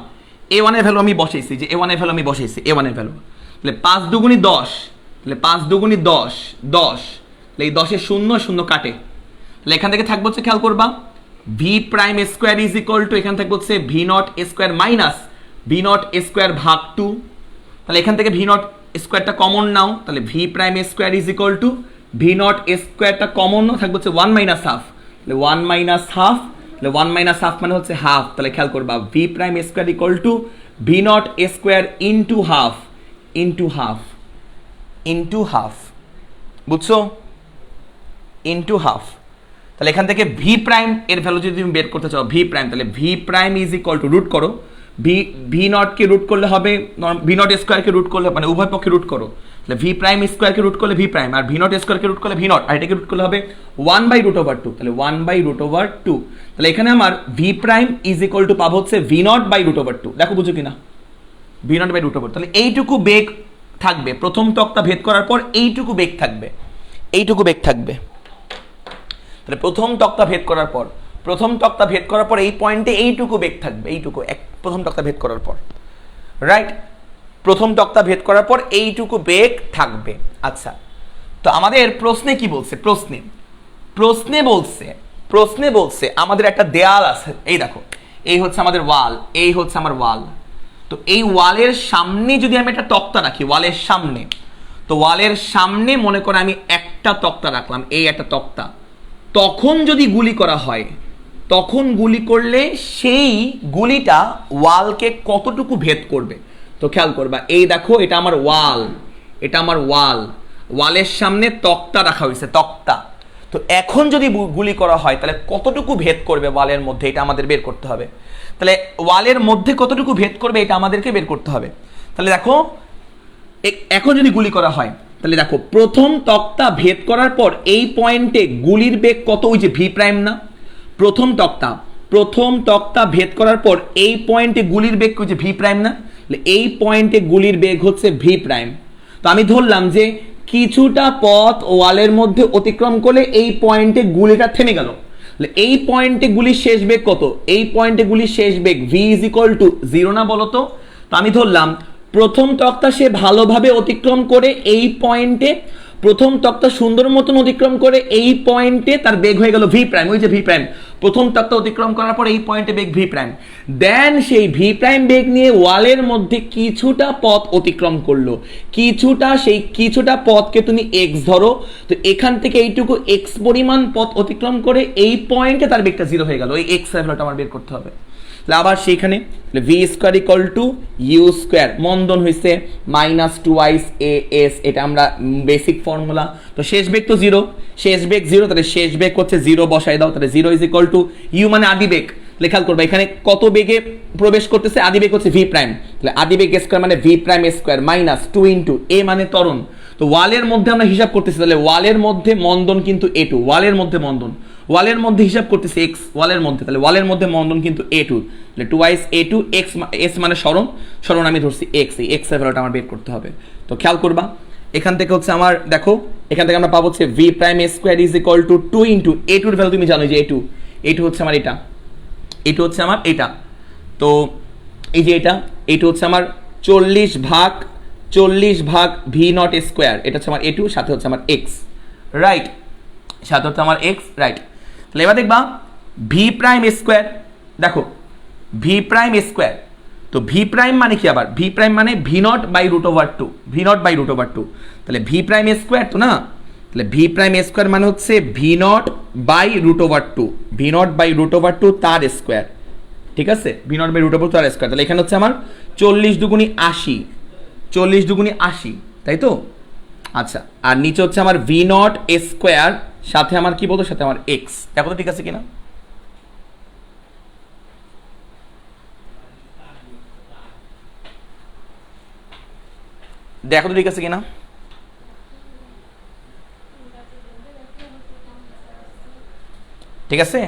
A: a1 এর ভ্যালু আমি বসাইছি, যে a1 এর ভ্যালু আমি বসাইছি, a1 এর ভ্যালু, তাহলে 5 দুগুণি 10, তাহলে 5 দুগুণি 10, তাহলে এই 10 এর 0 কাটে, তাহলে এখান থেকে থাকবে হচ্ছে, খেয়াল করবা, V prime square is equal to, এখান থেকে হচ্ছে V nought square minus V nought square ভাগ 2, তাহলে এখান থেকে ভি নট স্কোয়ারটা কমন নাও, তাহলে V prime square is equal to V nought স্কোয়ারটা কমন নাও, থাকবে হচ্ছে 1 মাইনাস হাফ, তাহলে 1 মাইনাস হাফ, তাহলে 1 মাইনাস হাফ মানে হচ্ছে হাফ, তাহলে খেয়াল করবা, V prime square equal to V nought square into half, বুঝছো? Into half. তাহলে এখান থেকে ভি প্রাইম এর ভ্যালু যদি তুমি বের করতে চাও, ভি প্রাইম, তাহলে V prime is equal to, root করো, ভি নটকে রুট করলে হবে, ভি নট স্কোয়ারকে রুট করলে, মানে উভয় পক্ষে রুট করো, তাহলে ভি প্রাইম স্কোয়ারকে রুট করলে ভি প্রাইম, আর ভি নট স্কোয়ারকে রুট করলে ভি নট, আর এটাকে রুট করলে হবে 1/√2, তাহলে 1/√2, তাহলে এখানে আমার V prime is equal to পাবো হচ্ছে ভি নট বাই √2, দেখো বুঝো কিনা, ভি নট বাই √2, তাহলে এইটুকু বেগ থাকবে প্রথম তক্তা ভেদ করার পর, এইটুকু বেগ থাকবে, তাহলে প্রথম তক্তা ভেদ করার পর এই পয়েন্টে এইটুকু বেগ থাকবে, প্রথম তক্তা ভেদ করার পর, রাইট? প্রথম তক্তা ভেদ করার পর এইটুকু বেগ থাকবে। আচ্ছা, তো আমাদের প্রশ্নে কি বলছে? প্রশ্নে বলছে আমাদের একটা দেয়াল আছে, এই দেখো, এই হচ্ছে আমাদের ওয়াল, এই হচ্ছে আমার ওয়াল, তো এই ওয়ালের সামনে যদি আমি একটা তক্তা রাখি, ওয়ালের সামনে মনে করে আমি একটা তক্তা রাখলাম, এই একটা তক্তা, তখন যদি গুলি করা হয়, তখন গুলি করলে সেই গুলিটা ওয়ালকে কতটুকু ভেদ করবে? তো খেয়াল করবা, এই দেখো, এটা আমার ওয়াল, ওয়ালের সামনে তক্তা রাখা হয়েছে, তক্তা, তো এখন যদি গুলি করা হয় তাহলে কতটুকু ভেদ করবে ওয়ালের মধ্যে, এটা আমাদের বের করতে হবে। তাহলে ওয়ালের মধ্যে কতটুকু ভেদ করবে এটা আমাদেরকে বের করতে হবে। তাহলে দেখো, এখন যদি গুলি করা হয়, তাহলে দেখো, প্রথম তক্তা ভেদ করার পর এই পয়েন্টে গুলির বেগ কত? ওই যে ভি প্রাইম না, প্রথম তক্তা ভেদ করার পর এই পয়েন্টে গুলির বেগ হচ্ছে ভি প্রাইম না, এই পয়েন্টে গুলির বেগ হচ্ছে ভি প্রাইম। তো আমি ধরলাম যে কিছুটা পথ ওয়ালের মধ্যে অতিক্রম করলে এই পয়েন্টে গুলিটা থেমে গেল, এই পয়েন্টে গুলির শেষ বেগ কত? এই পয়েন্টে গুলির শেষ বেগ ভি ইজ ইকুয়াল টু 0 না, বলো তো? তো আমি ধরলাম প্রথম তক্তা সে ভালোভাবে অতিক্রম করে এই পয়েন্টে, প্রথম তক্তা সুন্দর মতন অতিক্রম করে এই পয়েন্টে তার বেগ হয়ে গেল ভি প্রাইম, ওই যে ভি প্রাইম, প্রথম তক্তা অতিক্রম করার পর এই পয়েন্টে বেগ ভি প্রাইম, দেন সেই ভি প্রাইম বেগ নিয়ে ওয়ালের মধ্যে কিছুটা পথ অতিক্রম করলো, সেই কিছুটা পথকে তুমি এক্স ধরো, তো এখান থেকে এইটুকু এক্স পরিমাণ পথ অতিক্রম করে এই পয়েন্টে তার বেগটা 0 হয়ে গেল, ওই এক্স এর ভ্যালুটা আমার বের করতে হবে। আবার সেইখানে v square equal to u square, মন্দন হয়েছে -2 as, এটা আমরা বেসিক ফর্মুলা। তো শেষ বেগ তো 0, তাহলে শেষ বেগ হচ্ছে 0 বসাই দাও, তাহলে 0 ইজ ইকুয়াল টু ইউ মানে আদি বেগ, খেয়াল করবে এখানে কত বেগে প্রবেশ করতেছে, আদি বেগ হচ্ছে ভি প্রাইম, তাহলে আদি বেগ স্কোয়ার মানে ভি প্রাইম স্কোয়ার -2 ইন্টু এ মানে ত্বরণ, তো ওয়ালের মধ্যে আমরা হিসাব করতেছি, তাহলে ওয়ালের মধ্যে মন্দন কিন্তু a2, ওয়ালের মধ্যে হিসাব করতেছি এক্স, ওয়ালের মধ্যে, তাহলে ওয়ালের মধ্যে মন্দন কিন্তু a2, তাহলে 2 a2 s মানে সরণ আমি ধরছি এক্স, এই এক্স এর ভ্যালুটা আমার বের করতে হবে। তো খেয়াল করবা, এখান থেকে হচ্ছে আমার, দেখো এখান থেকে আমরা পাবো হচ্ছে V prime square is equal two 2 into a2 এর ভ্যালু তুমি জানো যে a2 হচ্ছে আমার এটা, তো এই যে এটা হচ্ছে আমার 40 ভাগ ভি নট স্কোয়ার, এটা হচ্ছে আমার a2, সাথে হচ্ছে আমার এক্স, রাইট? সাথে হচ্ছে আমার এক্স, রাইট। তাহলে এবার দেখবা ভি প্রাইম স্কোয়ার, দেখো ভি প্রাইম স্কোয়ার, তো ভি প্রাইম মানে কি, আবার ভি প্রাইম মানে v naught by root over two, V naught by root over two, তাহলে ভি প্রাইম স্কোয়ার তো না, তাহলে ভি প্রাইম স্কোয়ার মানে হচ্ছে V naught by root over two, V naught by root over two তার square, ঠিক আছে, v naught by root over two তার স্কোয়ার। তাহলে এখানে হচ্ছে আমার 40 দুগুণি 80, 40 দুগুণি 80, তাই তো? আচ্ছা, আর নিচে হচ্ছে আমার ভি নট স্কোয়ার, সাথে আমার কি বলতো, সাথে আমার এক্স, দেখো তো ঠিক আছে কিনা। দেখো তো ঠিক আছে কিনা। ঠিক আছে,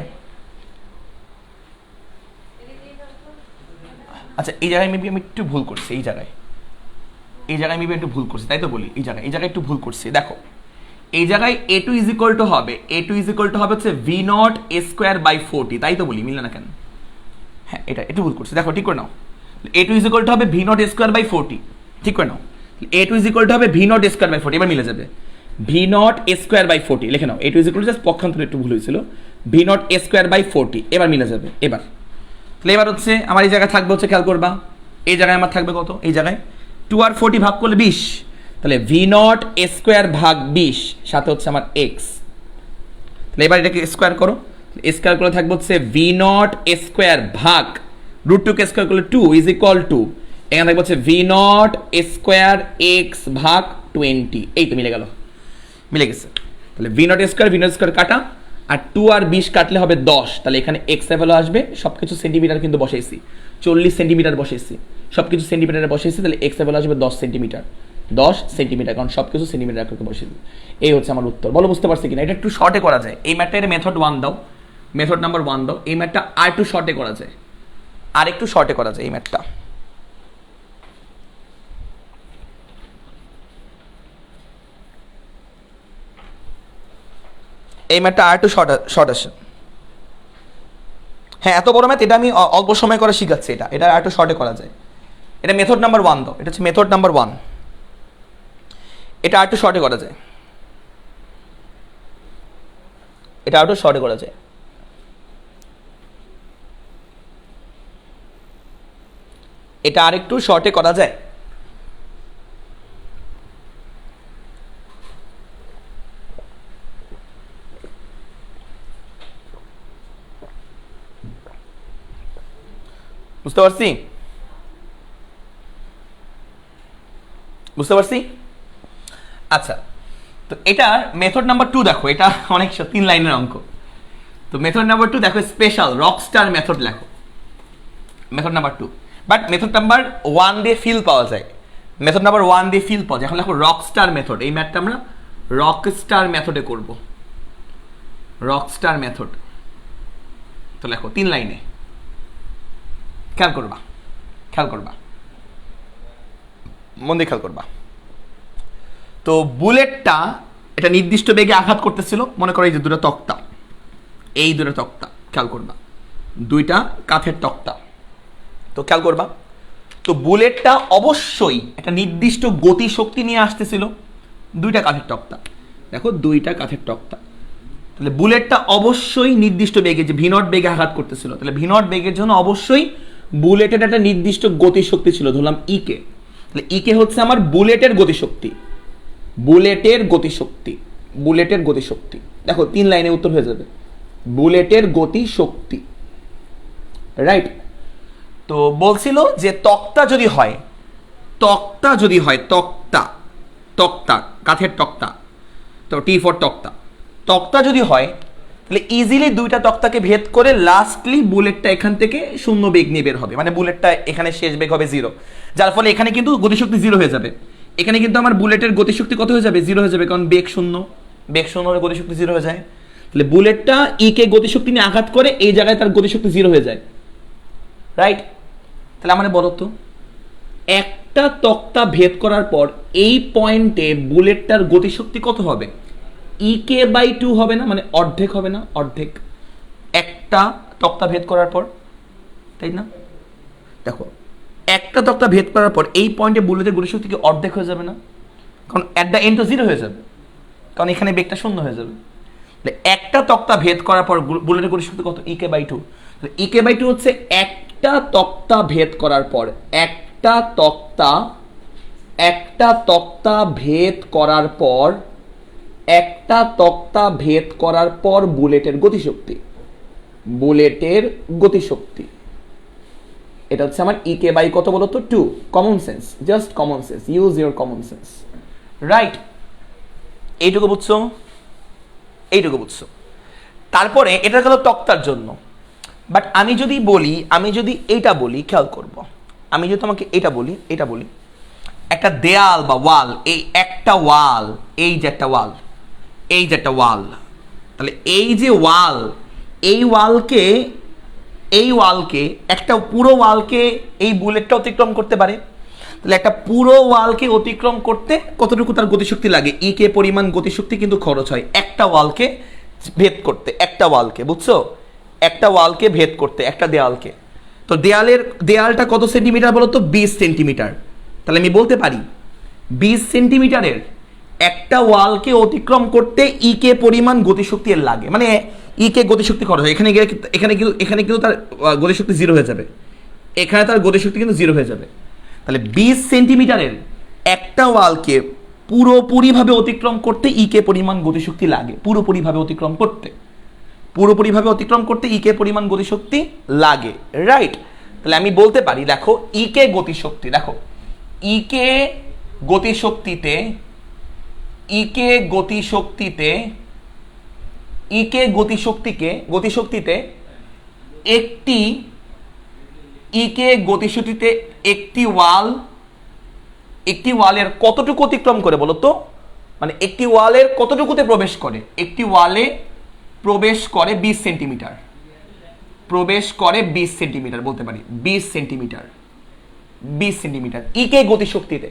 A: আচ্ছা এই জায়গায় মেবি আমি একটু ভুল করছি, এই জায়গায় মেবি একটু ভুল করছি, তাই তো বলি, এই জায়গায় একটু ভুল করছি। দেখো এই জায়গায় এ টু ইজ ইকুয়াল টু হবে, হচ্ছে ভি নট স্কোয়ার বাই 40, তাই তো বলি, মিললে না কেন? হ্যাঁ এটা একটু ভুল করছি, দেখো ঠিক করে নাও। A two is equal two হবে ভি নট স্কোয়ার বাই 40, ঠিক করে নাও। A two is equal two হবে ভি নট স্কোয়ার বাই 40, এবার মিলে যাবে। ভি নট স্কোয়ার বাই 40 লিখে নাও, A two is equal to just পক্ষান্তরে একটু ভুল হয়েছিল, ভি নট স্কোয়ার বাই 40, এবার মিলে যাবে। এবার তাহলে এবার হচ্ছে আমার এই জায়গায় থাকবে হচ্ছে, খেয়াল করবা, এই জায়গায় আমার থাকবে কত, এই জায়গায় 2 আর 40 ভাগ করলে 20, তাহলে ভি নট স্কোয়ার ভাগ 20, সাথে হচ্ছে আমার এক্স। তাহলে এবার এটাকে স্কোয়ার করো, স্কোয়ার করে থাকবে হচ্ছে ভি নট স্কোয়ার ভাগ রুট 2 কে স্কোয়ার করলে 2 ইজ ইকুয়াল টু, এখানে থাকবে হচ্ছে ভি নট স্কোয়ার এক্স ভাগ 20, এই তো মিলে গেল, মিলে গেছে। তাহলে ভি নট স্কোয়ার কাটা, আর 2 আর 20 কাটলে হবে 10, তাহলে এখানে এক্স এর ভ্যালু আসবে, সবকিছু সেন্টিমিটার কিন্তু বসাইছি, 40 সেন্টিমিটার বসাইছি, সবকিছু সেন্টিমিটারে বসাইছি, তাহলে এক্স এর ভ্যালু আসবে 10 সেন্টিমিটার, 10 সেন্টিমিটার, কারণ সবকিছু সেন্টিমিটার করে বসিয়ে। এই হচ্ছে আমার উত্তর, বলো বুঝতে পারছি কিনা। এটা একটু শর্টে করা যায়, এই ম্যাথটা মেথড 1 দাও, মেথড নাম্বার 1 দাও, এই ম্যাথটা আর একটু শর্টে করা যায়, আর একটু শর্টে করা যায় এই ম্যাথটা। এই ম্যাথটা আর একটু শর্ট আসে, হ্যাঁ এত বড় ম্যাথ, এটা আমি অল্প সময় করে শিখাচ্ছি, এটা আর একটু শর্টে করা যায়। এটা মেথড নাম্বার 1 দাও, এটা হচ্ছে মেথড নাম্বার 1, এটা আর একটু শর্টে করা যায়, এটা আর একটু শর্টে করা যায়। এটা আর একটু শর্টে করা যায়। বুঝতে পারছি, বুঝতে পারছি। আচ্ছা, তো এটার মেথড নাম্বার 2 দেখো, এটা অনেক 3 লাইনের অঙ্ক। তো মেথড নাম্বার 2 দেখো, স্পেশাল রকস্টার মেথড লেখো, method number 2, but method number 1 দিয়ে ফিল পাওয়া যায়, মেথড নাম্বার 1 দিয়ে ফিল পাওয়া যায়। এখন লেখো রকস্টার মেথড, এই ম্যাথটা আমরা রকস্টার মেথডে করব, রকস্টার মেথড। তো লেখো 3 লাইনে, খেয়াল করবা, খেয়াল করবা, মন দিয়ে খেয়াল করবা। তো বুলেটটা এটা নির্দিষ্ট বেগে আঘাত করতেছিল, মনে করো এই যে দুটো তক্তা, এই দুটো তক্তা, খেয়াল করবা, দুইটা কাঠের তক্তা। তো খেয়াল করবা, তো বুলেটটা অবশ্যই একটা নির্দিষ্ট গতি শক্তি নিয়ে আসতেছিল, দুইটা কাঠের তক্তা, দেখো দুইটা কাঠের তক্তা, তাহলে বুলেটটা অবশ্যই নির্দিষ্ট বেগে, যে ভিনট বেগে আঘাত করতেছিল, তাহলে ভিনট বেগের জন্য অবশ্যই বুলেটের একটা নির্দিষ্ট গতিশক্তি ছিল, ধরলাম ইকে, তাহলে ইকে হচ্ছে আমার বুলেটের গতিশক্তি, বুলেটের গতিশক্তি, বুলেটের গতিশক্তি। দেখো 3 লাইনে উত্তর হয়ে যাবে, বুলেটের গতিশক্তি, রাইট। তো বলছিল যে তক্তা যদি হয়, তক্তা যদি হয়, তক্তা, তক্তা কাঠের তক্তা, তো টি ফর তক্তা, তক্তা যদি হয় তাহলে ইজিলি দুইটা তক্তাকে ভেদ করে লাস্টলি বুলেটটা এখান থেকে শূন্য বেগ নিয়ে বের হবে, মানে বুলেটটা এখানে শেষ বেগ হবে 0, যার ফলে এখানে কিন্তু গতিশক্তি 0 হয়ে যাবে, এখানে কিন্তু আমার বুলেটের গতিশক্তি কত হয়ে যাবে, 0 হয়ে যাবে, কারণ বেগ শূন্য, বেগ শূন্য হলে গতিশক্তি 0 হয়ে যায়। তাহলে বুলেটটা কে গতিশক্তি নিয়ে আঘাত করে, এই জায়গায় তার গতিশক্তি 0 হয়ে যায়, রাইট। তাহলে আমাদের বলো তো, একটা তক্তা ভেদ করার পর এই পয়েন্টে বুলেটটার গতিশক্তি কত হবে, ইকে বাই 2 হবে না, মানে অর্ধেক হবে না, অর্ধেক, একটা তক্তা ভেদ করার পর, তাই না? দেখো একটা তক্তা ভেদ করার পর এই পয়েন্টে বুলেটের গতিশক্তি কি অর্ধেক হয়ে যাবে না, কারণ অ্যাট দ্য এন্ড তো 0 হয়ে যাবে, কারণ এখানে বেগটা শূন্য হয়ে যাবে। একটা তক্তা ভেদ করার পর বুলেটের গতিশক্তি কত? ইকে by two. E K by two হচ্ছে একটা তক্তা ভেদ করার পর, একটা তক্তা ভেদ করার পর, একটা তক্তা ভেদ করার পর বুলেটের গতিশক্তি, বুলেটের গতিশক্তি এটা হচ্ছে আমার ইকে বাই কত বলতো? 2। Common sense, just common sense, use your common sense, right? এইটুকু বুঝছো? এইটুকু বুঝছো? তারপরে এটা গেল তক্তার জন্য। বাট আমি যদি বলি, আমি যদি এইটা বলি, খেয়াল করব, আমি যদি তোমাকে এটা বলি, এটা বলি একটা দেয়াল বা ওয়াল, এই একটা ওয়াল, এই যে একটা ওয়াল, এই যে একটা ওয়াল, তাহলে এই যে ওয়াল, এই ওয়ালকে, এই ওয়ালকে, একটা পুরো ওয়ালকে এই বুলেটটা অতিক্রম করতে পারে। তাহলে একটা পুরো ওয়ালকে অতিক্রম করতে কতটুকু তার গতিশক্তি লাগে? ইকে পরিমাণ গতিশক্তি কিন্তু খরচ হয় একটা ওয়ালকে ভেদ করতে, একটা ওয়ালকে, বুঝছো? একটা ওয়ালকে ভেদ করতে, একটা দেয়ালকে। তো দেয়ালটা কত সেন্টিমিটার বলো তো? 20 সেন্টিমিটার। তাহলে আমি বলতে পারি 20 সেন্টিমিটারের একটা ওয়ালকে অতিক্রম করতে ইকে পরিমাণ গতিশক্তি এর লাগে, মানে ইকে গতিশক্তি খরচ হয়। এখানে কিন্তু তার গতিশক্তি 0 হয়ে যাবে, এখানে তার গতিশক্তি কিন্তু 0 হয়ে যাবে। তাহলে 20 সেন্টিমিটারের একটা ওয়ালকে পুরোপুরিভাবে অতিক্রম করতে ইকে পরিমাণ গতিশক্তি লাগে, পুরোপুরিভাবে অতিক্রম করতে, পুরোপুরিভাবে অতিক্রম করতে ইকে পরিমাণ গতিশক্তি লাগে, রাইট? তাহলে আমি বলতে পারি, দেখো ইকে গতিশক্তি, দেখো ইকে গতিশক্তিতে, ইকে গতিশক্তিতে, ইকে গতিশক্তিতে একটি, ইকে গতিশক্তিতে একটি ওয়াল, একটি ওয়ালের কতটুকু অতিক্রম করে বলো তো? মানে একটি ওয়ালের কতটুকুতে প্রবেশ করে? একটি ওয়ালে প্রবেশ করে 20 সেন্টিমিটার, প্রবেশ করে 20 সেন্টিমিটার, বলতে পারি 20 সেন্টিমিটার, 20 সেন্টিমিটার ইকে গতিশক্তিতে।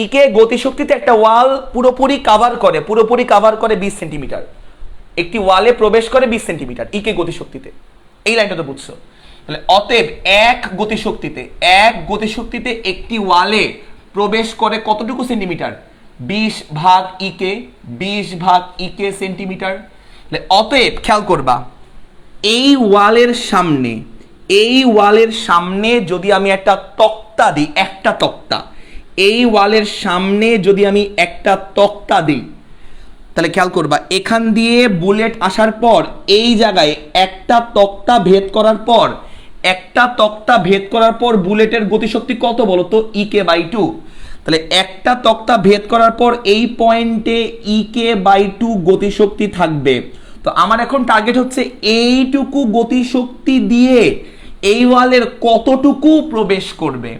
A: ইকে গতিশক্তিতে একটা ওয়াল পুরোপুরি কাভার করে, পুরোপুরি কাভার করে 20 সেন্টিমিটার, একটি ওয়ালে প্রবেশ করে 20 সেন্টিমিটার ইকে গতিশক্তিতে। এই লাইনটা তো বুঝছো? তাহলে অতএব এক গতিশক্তিতে একটি ওয়ালে প্রবেশ করে কতটুকু সেন্টিমিটার? 20 ভাগ ইকে, 20 ভাগ ইকে সেন্টিমিটার। অতএব খেয়াল করবা, এই ওয়ালের সামনে, এই ওয়ালের সামনে যদি আমি একটা তক্তা দিই, একটা তক্তা, এই ওয়ালের সামনে যদি আমি একটা তক্তা দিই, তাহলে খেয়াল করবা এখান দিয়ে বুলেট আসার পর এই জায়গায় একটা তক্তা ভেদ করার পর, একটা তক্তা ভেদ করার পর বুলেটের গতিশক্তি কত বলো তো? ইকে বাই 2। তাহলে একটা তক্তা ভেদ করার পর এই পয়েন্টে ইকে বাই 2 গতিশক্তি থাকবে। তো আমার এখন টার্গেট হচ্ছে এইটুকু গতিশক্তি দিয়ে এই ওয়ালের কতটুকু প্রবেশ করবে,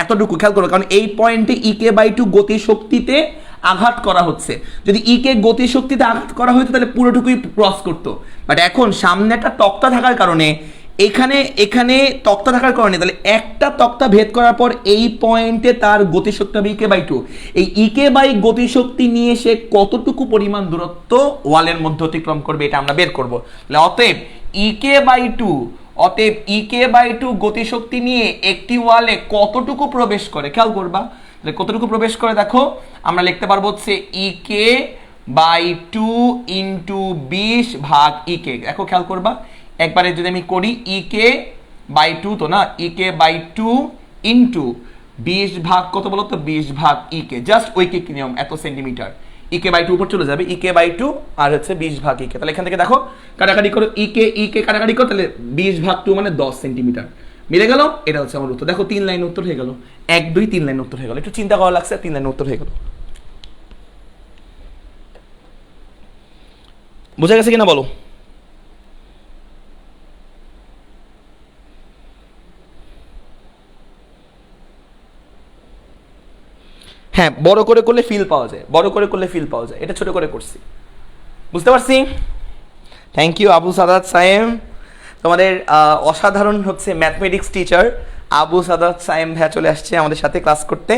A: এতটুকু। খেয়াল করো, কারণ এই পয়েন্টে ইকে বাই 2 গতিশক্তিতে আঘাত করা হচ্ছে। যদি ইকে গতিশক্তিতে আঘাত করা হতো তাহলে পুরোটুকুই ক্রস করতো। বাট এখন সামনে একটা তক্তা থাকার কারণে, এখানে তক্তা থাকার কারণে, তাহলে একটা তক্তা ভেদ করার পর এই পয়েন্টে তার গতিশক্তি হবে ইকে বাই 2। এই ইকে বাই গতিশক্তি নিয়ে সে কতটুকু পরিমাণ দূরত্ব ওয়ালের মধ্যে অতিক্রম করবে এটা আমরা বের করবো। অতএব ইকে বাই 2, অতএব ইকে বাই 2 গতিশক্তি নিয়ে একটি ওয়ালে কতটুকু প্রবেশ করে, খেয়াল করবা কতটুকু প্রবেশ করে। দেখো আমরা লিখতে পারবো হচ্ছে ইকে বাই 2 ইন্টু 20 ভাগ ইকে। দেখো খেয়াল করবা, একবারে যদি আমি করি ইকে বাই 2, তো না, ইকে বাই 2 ইন্টু 20 ভাগ কত বলো তো? 20 ভাগ ইকে, জাস্ট ঐকিক নিয়ম, এত সেন্টিমিটার। ইকে বাই 2 উপর চলে যাবে, ইকে বাই 2 আর হচ্ছে 20 ভাগ ইকে। তাহলে এখান থেকে দেখো কাটাকাটি করো, ইকে কাটাকাটি করো, তাহলে 20 ভাগ 2 মানে 10 সেন্টিমিটার মিলে গেল। এটা হচ্ছে আমার উত্তর। দেখো 3 লাইন উত্তর হয়ে গেল, 1 2 3 লাইন উত্তর হয়ে গেল। একটু চিন্তা করা লাগছে, 3 লাইন উত্তর হয়ে গেল। বোঝা গেছে কিনা বলো? হ্যাঁ, বড় করে করলে ফিল পাওয়া যায়, বড় করে করলে ফিল পাওয়া যায়। এটা ছোট করে করছি, বুঝতে পারছি। থ্যাংক ইউ আবু সাদাত সায়েম, তোমাদের অসাধারণ হচ্ছে ম্যাথমেটিক্স টিচার আবু সাদাত সায়েম ভাইয়া চলে আসছে আমাদের সাথে ক্লাস করতে।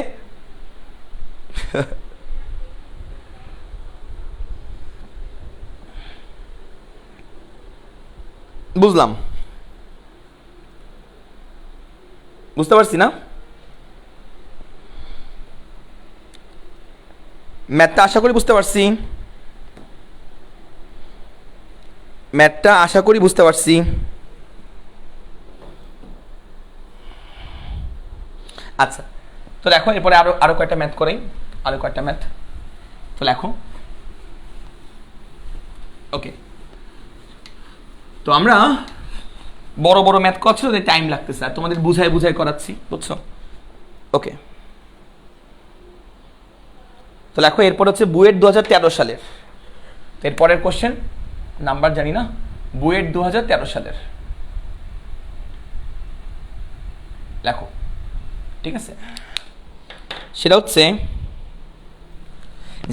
A: বুঝলাম, বুঝতে পারছি না ম্যাথটা, আশা করি বুঝতে পারছি। ম্যাথটা আশা করি বুঝতে পারছি। আচ্ছা, তো দেখো এরপরে আরো কয়েকটা ম্যাথ করাই, আরো কয়েকটা ম্যাথ। তো লেখো। ওকে, তো আমরা বড় বড় ম্যাথ করছি, ওদের টাইম লাগতেছে, আর তোমাদের বুঝাই বুঝাই করাচ্ছি, বুঝছো? ওকে, তো লেখো এরপর হচ্ছে বুয়েট 2013 সালের, এরপরের কোশ্চেন নাম্বার জানি না, বুয়েট 2013 সালের লেখো, ঠিক আছে? সেটা হচ্ছে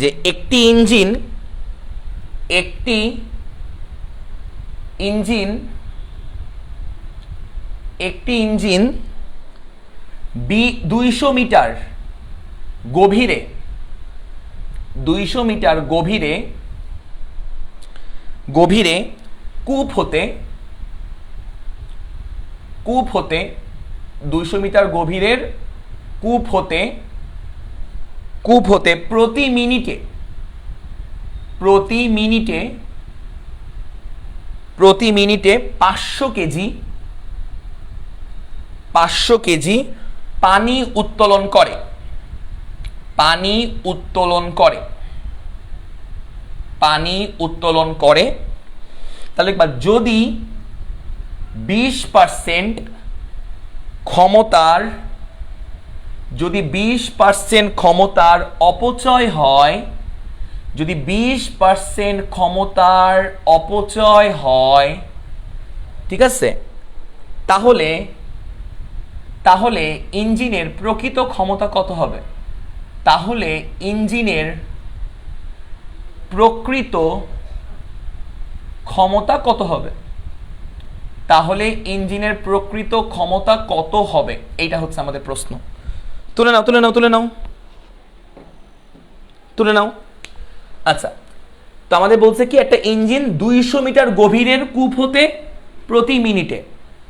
A: যে একটি ইঞ্জিন 200 মিটার গভীরে 200 মিটার গভীরে কূপ হতে 200 মিটার গভীরের কূপ হতে প্রতি মিনিটে 500 কেজি পানি উত্তোলন করে। তাহলে একবার যদি 20% ক্ষমতার অপচয় হয়, ঠিক আছে, তাহলে ইঞ্জিনের প্রকৃত ক্ষমতা কত হবে? তাহলে ইঞ্জিনের প্রকৃত ক্ষমতা কত হবে? এইটা হচ্ছে আমাদের প্রশ্ন। তুলে নাও। আচ্ছা, তো আমাদের বলছে কি একটা ইঞ্জিন 200 মিটার গভীরের কূপ হতে প্রতি মিনিটে,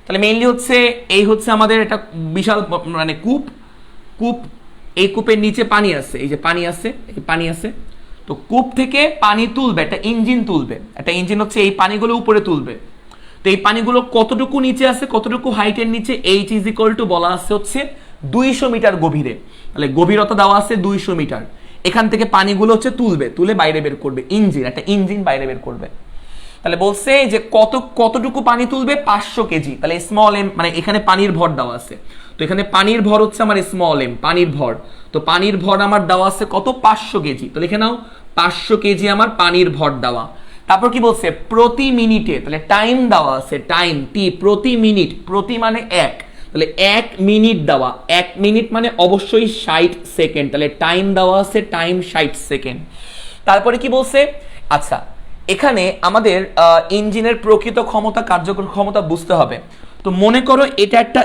A: তাহলে মেইনলি হচ্ছে এই হচ্ছে আমাদের একটা বিশাল মানে কূপ, এই কূপের নিচে পানি আছে, এই যে পানি আছে, তো কূপ থেকে পানি তুলবে একটা ইঞ্জিন হচ্ছে এই পানিগুলো উপরে তুলবে। তো এই পানিগুলো কতটুকু নিচে আছে, কতটুকু হাইটের নিচে, H ইজ ইকুয়াল টু বলা আছে হচ্ছে 200 মিটার গভীরে, তাহলে গভীরতা দেওয়া আছে 200 মিটার। এখান থেকে পানিগুলো হচ্ছে তুলে বাইরে বের করবে, একটা ইঞ্জিন বাইরে বের করবে। তাহলে বলছে যে কতটুকু পানি তুলবে? 500 কেজি। তাহলে স্মল এম মানে এখানে পানির ভর দেওয়া আছে, তো এখানে পানির ভর হচ্ছে আমার স্মল এম, পানির ভর। তো পানির ভর আমার দেওয়া আছে কত? 500 কেজি। তো লিখে নাও 500 কেজি আমার পানির ভর দেওয়া। তারপর কি বলছে? প্রতি মিনিটে, তাহলে টাইম দেওয়া আছে, টাইম টি, প্রতি মিনিট, প্রতি মানে 1, তাহলে 1 মিনিট দেওয়া, 1 মিনিট মানে অবশ্যই 60 সেকেন্ড, তাহলে টাইম দেওয়া আছে, টাইম 60 সেকেন্ড। তারপরে কি বলছে? আচ্ছা, এখানে আমাদের ইঞ্জিনের প্রকৃত ক্ষমতা, কার্যকর ক্ষমতা বুঝতে হবে। তো মনে করো এটা একটা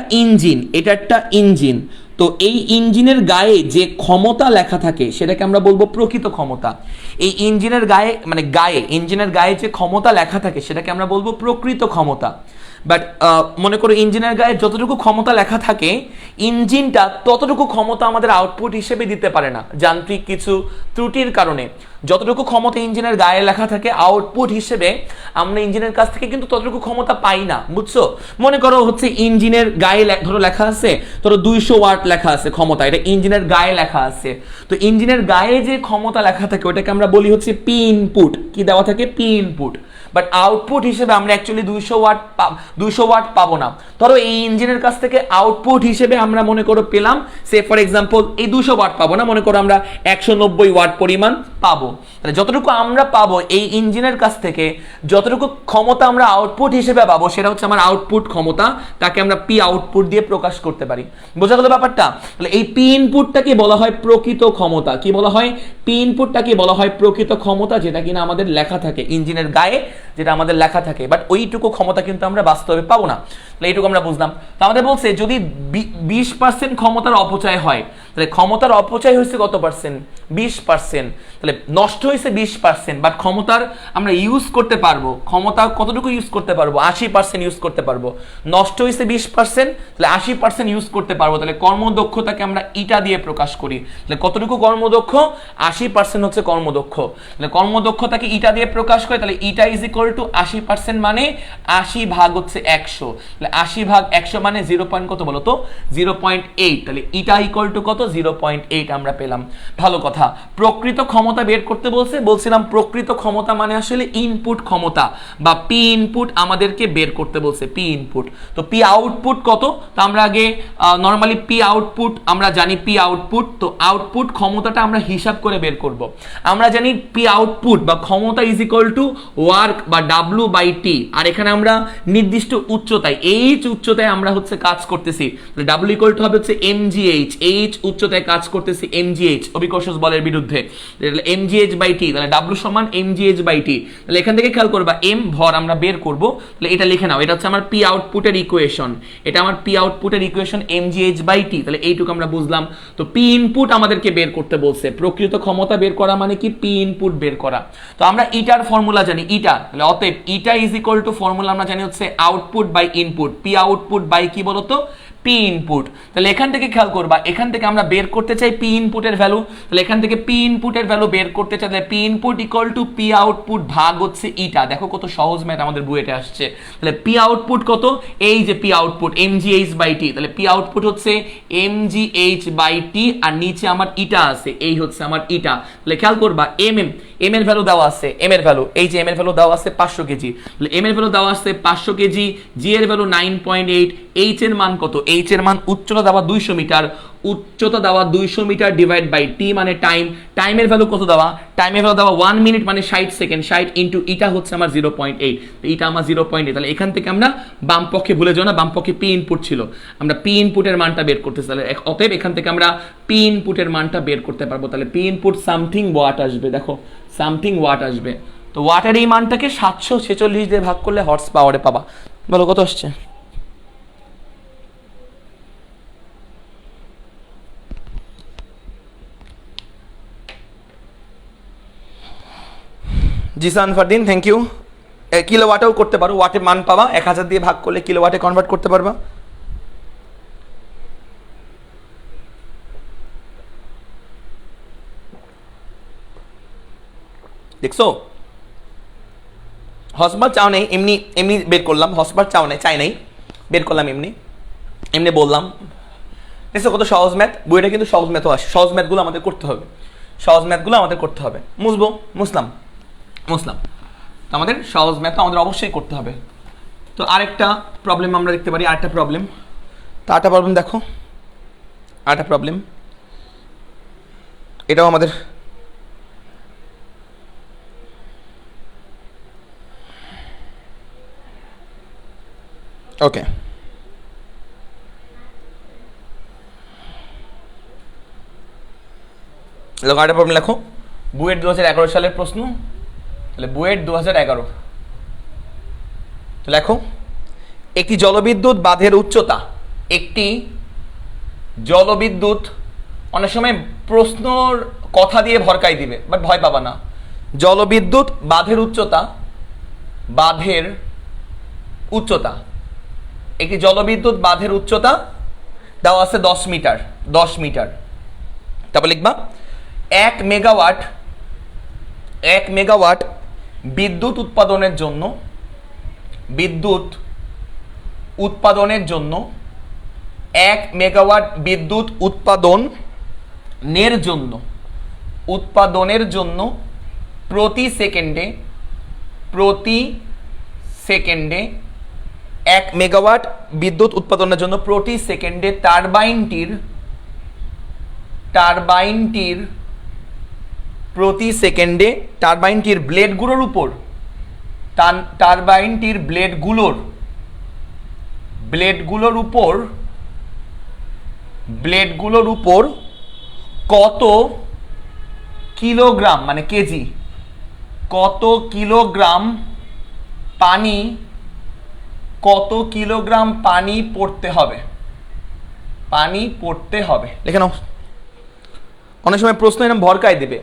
A: ইঞ্জিন, তো এই ইঞ্জিনের গায়ে যে ক্ষমতা লেখা থাকে সেটাকে আমরা বলবো প্রকৃত ক্ষমতা। এই ইঞ্জিনের গায়ে যে ক্ষমতা লেখা থাকে সেটাকে আমরা বলবো প্রকৃত ক্ষমতা। বাট মনে করো ইঞ্জিনের গায়ে যতটুকু ক্ষমতা লেখা থাকে, ইঞ্জিনটা ততটুকু ক্ষমতা আমাদের আউটপুট হিসেবে দিতে পারে না, যান্ত্রিক কিছু ত্রুটির কারণে। যতটুকু ক্ষমতা ইঞ্জিনের গায়ে লেখা থাকে আউটপুট হিসেবে আমরা ইঞ্জিনের কাছ থেকে কিন্তু ততটুকু ক্ষমতা পাই না, বুঝছো? মনে করো হচ্ছে ইঞ্জিনের গায়ে ধরো লেখা আছে, ধরো 200 ওয়াট লেখা আছে ক্ষমতা, এটা ইঞ্জিনের গায়ে লেখা আছে। তো ইঞ্জিনের গায়ে যে ক্ষমতা লেখা থাকে ওটাকে আমরা বলি হচ্ছে পি ইনপুট। কি দেওয়া থাকে? P input. বাট আউটপুট হিসেবে আমরা অ্যাকচুয়ালি 200 ওয়াট পাবো না। ধরো এই ইঞ্জিনের কাছ থেকে আউটপুট হিসেবে আমরা মনে করো পেলাম, সে ফর এক্সাম্পল এই 200 ওয়াট পাবো না, মনে করো আমরা 190 ওয়াট পরিমাণ পাবো। তাহলে যতটুকু আমরা পাবো এই ইঞ্জিনের কাছ থেকে, যতটুকু ক্ষমতা আমরা আউটপুট হিসেবে পাবো সেটা হচ্ছে আমার আউটপুট ক্ষমতা, তাকে আমরা পি আউটপুট দিয়ে প্রকাশ করতে পারি। বোঝা গেল ব্যাপারটা? তাহলে এই পি ইনপুটটাকে বলা হয় প্রকৃত ক্ষমতা। কি বলা হয়? পি ইনপুটটাকে বলা হয় প্রকৃত ক্ষমতা, যেটা কিনা আমাদের লেখা থাকে ইঞ্জিনের গায়ে, যেটা আমাদের লেখা থাকে, বাট ওইটুকু ক্ষমতা কিন্তু আমরা বাস্তবে পাবো না। তাহলে এইটুকু আমরা বুঝলাম। তো আমাদের বলছে যদি 20% ক্ষমতার অপচয় হয়, তাহলে ক্ষমতার অপচয় হয়েছে কত পার্সেন্ট? 20%। তাহলে নষ্ট হয়েছে 20%, বাট ক্ষমতার আমরা ইউজ করতে পারবো, ক্ষমতা কতটুকু ইউজ করতে পারবো? 80% ইউজ করতে পারবো। নষ্ট হয়েছে 20%, তাহলে 80% ইউজ করতে পারবো। তাহলে কর্মদক্ষতাকে আমরা ইটা দিয়ে প্রকাশ করি। তাহলে কতটুকু কর্মদক্ষ? 80% হচ্ছে কর্মদক্ষ। তাহলে কর্মদক্ষতাকে ইটা দিয়ে প্রকাশ করে, তাহলে ইটা ইজ ইকুয়াল টু 80% মানে 80 ভাগ হচ্ছে 100। তাহলে 80 ভাগ 100 মানে 0. কত বলো তো? 0.8। তাহলে ইটা ইকুয়াল টু কত? 0.8 আমরা পেলাম। ভালো কথা। প্রকৃত ক্ষমতা বের করতে বলছে, বলছিলাম প্রকৃত ক্ষমতা মানে আসলে ইনপুট ক্ষমতা বা পি ইনপুট আমাদেরকে বের করতে বলছে, পি ইনপুট। তো পি আউটপুট কত? তো আমরা আগে নরমালি পি আউটপুট আমরা জানি, পি আউটপুট, তো আউটপুট ক্ষমতাটা আমরা হিসাব করে বের করব। আমরা জানি পি আউটপুট বা ক্ষমতা ইজ ইকুয়াল টু ওয়ার্ক বা ডাব্লিউ বাই টি, আর এখানে আমরা নির্দিষ্ট উচ্চতায়, এইচ উচ্চতায় আমরা হচ্ছে কাজ করতেছি, তাহলে ডাব্লিউ ইকুয়াল টু হবে হচ্ছে এমজিএইচ, এইচ উচ্চতায় কাজ করতেছি এমজিএইচ অভিকর্ষজ বলের বিরুদ্ধে, এমজিএইচ বাই টি, তাহলে ডাব্লিউ সমান এমজিএইচ বাই টি। তাহলে এখান থেকে খেয়াল করবা এম ভর আমরা বের করব, তাহলে এটা লিখে নাও, এটা হচ্ছে আমার পি আউটপুটের ইকুয়েশন, এটা আমার পি আউটপুটের ইকুয়েশন এমজিএইচ বাই টি। তাহলে এইটুকু আমরা বুঝলাম। তো পি ইনপুট আমাদেরকে বের করতে বলছে, প্রকৃত ক্ষমতা বের করা মানে কি? পি ইনপুট বের করা। তো আমরা ইটার ফর্মুলা জানি, ইটা, তাহলে অতএব eta is equal to formula আমরা জানি হচ্ছে output by input, P output by কি বলতো? P input. তাহলে এখান থেকে খেয়াল করবা, এখান থেকে আমরা বের করতে চাই পি ইনপুটের ভ্যালু, তাহলে এখান থেকে পি ইনপুটের ভ্যালু বের করতে চাই, তাহলে P input equal to P output ভাগ হচ্ছে ইটা। দেখো কত সহজ ম্যাথ আমাদের বুয়েটে আসছে। তাহলে পি আউটপুট কত? এই যে P output MGH by t, তাহলে পি আউটপুট হচ্ছে এমজিএইচ বাই টি, আর নিচে আমার ইটা আছে, এই হচ্ছে আমার ইটা। তাহলে খেয়াল করবা এম এর ভ্যালু দেওয়া আছে, এম এর ভ্যালু, এই যে এম এর ভ্যালু দেওয়া আছে 500 কেজি, তাহলে এম এর ভ্যালু দেওয়া আছে 500 কেজি, জি এর ভ্যালু 9.8, এইচ এর মান কত? এইচ এর মান উচ্চতা দেওয়া 200 মিটার, উচ্চতা দেওয়া 200 মিটার ডিভাইড বাই টি মানে টাইম, টাইমের ভ্যালু কত দেওয়া? টাইমের ভ্যালু দেওয়া 1 মিনিট মানে 60 সেকেন্ড, 60 ইন্টু ইটা হচ্ছে আমার 0.8, এইটা আমার 0.8। তাহলে এখান থেকে আমরা বাম পক্ষে ভুলে যাও না, বাম পক্ষে পি ইনপুট ছিল, আমরা পি ইনপুটের মানটা বের করতেছি, তাহলে অতএব এখান থেকে আমরা পি ইনপুটের মানটা বের করতে পারবো। তাহলে পি ইনপুট সামথিং ওয়াট আসবে, দেখো সামথিং ওয়াট আসবে। তো ওয়াটের এই মানটাকে 746 দিয়ে ভাগ করলে হর্স পাওয়ারে পাবা। বলো কত আসছে? Jisan Fardin, thank you. কিলোওয়াটেও করতে পারো, ওয়াটে মান পাবা, 1000 দিয়ে ভাগ করলে কিলোওয়াটে কনভার্ট করতে পারবা। দেখছো হসবার চাও নেই, এমনি এমনি বের করলাম, হসবার চাও নেই, চাই নাই, বের করলাম এমনি এমনি বললাম। দেখছো কত সহজ ম্যাথ, বইটা কিন্তু সহজ ম্যাথও আসে, সহজ ম্যাথগুলো আমাদের করতে হবে, সহজ ম্যাথগুলো আমাদের করতে হবে। মুসলাম তো আমাদের সহজ ম্যাথ আমাদের অবশ্যই করতে হবে। তো আরেকটা প্রবলেম আমরা দেখতে পারি, আরেকটা প্রবলেম, তো আরেকটা প্রবলেম দেখো, আরেকটা প্রবলেম, এটাও আমাদের ওকে। আরেকটা প্রবলেম লেখো, বুয়েট 2011 সালের প্রশ্ন, তাহলে বুয়েট 2011, তো লেখো একটি জলবিদ্যুৎ বাঁধের উচ্চতা, একটি জলবিদ্যুৎ, অনেক সময় প্রশ্নর কথা দিয়ে ভরকাই দিবে, বাট ভয় পাবা না। জলবিদ্যুৎ বাঁধের উচ্চতা, বাঁধের উচ্চতা, একটি জলবিদ্যুৎ বাঁধের উচ্চতা দেওয়া আছে 10 মিটার, 10 মিটার। তারপর লিখবা 1 মেগাওয়াট বিদ্যুৎ উৎপাদনের জন্য, বিদ্যুৎ উৎপাদনের জন্য 1 মেগাওয়াট বিদ্যুৎ উৎপাদনের জন্য প্রতি সেকেন্ডে 1 মেগাওয়াট বিদ্যুৎ উৎপাদনের জন্য প্রতি সেকেন্ডে টারবাইনটির প্রতি সেকেন্ডে টারবাইনটির ব্লেডগুলোর উপর, টারবাইনটির ব্লেডগুলোর উপর কত কিলোগ্রাম মানে কেজি, কত কিলোগ্রাম পানি কত কিলোগ্রাম পানি পড়তে হবে, পানি পড়তে হবে, লিখে নাও। অনেক সময় প্রশ্ন এরকম ভরকায় দিবে,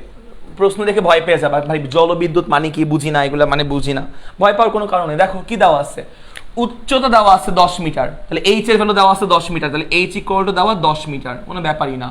A: প্রশ্ন দেখে ভয় পেয়ে যাবে, ভাই জলবিদ্যুৎ মানে কি বুঝি না, এগুলো মানে বুঝি না, ভয় পাওয়ার কোনো কারণ নেই। দেখো কি দেওয়া আছে, উচ্চতা দেওয়া আছে 10 মিটার, তাহলে এইচ এর ভ্যালু দেওয়া আছে 10 মিটার, তাহলে এইচ ইকুয়াল টু দেওয়া 10 মিটার, কোনো ব্যাপারই না।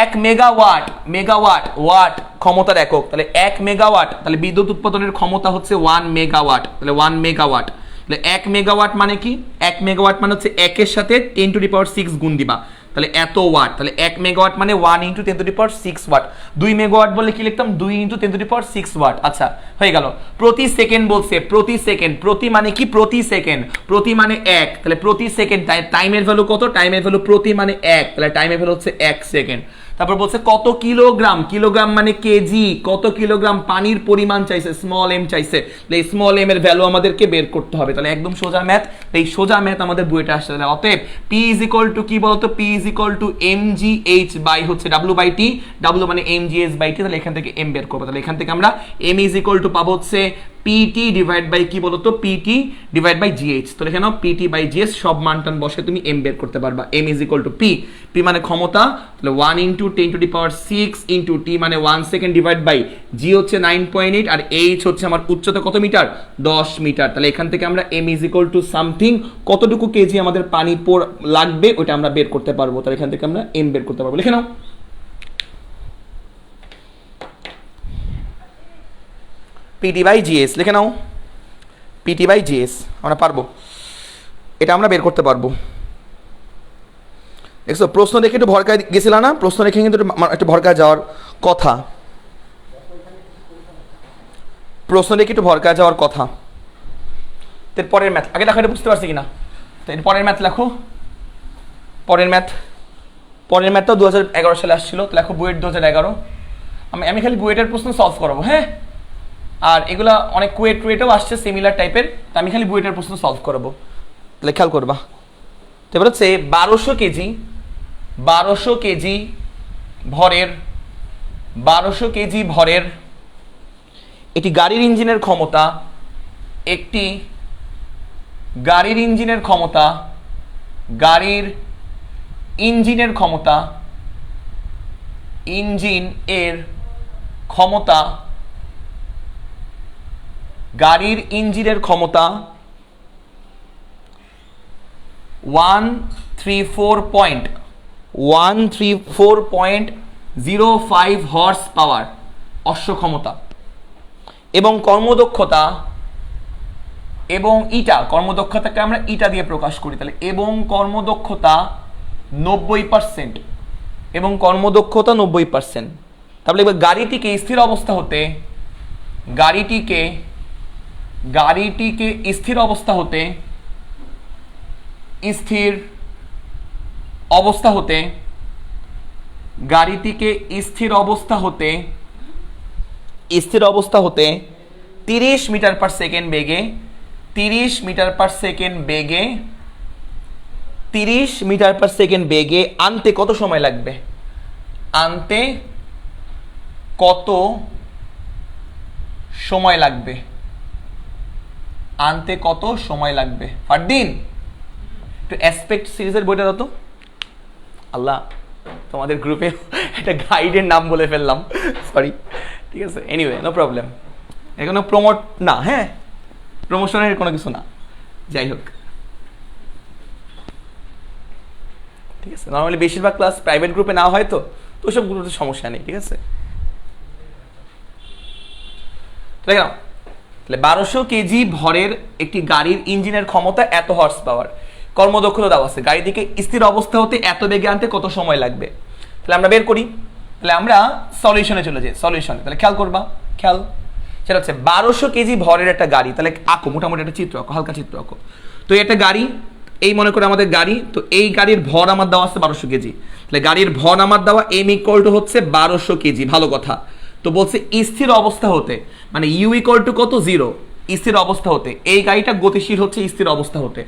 A: 1 মেগাওয়াট, মেগাওয়াট ওয়াট ক্ষমতার একক, তাহলে 1 মেগাওয়াট, তাহলে বিদ্যুৎ উৎপাদনের ক্ষমতা হচ্ছে 1 মেগাওয়াট, তাহলে 1 মেগাওয়াট, তাহলে 1 মেগাওয়াট মানে কি, 1 মেগাওয়াট মানে হচ্ছে 1 এর সাথে 10 টু দি পাওয়ার 6 গুণ দিবা, তাহলে এত ওয়াট, তাহলে 1 মেগাওয়াট মানে 1 into 10 to the power 6 watt. 2 megawatt বলে কি লিখতাম, 2 into 10 to the power 6 watt. আচ্ছা হয়ে গেল। প্রতি সেকেন্ড বলছে, প্রতি সেকেন্ড, প্রতি মানে কি, প্রতি সেকেন্ড, প্রতি মানে 1, তাহলে প্রতি সেকেন্ড, টাইমের ভ্যালু কত, টাইমের ভ্যালু প্রতি মানে 1, তাহলে টাইমের ভ্যালু হচ্ছে 1 সেকেন্ড। তারপর বলছে কত কিলোগ্রাম, কিলোগ্রাম মানে কেজি, কত কিলোগ্রাম পানির পরিমাণ চাইছে, স্মল এম চাইছে, তাহলে স্মল এম এর ভ্যালু আমাদেরকে বের করতে হবে, তাহলে একদম সোজা ম্যাথ, এই সোজা ম্যাথ আমাদের বইটা আসছে। তাহলে অতএব পি ইজ ইকুয়াল টু কি বলতো, P is equal to mgh by হচ্ছে w বাই টি, w মানে mgh বাই টি, তাহলে এখান থেকে m বের করবো, তাহলে এখান থেকে আমরা m ইজ ইকুয়াল টু পাবো হচ্ছে পিটি ডিভাইড বাই কি বলতো, পিটি ডিভাইড বাই জিএইচ, তো এখানে পিটি বাই জিএস সব মান টান বসে তুমি এম বের করতে পারবা। M is equal to P, P মানে ক্ষমতা, তাহলে 1 into 10 to the power 6 into T মানে 1 সেকেন্ড ডিভাইড বাই জি হচ্ছে 9.8, আর এইচ হচ্ছে আমার উচ্চতা কত মিটার, 10 মিটার, তাহলে এখান থেকে আমরা m is equal to something কতটুকু কেজি আমাদের পানি লাগবে ওটা আমরা বের করতে পারবো, তাহলে এখান থেকে আমরা এম বের করতে পারবো, লিখে নাও। পিটি বাই জিএস লিখে নাও, পিটি বাই জিএস আমরা পারবো, এটা আমরা বের করতে পারবো। দেখছো প্রশ্ন দেখে একটু ভরকায় গেছিল না, প্রশ্ন দেখে কিন্তু একটু ভরকায় যাওয়ার কথা, প্রশ্ন দেখে একটু ভরকায় যাওয়ার কথা। পরের ম্যাথ আগে দেখো, এটা বুঝতে পারছি কিনা, তো এর পরের ম্যাথ লেখো, পরের ম্যাথ, পরের ম্যাথটাও 2011 সালে আসছিল, তো লেখো বুয়েট 2011। আমি খালি বুয়েটের প্রশ্ন সলভ করাবো, হ্যাঁ, আর এগুলা অনেক কুয়েটেও আসছে সিমিলার টাইপের, তো আমি খালি বুয়েটের প্রশ্ন সলভ করাবো, তাহলে খেয়াল করবা। তো এবার হচ্ছে 1200 কেজি, 1200 কেজি ভরের, 1200 কেজি ভরের একটি গাড়ির ইঞ্জিনের ক্ষমতা, একটি গাড়ির ইঞ্জিনের ক্ষমতা, গাড়ির ইঞ্জিনের ক্ষমতা, ইঞ্জিন এর ক্ষমতা, গাড়ির ইঞ্জিনের ক্ষমতা 134.05 হর্স পাওয়ার অশ্ব ক্ষমতা, এবং কর্মদক্ষতা, এবং ইটা, কর্মদক্ষতাকে আমরা ইটা দিয়ে প্রকাশ করি, তাহলে এবং কর্মদক্ষতা 90%, এবং কর্মদক্ষতা 90%। তাহলে এবার গাড়িটিকে স্থির অবস্থা হতে, গাড়িটিকে স্থির অবস্থা হতে, স্থির অবস্থা হতে, গাড়িটিকে স্থির অবস্থা হতে, স্থির অবস্থা হতে 30 মিটার পার সেকেন্ড বেগে, 30 মিটার পার সেকেন্ড বেগে, 30 মিটার পার সেকেন্ড বেগে আনতে কত সময় লাগবে, আনতে কত সময় লাগবে, আনতে কত সময় লাগবে। ফারদিন একটু অ্যাসপেক্ট সিরিজের বইটা দাও তো। আল্লাহ, তোমাদের গ্রুপে একটা গাইডের নাম বলে ফেললাম, সরি, ঠিক আছে, এনিওয়ে নো প্রবলেম, এখনো প্রমোট না, হ্যাঁ, প্রমোশনের কোনো কিছু না, যাই হোক, ঠিক আছে। নর্মালি বেশিরভাগ ক্লাস প্রাইভেট গ্রুপে না হয়, তো ওইসব গ্রুপে সমস্যা নেই, ঠিক আছে। দেখলাম তাহলে 1200 কেজি ভরের একটি গাড়ির ইঞ্জিনের ক্ষমতা এত হর্স পাওয়ার, কর্মদক্ষতা দেওয়া আছে, গাড়িটিকে স্থির অবস্থা হতে এত বেগে আনতে কত সময় লাগবে, তাহলে আমরা বের করি। তাহলে আমরা সলিউশনে চলে যাই, সলিউশনে, তাহলে খেয়াল করবা, খেয়াল, সেটা হচ্ছে 1200 কেজি ভরের একটা গাড়ি, তাহলে আঁকো, মোটামুটি একটা চিত্র আঁকো, হালকা চিত্র আঁকো। তো একটা গাড়ি, এই মনে করে আমাদের গাড়ি, তো এই গাড়ির ভর আমার দেওয়া আছে 1200 কেজি, তাহলে গাড়ির ভর আমার দেওয়া এম ইকুয়াল টু হচ্ছে 1200 কেজি, ভালো কথা। তো বলছে স্থির অবস্থা হতে, মানে ইউ ইকুয়াল টু কত, 0, স্থির অবস্থা হতে, এই গাড়িটা গতিশীল হচ্ছে স্থির অবস্থা হতে।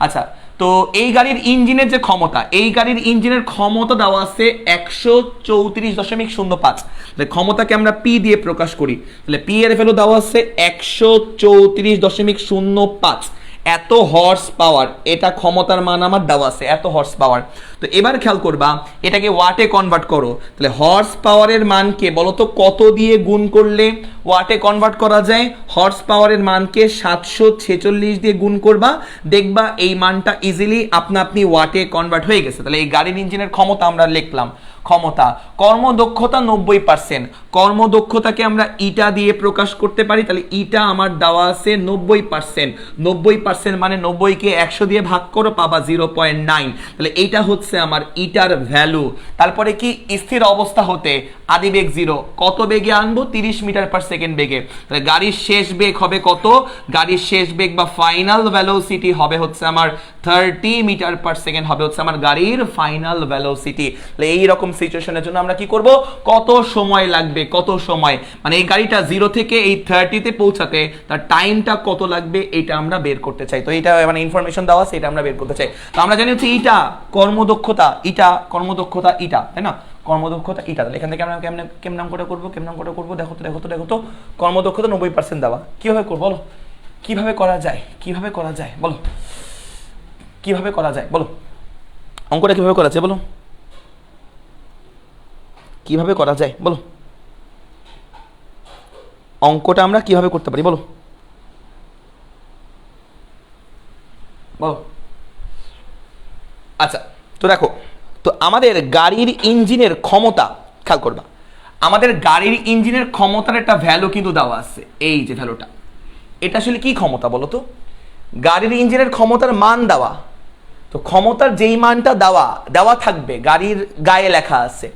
A: আচ্ছা, তো এই গাড়ির ইঞ্জিনের যে ক্ষমতা, এই গাড়ির ইঞ্জিনের ক্ষমতা দেওয়া আছে 134.05, তাহলে ক্ষমতাকে আমরা পি দিয়ে প্রকাশ করি, তাহলে পি এর ভ্যালু দেওয়া আছে 134.05, এত হর্স পাওয়ার, এটা ক্ষমতার মান আমার দেওয়া আছে, এত হর্স পাওয়ার। তো এবার খেয়াল করবা এটাকে ওয়াটে কনভার্ট করো, তাহলে হর্স পাওয়ারের মানকে বলো তো কত দিয়ে গুণ করলে ওয়াটে কনভার্ট করা যায়? হর্স পাওয়ারের মানকে 746 দিয়ে গুণ করবা, দেখবা এই মানটা ইজিলি আপনা আপনি ওয়াটে কনভার্ট হয়ে গেছে। তাহলে এই গাড়ির ইঞ্জিনের ক্ষমতা আমরা লিখলাম, ক্ষমতা কর্মদক্ষতা 90%, কর্মদক্ষতাকে আমরা ইটা দিয়ে প্রকাশ করতে পারি, তাহলে ইটা আমার দেওয়া আছে 90%, 90% মানে 90কে 100 দিয়ে ভাগ করো পাবা 0.9, তাহলে এইটা হচ্ছে আমার ইটার ভ্যালু। তারপরে কি স্থির অবস্থা হতে আদিবেগ 0, কত বেগে আনবো? 30 মিটার পার সেকেন্ড বেগে, তাহলে গাড়ির শেষ বেগ হবে কত? গাড়ির শেষ বেগ বা ফাইনাল ভেলোসিটি হবে হচ্ছে আমার 30 মিটার পার সেকেন্ড, হবে হচ্ছে আমার গাড়ির ফাইনাল ভেলোসিটি। তাহলে এইরকম সিচুয়েশনের জন্য আমরা কি করব, কত সময় লাগবে, কত সময় মানে এই গাড়িটা 0 থেকে এই 30 তে পৌঁছাতে তার টাইমটা কত লাগবে এটা আমরা বের করতে চাই। তো এটা মানে ইনফরমেশন দেওয়া আছে, এটা আমরা বের করতে চাই। তো আমরা জানি হচ্ছে ইটা কর্মদক্ষতা, ইটা কর্মদক্ষতা, ইটা তাই না, কর্মদক্ষতা ইটা। তাহলে এখান থেকে আমরা কেমন নাম করে করবো, কেমন নাম করে করবো, দেখো তো কর্মদক্ষতা 90% দেওয়া, কিভাবে করবো বলো, কিভাবে করা যায়, কিভাবে করা যায় বলো, কিভাবে করা যায় বলো, অঙ্কটা কিভাবে করা যায় বলো, কিভাবে করা যায় বলো, অঙ্কটা আমরা কিভাবে করতে পারি বলো, বলো। আচ্ছা তো দেখো, তো আমাদের গাড়ির ইঞ্জিনের ক্ষমতা খেয়াল করবা, আমাদের গাড়ির ইঞ্জিনের ক্ষমতার একটা ভ্যালু কিন্তু দেওয়া আছে, এই যে ভ্যালুটা, এটা আসলে কি ক্ষমতা বলো তো? গাড়ির ইঞ্জিনের ক্ষমতার মান দেওয়া, তো ক্ষমতার যেই মানটা দেওয়া দেওয়া থাকবে গাড়ির গায়ে লেখা আছে,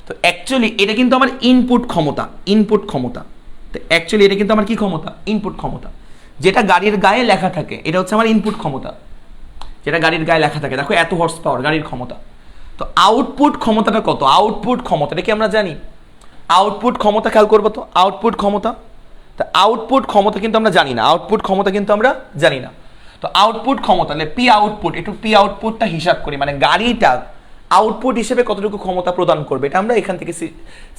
A: তো অ্যাকচুয়ালি এটা কিন্তু আমার ইনপুট ক্ষমতা, ইনপুট ক্ষমতা। তো অ্যাকচুয়ালি এটা কিন্তু আমার কি ক্ষমতা? ইনপুট ক্ষমতা, যেটা গাড়ির গায়ে লেখা থাকে এটা হচ্ছে আমার ইনপুট ক্ষমতা, যেটা গাড়ির গায়ে লেখা থাকে। দেখো এত হর্স পাওয়ার গাড়ির ক্ষমতা, তো আউটপুট ক্ষমতাটা কত? আউটপুট ক্ষমতাটা কি আমরা জানি? আউটপুট ক্ষমতা খেয়াল করবো তো, আউটপুট ক্ষমতা, তা আউটপুট ক্ষমতা কিন্তু আমরা জানি না, আউটপুট ক্ষমতা কিন্তু আমরা জানি না। তো আউটপুট ক্ষমতা তাহলে পি আউটপুট, একটু পি আউটপুটটা হিসাব করি, মানে গাড়িটা আউটপুট হিসেবে কতটুকু ক্ষমতা প্রদান করবে এটা আমরা এখান থেকে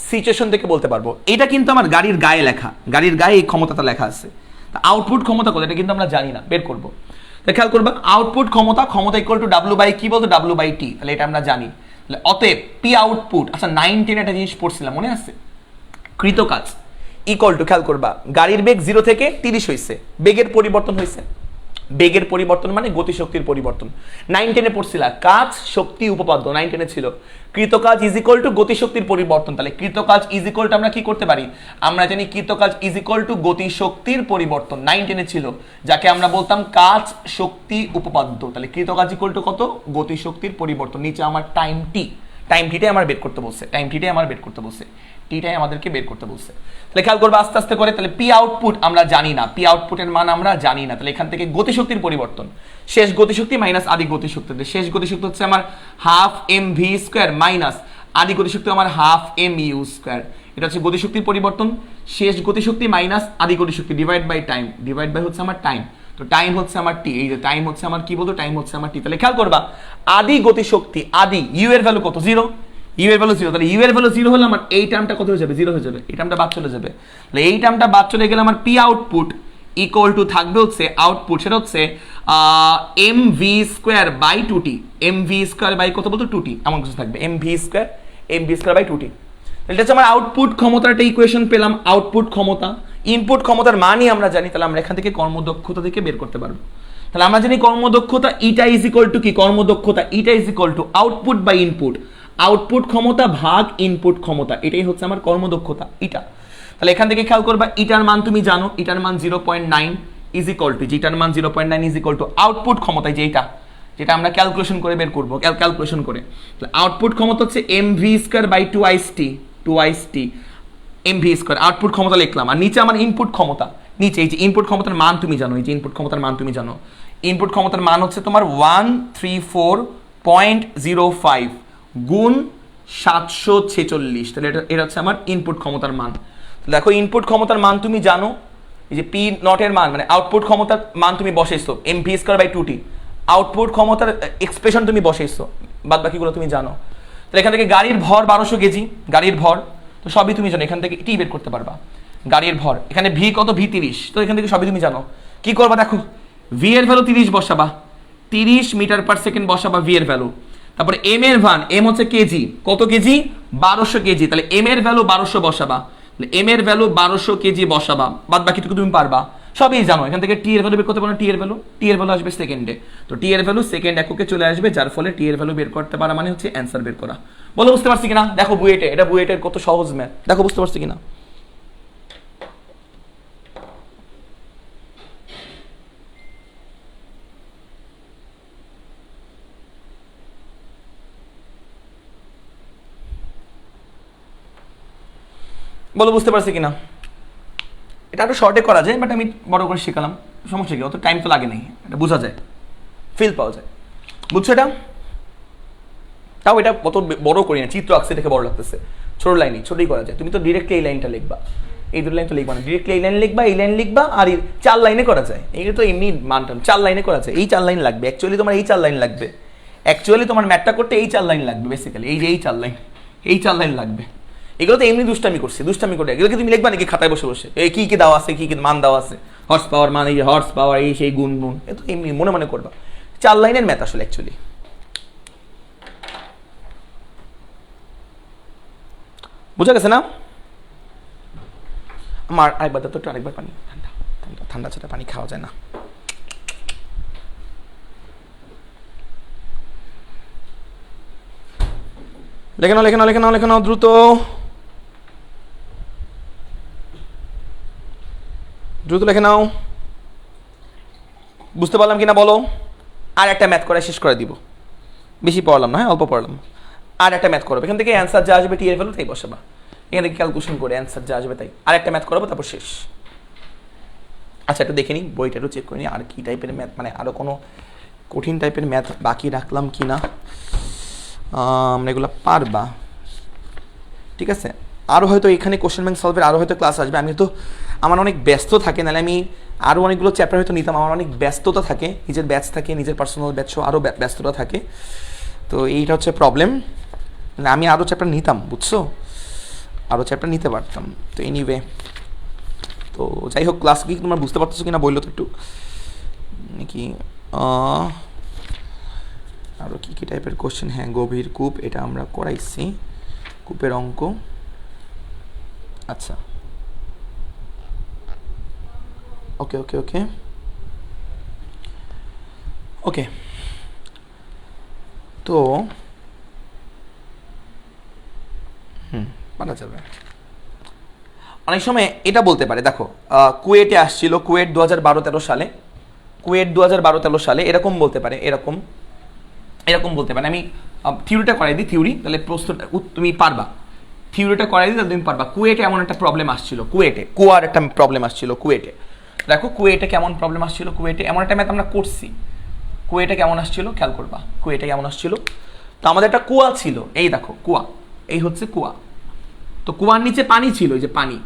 A: সিচুয়েশন থেকে বলতে পারবো। এটা কিন্তু আমার গাড়ির গায়ে লেখা, গাড়ির গায়ে এই ক্ষমতাটা লেখা আছে। তা আউটপুট ক্ষমতা কত এটা কিন্তু আমরা জানি না, বের করবো। তাহলে খেয়াল করবা আউটপুট ক্ষমতা, ক্ষমতা ইকুয়াল টু ডাব্লিউ বাই কি বলতো? ডাব্লিউ বাই টি, তাহলে এটা আমরা জানি। তাহলে অতএব পি আউটপুট, আচ্ছা 9-10 একটা জিনিস পড়ছিলাম মনে আছে, কৃত কাজ ইকুয়াল টু, খেয়াল করবা গাড়ির বেগ 0 থেকে 30 হয়েছে, বেগের পরিবর্তন হয়েছে, বেগের পরিবর্তন মানে গতিশক্তির পরিবর্তন। 9-10 পড়ছিলা কাজ শক্তি উপপাদ্য, 9-10 ছিল কৃত কাজ ইজ ইকুয়াল টু গতিশক্তির পরিবর্তন। তাহলে কৃত কাজ ইজ ইকুয়াল টু আমরা কি করতে পারি? আমরা জানি কৃত কাজ ইজ ইকুয়াল টু গতিশক্তির পরিবর্তন, 9-10 ছিল, যাকে আমরা বলতাম কাজ শক্তি উপপাদ্য। তাহলে কৃত কাজ ইকুয়াল টু কত? গতিশক্তির পরিবর্তন। নিচে আমার টাইম টি, টাইম টিটাই আমার বের করতে বলছে, টাইম টিটাই আমার বের করতে বলছে, টিটাই আমাদেরকে বের করতে বলছে। তাহলে খেয়াল করবো আস্তে আস্তে করে, তাহলে পি আউটপুট আমরা জানি না, পি আউটপুটের মান আমরা জানি না, তাহলে এখান থেকে গতিশক্তির পরিবর্তন, শেষ গতিশক্তি মাইনাস আদি গতিশক্তি, শেষ গতিশক্তি হচ্ছে আমার half M V square minus আদি গতিশক্তি আমার হাফ এম ইউ স্কোয়ার, এটা হচ্ছে গতিশক্তির পরিবর্তন, শেষ গতিশক্তি মাইনাস আদি গতিশক্তি divide by time, divide by হচ্ছে আমার টাইম, তো টাইম হচ্ছে আমার টি, এই যে টাইম হচ্ছে আমার কি বলতো? টাইম হচ্ছে আমার টি। তাহলে খেয়াল করবা আদি গতিশক্তি, আদি ইউ এর ভ্যালু কত? 0, ইউ এর ভ্যালু 0, তাহলে ইউ এর ভ্যালু 0 হলে আমার এই টার্মটা কত হয়ে যাবে? 0 হয়ে যাবে, এই টার্মটা বাদ চলে যাবে। তাহলে এই টার্মটা বাদ চলে গেলে আমার পি আউটপুট ইকুয়াল টু থাকবে হচ্ছে আউটপুট, সেটা হচ্ছে এম ভি স্কোয়ার বাই 2টি, এম ভি স্কোয়ার বাই কত বলতো? 2টি, এমন কিছু থাকবে, এম ভি স্কোয়ার বাই 2টি। এটা হচ্ছে আমার আউটপুট ক্ষমতার একটা ইকুয়েশন পেলাম, আউটপুট ক্ষমতা। ইনপুট ক্ষমতার মানই আমরা জানি, তাহলে আমরা এখান থেকে কর্মদক্ষতা থেকে বের করতে পারবো। তাহলে আমরা জানি কর্মদক্ষতা ইটা ইজ ইকুয়াল টু কি? কর্মদক্ষতা eta is equal to output by input, output ক্ষমতা ভাগ ইনপুট ক্ষমতা, এটাই হচ্ছে আমার কর্মদক্ষতা ইটা। তাহলে এখান থেকে খেয়াল করবা ইটার মান তুমি জানো, ইটার মান 0.9 ইজ ইকুয়াল টু, যেটার মান 0.9 ইজ ইকুয়াল টু আউটপুট ক্ষমতা, যেটা যেটা আমরা ক্যালকুলেশন করে বের করবো, ক্যালকুলেশন করে। আউটপুট ক্ষমতা হচ্ছে m V square by 2ic m V square, output ক্ষমতা লিখলাম। আর নিচে আমার ইনপুট ক্ষমতা, নিচে এই যে ইনপুট ক্ষমতার মান তুমি জানো, এই যে ইনপুট ক্ষমতার মান তুমি জানো, ইনপুট ক্ষমতার মান হচ্ছে তোমার 134.05 গুণ 746, তাহলে এটা হচ্ছে আমার ইনপুট ক্ষমতার মান। দেখো ইনপুট ক্ষমতার মান তুমি জানো, এই যে পি নটের মান মানে আউটপুট ক্ষমতার মান তুমি বসাইছো এম ভি স্কোয়ার বাই 2টি, আউটপুট ক্ষমতার এক্সপ্রেশন তুমি বসাইছো, বাদ বাকিগুলো তুমি জানো। তাহলে এখান থেকে গাড়ির ভর 1200 কেজি, গাড়ির ভর তো সবই তুমি জানো, এখান থেকে টি বের করতে পারবা। গাড়ির ভর এখানে ভি কত? ভি 30, তো এখান থেকে সবই তুমি জানো। কি করবা দেখো, ভি এর ভ্যালু 30 বসাবা, 30 মিটার পার সেকেন্ড বসাবা ভি এর ভ্যালু। তারপরে এম এর মান, এম হচ্ছে কেজি, কত কেজি? 1200 কেজি। তাহলে এম এর ভ্যালু 1200 বসাবা, এম এর ভ্যালু 1200 কেজি বসাবা, বাদ বাকিটুকু তুমি পারবা, সবই জানো। এখান থেকে টি এর ভ্যালু বের করতে পারো, টি এর ভ্যালু আসবে সেকেন্ডে, তো টি এর ভ্যালু সেকেন্ড এককে চলে আসবে, যার ফলে টি এর ভ্যালু বের করতে পারা মানে হচ্ছে অ্যান্সার বের করা। বলো বুঝতে পারছি কিনা? দেখো বুয়েটে, এটা বুয়েটের কত সহজ ম্যাথ, দেখো বুঝতে পারছি কিনা। বলো বুঝতে পারছি কিনা। এটা আরো শর্টে করা যায়, বাট আমি বড় করে শেখালাম, সমস্যা কি, অত টাইম তো লাগে নেই, এটা বোঝা যায়, ফিল পাওয়া যায়, বুঝছো এটা? তাও এটা কত বড় করি না, চিত্র আঁকছে দেখে বড় লাগতেছে, ছোট লাইনই ছোটই করা যায়। তুমি তো ডিরেক্টলি এই লাইনটা লিখবা, এই দুটো লাইন তো লিখবা না, ডিরেক্টলি এই লাইন লিখবা, এই লাইন লিখবা, আর 4 লাইনে করা যায়। এইটা তো এমনি মানটান 4 লাইনে করা যায়, এই 4 লাইন লাগবে অ্যাকচুয়ালি, তোমার এই 4 লাইন লাগবে অ্যাকচুয়ালি, তোমার ম্যাথটা করতে এই 4 লাইন লাগবে বেসিক্যালি, এই যে এই 4 লাইন, এই 4 লাইন লাগবে। এগুলো তো এমনি দুষ্টামি করছি, দুষ্টামি করে এগুলোকে তুমি লিখবা নাকি খাতায় বসে বসে, এই কি কি দেওয়া আছে, কি কি মান দেওয়া আছে, হর্স পাওয়ার মান, এই যে হর্স পাওয়ার, এই সেই গুণ গুণ, এ তো এমনি মনে মনে করবা। 4 লাইনের ম্যাথ আসলে অ্যাকচুয়ালি। বুঝা গেছে না? আমার আরেকবার তো আরেকবার পানি, ঠান্ডা ঠান্ডা ঠান্ডা ছাড়া পানি খাওয়া যায় না। লেখে নাও লেখে নাও লেখে নাও লেখে নাও দ্রুত দ্রুত লেখে নাও। বুঝতে পারলাম কিনা বলো? আর একটা ম্যাথ করে শেষ করে দিব, বেশি পড়লাম না, হ্যাঁ অল্প পড়লাম। আর একটা ম্যাথ করবো, এখান থেকে অ্যান্সার যা আসবে টি এর ভ্যালু তাই বসাবা, এখান থেকে ক্যালকুলেশন করে অ্যান্সার যা আসবে তাই। আর একটা ম্যাথ করাবো, তারপর শেষ। আচ্ছা একটু দেখে নিই, বইটা একটু চেক করে নিই, আর কি টাইপের ম্যাথ, মানে আরও কোনো কঠিন টাইপের ম্যাথ বাকি রাখলাম কি না। আমরা এগুলো পারবা, ঠিক আছে। আরও হয়তো এখানে কোশ্চেন ব্যাংক সলভের আরও হয়তো ক্লাস আসবে, আমি তো আমার অনেক ব্যস্ত থাকে, নাহলে আমি আরও অনেকগুলো চ্যাপ্টার হয়তো নিতাম, আমার অনেক ব্যস্ততা থাকে, নিজের ব্যাচ থাকে, নিজের পার্সোনাল ব্যাচও আরও ব্যস্ততা থাকে, তো এইটা হচ্ছে প্রবলেম। আমি আরও চ্যাপ্টার নিতাম, বুঝছো, আরও চ্যাপ্টার নিতে পারতাম। তো এনিওয়ে, তো যাই হোক, ক্লাস কি তোমরা বুঝতে পারতেছো কিনা বললো তো একটু, নাকি আরও কী কী টাইপের কোশ্চেন। হ্যাঁ গভীর কূপ, এটা আমরা করাইছি, কূপের অঙ্ক। আচ্ছা ওকে ওকে ওকে ওকে, তো পারা যাবে। অনেক সময় এটা বলতে পারে, দেখো কুয়েটে আসছিল, কুয়েট 2012-13 সালে, কুয়েট 2012-13 সালে এরকম বলতে পারে, এরকম এরকম বলতে পারে। আমি থিওরিটা করাই দিই, থিওরি, তাহলে প্রশ্নটা তুমি পারবা, থিওরিটা করাই দিই তাহলে তুমি পারবা। কুয়েটে এমন একটা প্রবলেম আসছিল, কুয়েটে কুয়ার একটা প্রবলেম আসছিল কুয়েটে। দেখো কুয়েটে কেমন প্রবলেম আসছিল, কুয়েটে এমন একটা ম্যাথ আমরা করছি, কুয়েটে কেমন আসছিল খেয়াল করবা, কুয়েটে কেমন আসছিল। তো আমাদের একটা কুয়া ছিল, এই দেখো কুয়া, এই হচ্ছে কুয়া, তো কুয়ার নিচে পানি ছিল, এই যে পানি,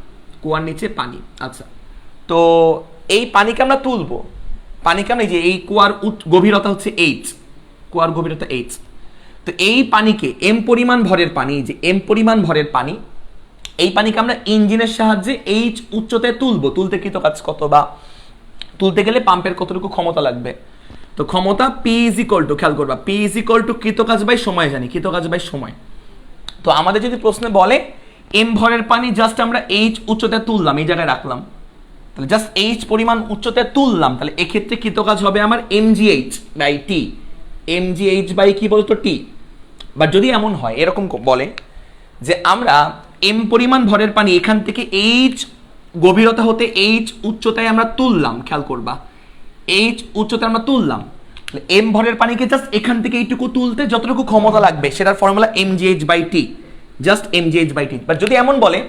A: কুয়ার নিচে পানি। আচ্ছা, তো এই পানিকে আমরা তুলবো, পানিকে আমরা, এই যে এই কুয়ার গভীরতা হচ্ছে এইচ, কুয়ার গভীরতা এইচ, তো এই পানিকে এম পরিমাণ ভরের পানি, যে এম পরিমাণ ভরের পানি, এই পানিকে আমরা ইঞ্জিনের সাহায্যে এইচ উচ্চতায় তুলবো, তুলতে কৃত কাজ কত, বা তুলতে গেলে পাম্পের কতটুকু ক্ষমতা লাগবে। তো ক্ষমতা পি ইজ ইকুয়াল টু, খেয়াল করবা, পি ইজ ইকুয়াল টু কৃত কাজ বাই সময়, জানি কৃত কাজ বাই সময়। তো আমাদের যদি প্রশ্নে বলে এম ভরের পানি জাস্ট আমরা এইচ উচ্চতায় তুললাম, এই জায়গায় রাখলাম, তাহলে জাস্ট এইচ পরিমাণ উচ্চতায় তুললাম, তাহলে এক্ষেত্রে কৃত কাজ হবে আমার mgh by t, mgh by কি বলতো টি। বাট যদি এমন হয়, এরকম বলে যে আমরা এম পরিমাণ ভরের পানি এখান থেকে এইচ গভীরতা হতে এইচ উচ্চতায় আমরা তুললাম, খেয়াল করবা, এইচ উচ্চতায় আমরা তুললাম, এম ভরের পানিকে জাস্ট এখান থেকে এইটুকু তুলতে যতটুকু ক্ষমতা লাগবে সেটার formula mgh by t, just mgh by t. But যদি এমন বলে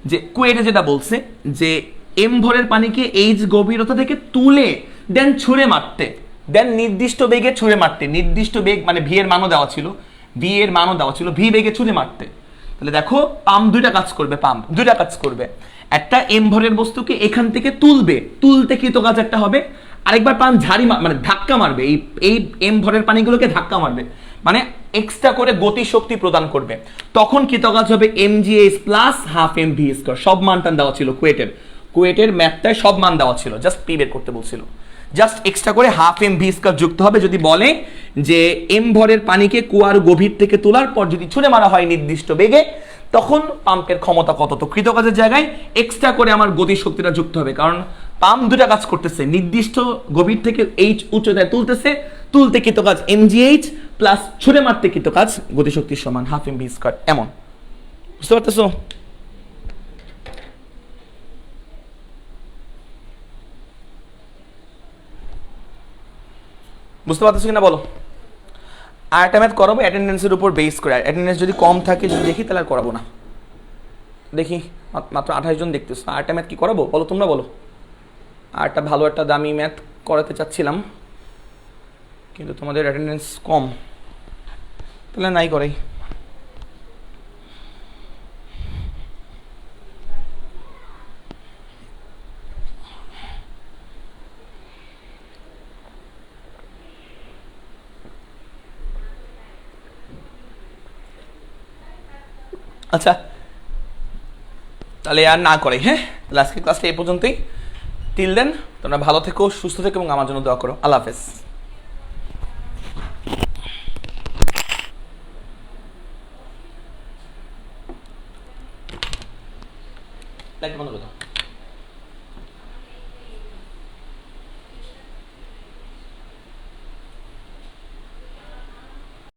A: যে কুয়েটে যেটা বলছে যে এম ভরের পানিকে এইচ গভীরতা থেকে তুলে দেন ছুঁড়ে মারতে, দেন নির্দিষ্ট বেগে ছুঁড়ে মারতে, নির্দিষ্ট বেগ মানে ভি এর মানও দেওয়া ছিল, ভি এর মানও দেওয়া ছিল, ভি বেগে ছুঁড়ে মারতে, তাহলে দেখো পাম্প দুইটা কাজ করবে, পাম্প দুইটা কাজ করবে, একটা এম ভরের বস্তুকে এখান থেকে তুলবে, তুলতে কৃত কাজ একটা হবে, আরেকবার পাম্প ঝাড়ি মানে ধাক্কা মারবে, এই এম ভরের পানিগুলোকে ধাক্কা মারবে, মানে এক্সট্রা করে গতি শক্তি প্রদান করবে, তখন কৃত কাজ হবে mgs plus half M v square. সব মানটান দেওয়া ছিল কুয়েটের ম্যাথটায়, সব মান দেওয়া ছিল, জাস্ট পি বের করতে বলছিল, জাস্ট এক্সট্রা করে হাফ এম ভি স্কয়ার যুক্ত হবে যদি বলে যে এম ভরের পানিকে কুয়ার গভীর থেকে তোলার পর যদি ছুঁড়ে মারা হয় নির্দিষ্ট বেগে, তখন পাম্পের ক্ষমতা কত। তো কৃতকাজের জায়গায় এক্সট্রা করে আমার গতি শক্তিটা যুক্ত হবে, কারণ পাম্প দুটা কাজ করতেছে, নির্দিষ্ট গভীর থেকে এইচ উচ্চতায় তুলতেছে, তুলতে কৃতকাজ এমজিএইচ প্লাস ছুঁড়ে মারতে কৃতকাজ গতিশক্তির সমান হাফ এম ভি স্কয়ার। এমন বুঝতে পারতেছো? বুঝতে পারতেছো কিনা বলো? আর একটা ম্যাথ করাবো অ্যাটেন্ডেন্সের উপর বেস করে। অ্যাটেন্ডেন্স যদি কম থাকে যদি দেখি তাহলে আর করাবো না। দেখি মাত্র 28 জন দেখতেছো। আর একটা ম্যাথ কি করাবো বলো, তোমরা বলো। আর একটা ভালো একটা দামি ম্যাথ করাতে চাচ্ছিলাম, কিন্তু তোমাদের অ্যাটেন্ডেন্স কম, তাহলে নাই করাই। আচ্ছা তাহলে আর না করে, হ্যাঁ তাহলে আজকে ক্লাসটা এই পর্যন্তই। টিল দেন তোমরা ভালো থেকো, সুস্থ থেকো এবং আমার জন্য দোয়া করো। আল্লাহ হাফেজ। লাইট বন্ধ করে দাও।